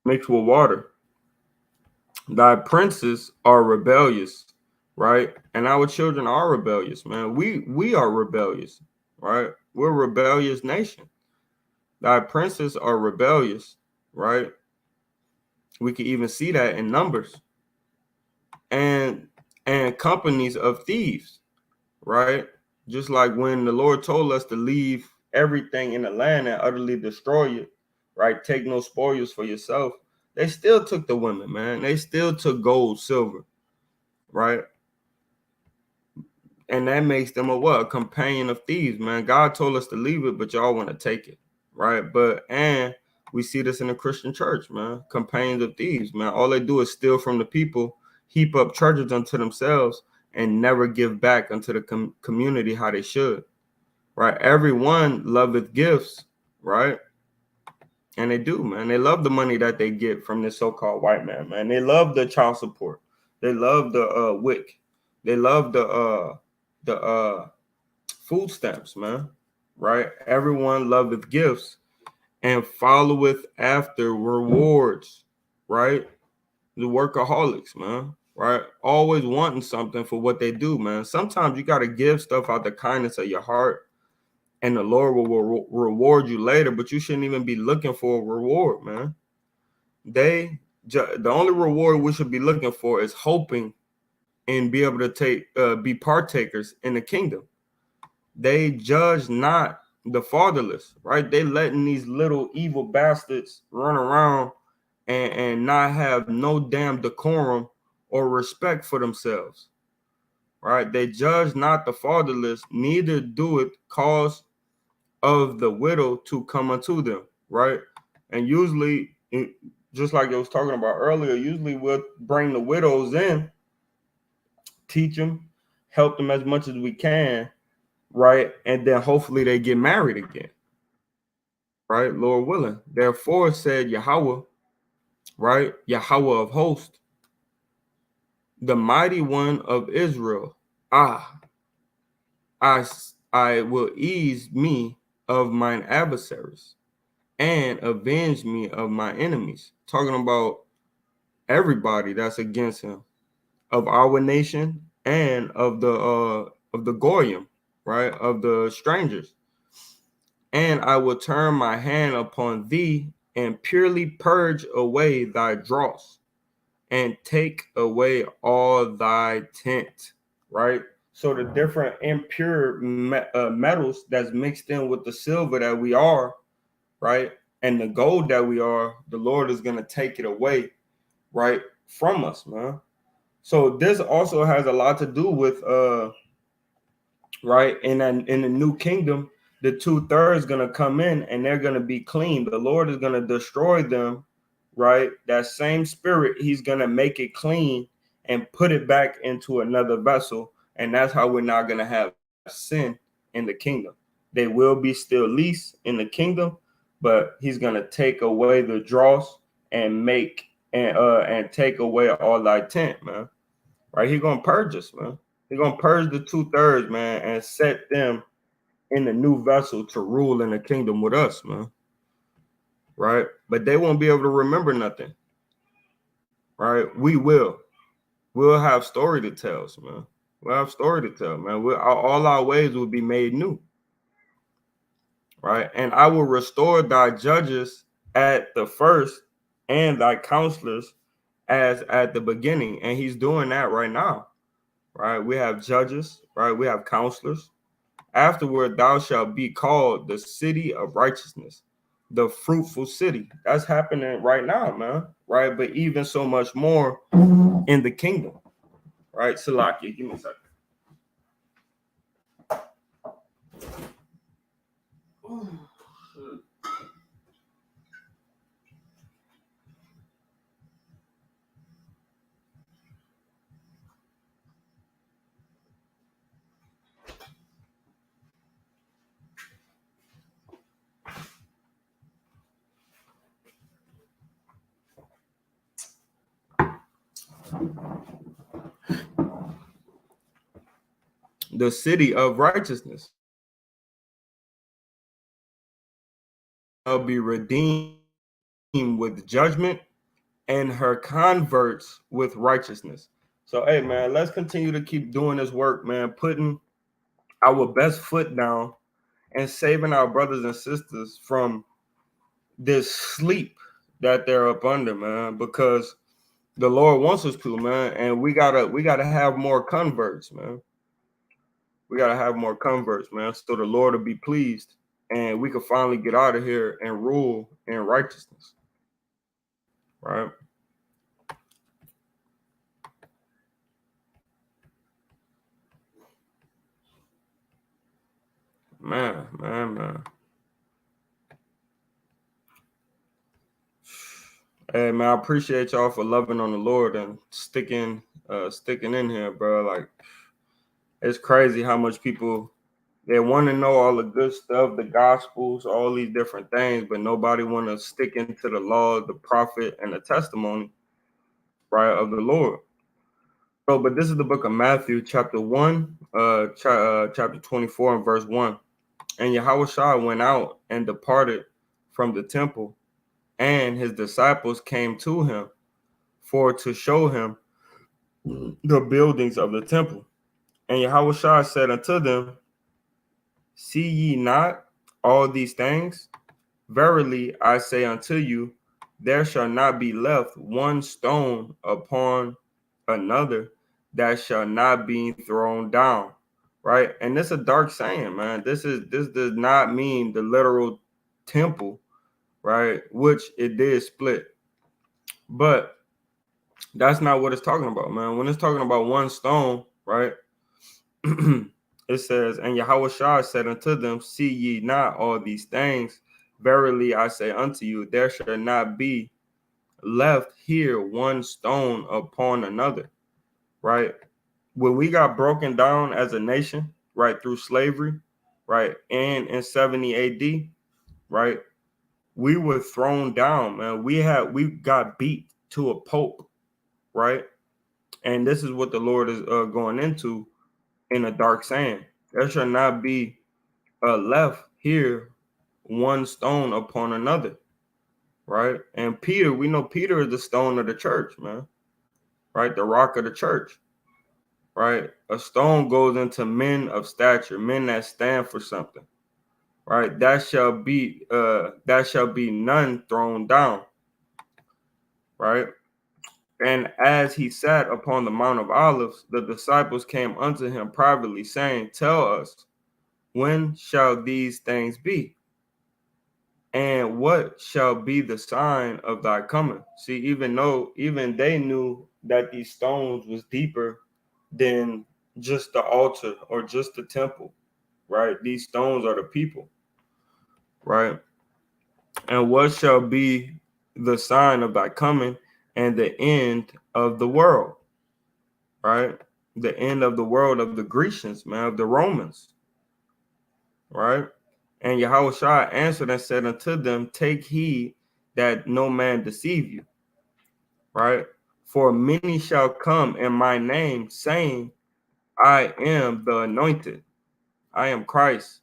mixed with water. Thy princes are rebellious, right? And our children are rebellious, man. We are rebellious, right? We're a rebellious nation. Thy princes are rebellious, right? We can even see that in numbers. And companies of thieves, right? Just like when the Lord told us to leave everything in the land and utterly destroy it, right? Take no spoils for yourself. They still took the women, man. They still took gold, silver, right? And that makes them a what? A companion of thieves, man. God told us to leave it, but y'all want to take it, right? And we see this in the Christian church, man. Companions of thieves, man. All they do is steal from the people, heap up treasures unto themselves, and never give back unto the community how they should, right? Everyone loveth gifts, right? And they do, man. They love the money that they get from this so-called white man, man. They love the child support. They love the WIC. They love the food stamps, man. Right? Everyone loveth gifts and followeth after rewards, right? The workaholics, man. Right? Always wanting something for what they do, man. Sometimes you got to give stuff out the kindness of your heart, and the Lord will reward you later, but you shouldn't even be looking for a reward, man. The only reward we should be looking for is hoping and be able to be partakers in the kingdom. They judge not the fatherless, right? They letting these little evil bastards run around and not have no damn decorum or respect for themselves, right? They judge not the fatherless, neither do it cause of the widow to come unto them, right? And usually, just like I was talking about earlier, usually we'll bring the widows in, teach them, help them as much as we can, right? And then hopefully they get married again, right? Lord willing. Therefore said Yahweh, right? Yahweh of hosts, the mighty one of Israel. Ah, I, I will ease me of mine adversaries and avenge me of my enemies. Talking about everybody that's against him, of our nation and of the Goyim, right? Of the strangers. And I will turn my hand upon thee and purely purge away thy dross and take away all thy tent, right? So the different impure metals that's mixed in with the silver that we are, right, and the gold that we are, the Lord is gonna take it away, right, from us, man. So this also has a lot to do with right, in the new kingdom, the 2/3 gonna come in and they're gonna be clean. The Lord is gonna destroy them, right? That same spirit, he's gonna make it clean and put it back into another vessel, and that's how we're not gonna have sin in the kingdom. They will be still least in the kingdom, but he's gonna take away the dross and make and take away all thy tent, man. Right? He's gonna purge us, man. He's gonna purge the 2/3, man, and set them in the new vessel to rule in the kingdom with us, man. Right? But they won't be able to remember nothing. Right? We will. We'll have story to tell, man. We'll have story to tell, man. All our ways will be made new. Right? And I will restore thy judges at the first and thy counselors as at the beginning. And he's doing that right now. Right? We have judges, right? We have counselors. Afterward, thou shalt be called the city of righteousness, the fruitful city. That's happening right now, man. Right? But even so much more in the kingdom. Right? Salakia, give me a second. The city of righteousness shall be redeemed with judgment and her converts with righteousness. So, hey, man, let's continue to keep doing this work, man, putting our best foot down and saving our brothers and sisters from this sleep that they're up under, man, because the Lord wants us to, man, and we gotta have more converts, man. We gotta have more converts, man, so the Lord will be pleased and we can finally get out of here and rule in righteousness, right? Man. Hey, man, I appreciate y'all for loving on the Lord and sticking in here, bro. Like, it's crazy how much people they want to know all the good stuff, the gospels, all these different things, but nobody want to stick into the law, the prophet, and the testimony, right, of the Lord. So, but this is the book of Matthew, chapter 1, chapter 24, and verse 1. And Yahushua went out and departed from the temple, and his disciples came to him for to show him the buildings of the temple. And Yahushua said unto them, see ye not all these things? Verily I say unto you, there shall not be left one stone upon another that shall not be thrown down. Right? And this is a dark saying, man. This does not mean the literal temple, right? Which it did split. But that's not what it's talking about, man. When it's talking about one stone, right? It says, and Yahushua said unto them, see ye not all these things? Verily I say unto you, there shall not be left here one stone upon another, right? When we got broken down as a nation, right, through slavery, right, and in 70 AD, right, we were thrown down, man. We got beat to a pulp, right? And this is what the Lord is going into in a dark saying. There shall not be left here one stone upon another, right? And Peter, we know Peter is the stone of the church, man, right? The rock of the church, right? A stone goes into men of stature, men that stand for something, right? That shall be none thrown down, right? And as he sat upon the Mount of Olives, the disciples came unto him privately, saying, Tell us, when shall these things be? And what shall be the sign of thy coming? See, even they knew that these stones was deeper than just the altar or just the temple, right? These stones are the people, right? And what shall be the sign of thy coming and the end of the world, right? The end of the world of the Grecians, man, of the Romans, right? And Yahushua answered and said unto them, Take heed that no man deceive you, right? For many shall come in my name, saying, I am the anointed, I am Christ,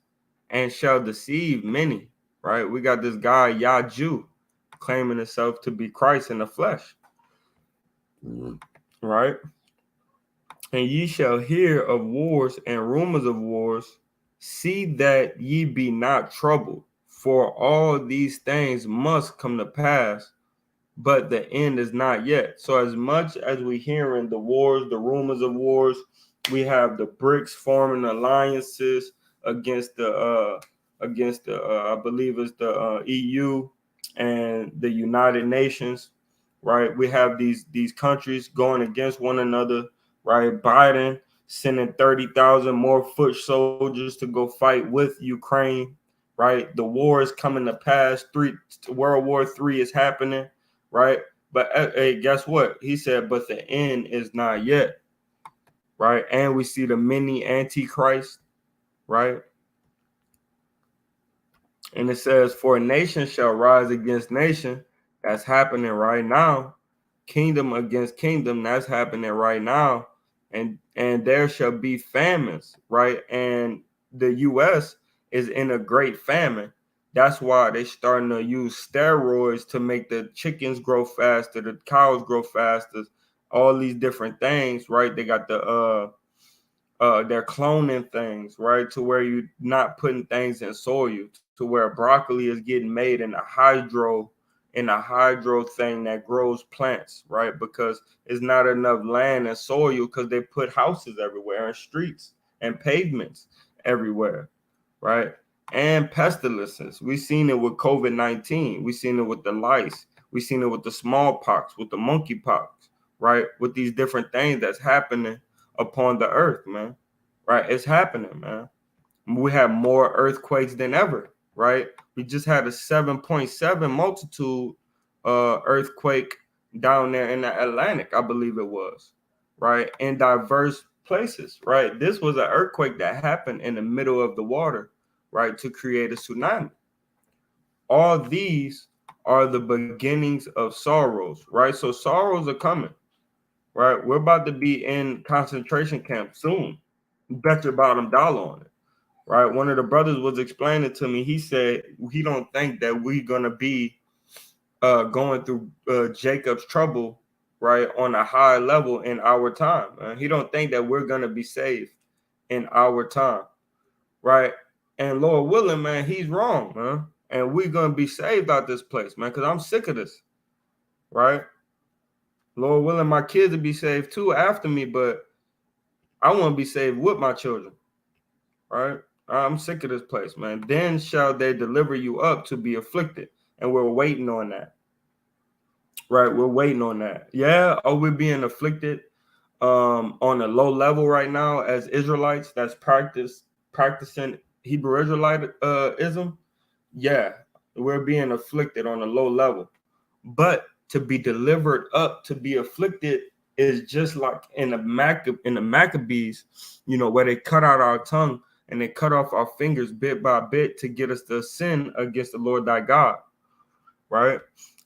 and shall deceive many, right? We got this guy, Yaju, claiming himself to be Christ in the flesh, right? And ye shall hear of wars and rumors of wars. See that ye be not troubled, for all these things must come to pass, but the end is not yet. So as much as we hearing the wars, the rumors of wars, we have the BRICS forming alliances against the I believe it's the EU and the United Nations, right? We have these countries going against one another, right? Biden sending 30,000 more foot soldiers to go fight with Ukraine, right? The war is coming to pass. World War III is happening, right? But hey, guess what? He said, but the end is not yet, right? And we see the many antichrist, right? And it says, for a nation shall rise against nation. That's happening right now. Kingdom against kingdom. That's happening right now. And there shall be famines, right? And the U.S. is in a great famine. That's why they're starting to use steroids to make the chickens grow faster, the cows grow faster, all these different things, right? They got they're cloning things, right? To where you're not putting things in soil, to where broccoli is getting made in a hydro thing that grows plants, right? Because it's not enough land and soil because they put houses everywhere and streets and pavements everywhere, right? And pestilences. We've seen it with COVID-19. We've seen it with the lice. We've seen it with the smallpox, with the monkeypox, right? With these different things that's happening upon the earth, man. Right? It's happening, man. We have more earthquakes than ever, right? We just had a 7.7 multitude earthquake down there in the Atlantic, I believe it was, right? In diverse places, right? This was an earthquake that happened in the middle of the water, right, to create a tsunami. All these are the beginnings of sorrows, right? So sorrows are coming, right? We're about to be in concentration camp soon. Bet your bottom dollar on it, right? One of the brothers was explaining to me. He said he don't think that we're gonna be going through Jacob's trouble, right, on a high level in our time. He don't think that we're gonna be saved in our time, right? And Lord willing, man, he's wrong, man. And we're gonna be saved out this place, man, because I'm sick of this, right? Lord willing, my kids will be saved too after me, but I want to be saved with my children, right? I'm sick of this place, man. Then shall they deliver you up to be afflicted. And we're waiting on that, right? We're waiting on that. Yeah, are we being afflicted on a low level right now as Israelites that's practicing Hebrew Israelitism? Yeah, we're being afflicted on a low level. But to be delivered up to be afflicted is just like in the Maccabees, where they cut out our tongue and they cut off our fingers bit by bit to get us to sin against the Lord thy God, right?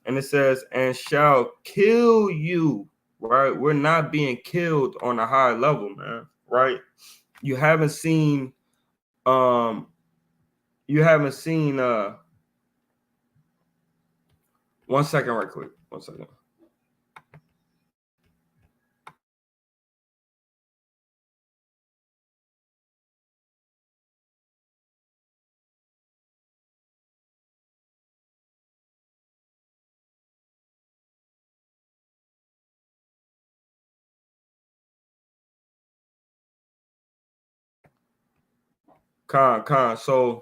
And it says, and shall kill you, right? We're not being killed on a high level, man, right? You haven't seen, um, you haven't seen, 1 second, right quick, 1 second. Con. So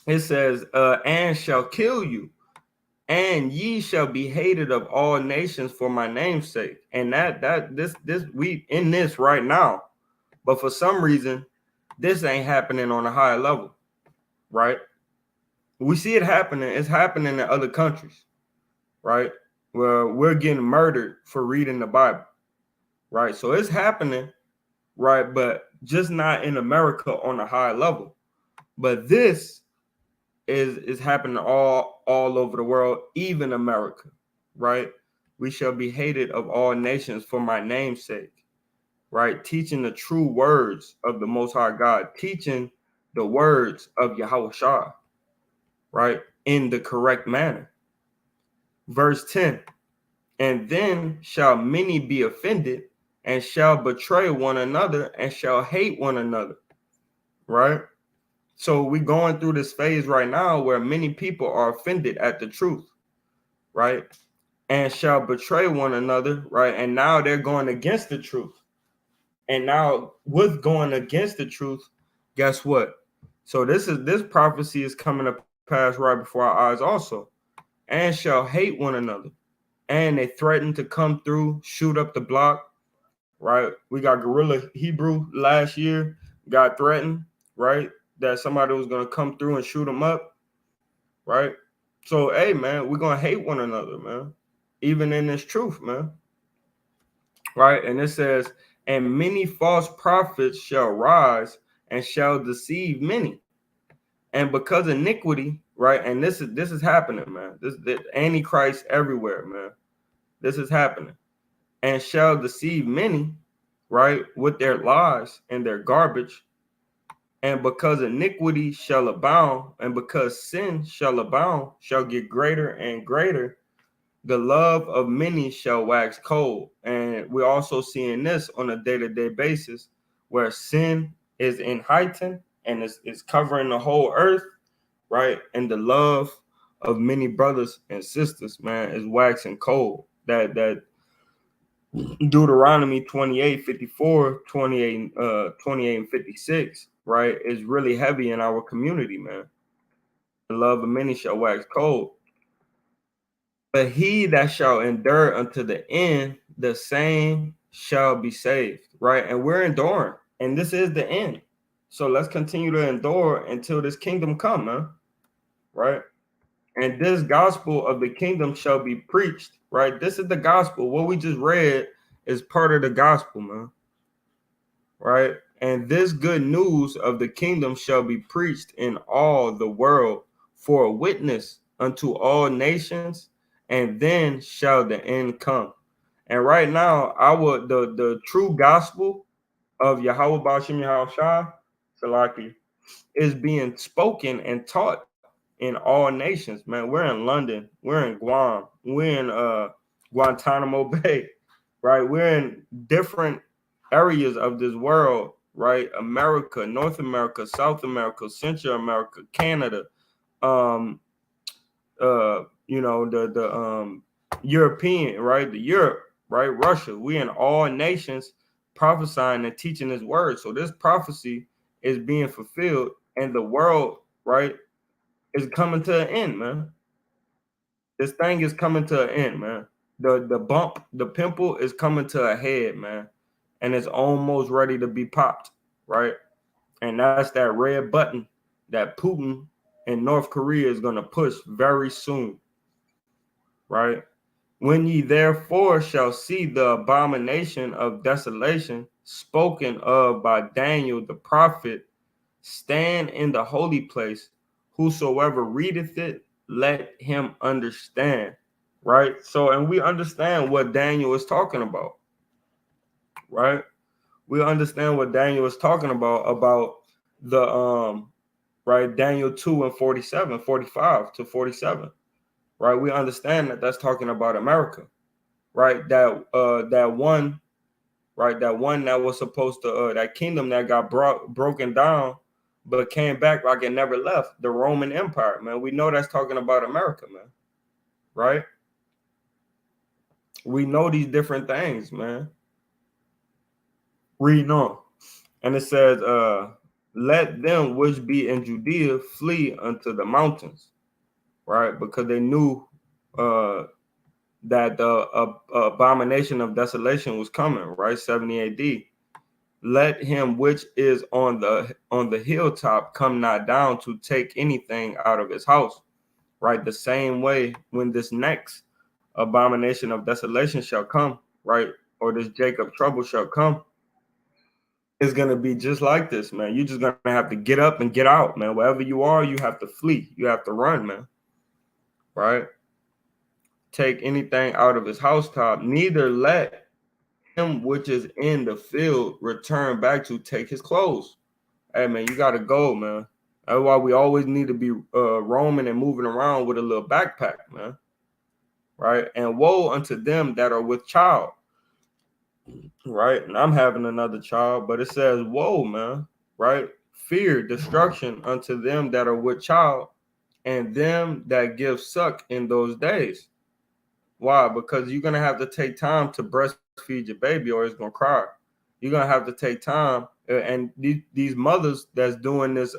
it says, and shall kill you, and ye shall be hated of all nations for my name's sake. And this we in this right now, but for some reason, this ain't happening on a higher level, right? We see it happening. It's happening in other countries, right? Where we're getting murdered for reading the Bible, right? So it's happening, right? But just not in America on a high level. But this is happening all over the world, even America, right? We shall be hated of all nations for my name's sake, right? Teaching the true words of the Most High God, teaching the words of Yahweh Shah, right? In the correct manner. Verse 10, and then shall many be offended and shall betray one another and shall hate one another, right? So we're going through this phase right now where many people are offended at the truth, right? And shall betray one another, right? And now they're going against the truth. And now with going against the truth, guess what? So this prophecy is coming to pass right before our eyes also. And shall hate one another. And they threaten to come through, shoot up the block, right? We got Guerrilla Hebrew last year, got threatened, right? That somebody was going to come through and shoot them up, right? So, hey, man, we're going to hate one another, man, even in this truth, man, right? And it says, and many false prophets shall rise and shall deceive many. And because iniquity, right? And this is happening, man. This Antichrist everywhere, man. This is happening. And shall deceive many, right, with their lies and their garbage. And because iniquity shall abound, and because sin shall abound, shall get greater and greater, the love of many shall wax cold. And we're also seeing this on a day-to-day basis, where sin is in heightened and is covering the whole earth, right? And the love of many brothers and sisters, man, is waxing cold. That Deuteronomy 28:54, 28 and 56, right, is really heavy in our community, man. The love of many shall wax cold. But he that shall endure unto the end, the same shall be saved, right? And we're enduring, and this is the end. So let's continue to endure until this kingdom come, man, right? And this gospel of the kingdom shall be preached, right? This is the gospel. What we just read is part of the gospel, man, right? And this good news of the kingdom shall be preached in all the world for a witness unto all nations, and then shall the end come. And right now, the true gospel of Yahweh Bashim Yahweh Shah, Salaki, is being spoken and taught in all nations, man. We're in London, we're in Guam, we're in Guantanamo Bay, right? We're in different areas of this world, right? America, North America, South America, Central America, Canada, um, the European, right? The Europe, right? Russia. We in all nations prophesying and teaching His word. So this prophecy is being fulfilled, and the world, right, is coming to an end, man. This thing is coming to an end, man. The bump, the pimple is coming to a head, man, and it's almost ready to be popped, right? And that's that red button that Putin and North Korea is going to push very soon, right? When ye therefore shall see the abomination of desolation spoken of by Daniel the prophet stand in the holy place, whosoever readeth it, let him understand, right? So, and we understand what Daniel is talking about, right? We understand what Daniel is talking about the right, Daniel 2 and 47, 45 to 47, right? We understand that that's talking about America, right? That one, right? That one that was supposed to that kingdom that got broken down but came back like it never left, the Roman Empire, man. We know that's talking about America, man, right? We know these different things, man. Reading on. And it says, let them which be in Judea flee unto the mountains, right? Because they knew that the abomination of desolation was coming, right? 70 AD. Let him which is on the hilltop come not down to take anything out of his house, right? The same way when this next abomination of desolation shall come, right? Or this Jacob trouble shall come, it's gonna be just like this, man. You're just gonna have to get up and get out, man. Wherever you are, you have to flee. You have to run, man. Right? Take anything out of his housetop. Neither let him which is in the field return back to take his clothes. Hey, man, you gotta go, man. That's why we always need to be roaming and moving around with a little backpack, man. Right? And woe unto them that are with child. Right? And I'm having another child, but it says, woe, man. Right? Fear, destruction unto them that are with child, and them that give suck in those days. Why? Because you're gonna have to take time to breastfeed your baby, or it's gonna cry. You're gonna have to take time, and these mothers that's doing this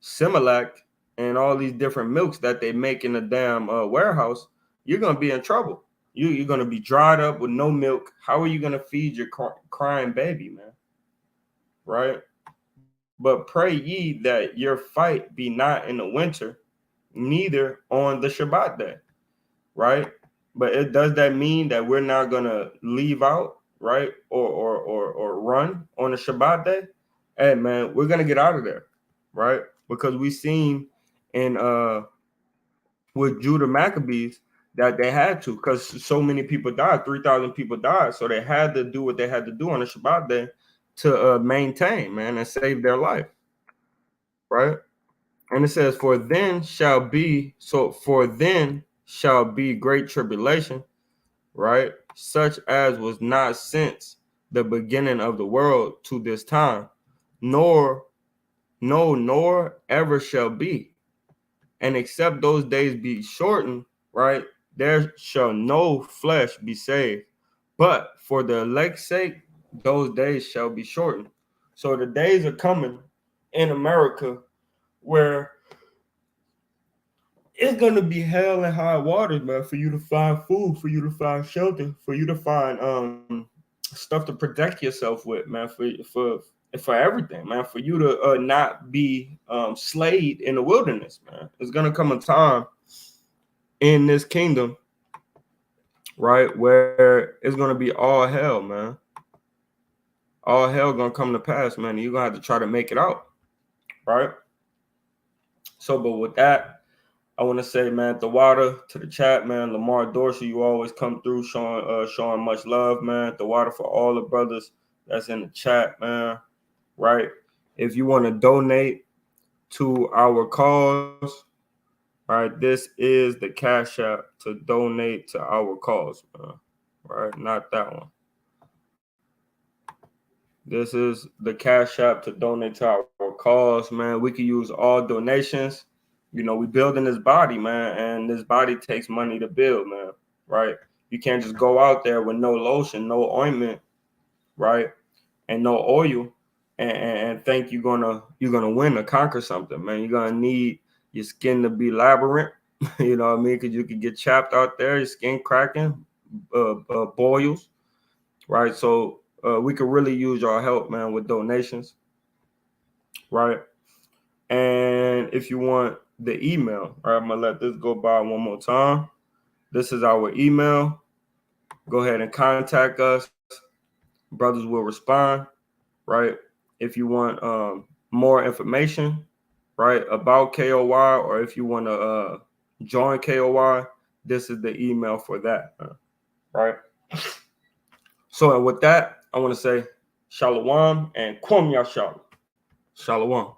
Similac and all these different milks that they make in the damn warehouse, you're gonna be in trouble. You're gonna be dried up with no milk. How are you gonna feed your crying baby, man? Right? But pray ye that your fight be not in the winter, neither on the Shabbat day. Right? But it does that mean that we're not gonna leave out, right? Or run on the Shabbat day? Hey man, we're gonna get out of there, right? Because we seen in with Judah Maccabees that they had to, because so many people died, 3,000 people died, so they had to do what they had to do on the Shabbat day to maintain, man, and save their life, right? And it says, for then shall be great tribulation, right? Such as was not since the beginning of the world to this time, nor ever shall be. And except those days be shortened, right, there shall no flesh be saved. But for the elect's sake, those days shall be shortened. So the days are coming in America where it's gonna be hell and high waters, man, for you to find food, for you to find shelter, for you to find stuff to protect yourself with, man, for everything, man, for you to not be slayed in the wilderness, man. There's gonna come a time in this kingdom, right, where it's gonna be all hell, man. All hell gonna come to pass, man. And you're gonna have to try to make it out, right? So, but with that, I want to say, man, the water to the chat, man. Lamar Dorsey, you always come through showing much love, man. The water for all the brothers that's in the chat, man. Right? If you want to donate to our cause, right, this is the Cash App to donate to our cause, man. Right? Not that one. This is the Cash App to donate to our cause, man. We can use all donations. You know, we building this body, man, and this body takes money to build, man, right? You can't just go out there with no lotion, no ointment, right, and no oil, and think you're gonna win or conquer something, man. You're gonna need your skin to be labyrinth, you know what I mean? Because you could get chapped out there, your skin cracking, boils, right? So we could really use your help, man, with donations, right? And if you want the email, all right, I'm gonna let this go by one more time. This is our email. Go ahead and contact us. Brothers will respond, right? If you want more information, right, about K.O.Y, or if you want to join K.O.Y, this is the email for that, right? So with that, I want to say Shalom and Kwam Yashal. Shalom.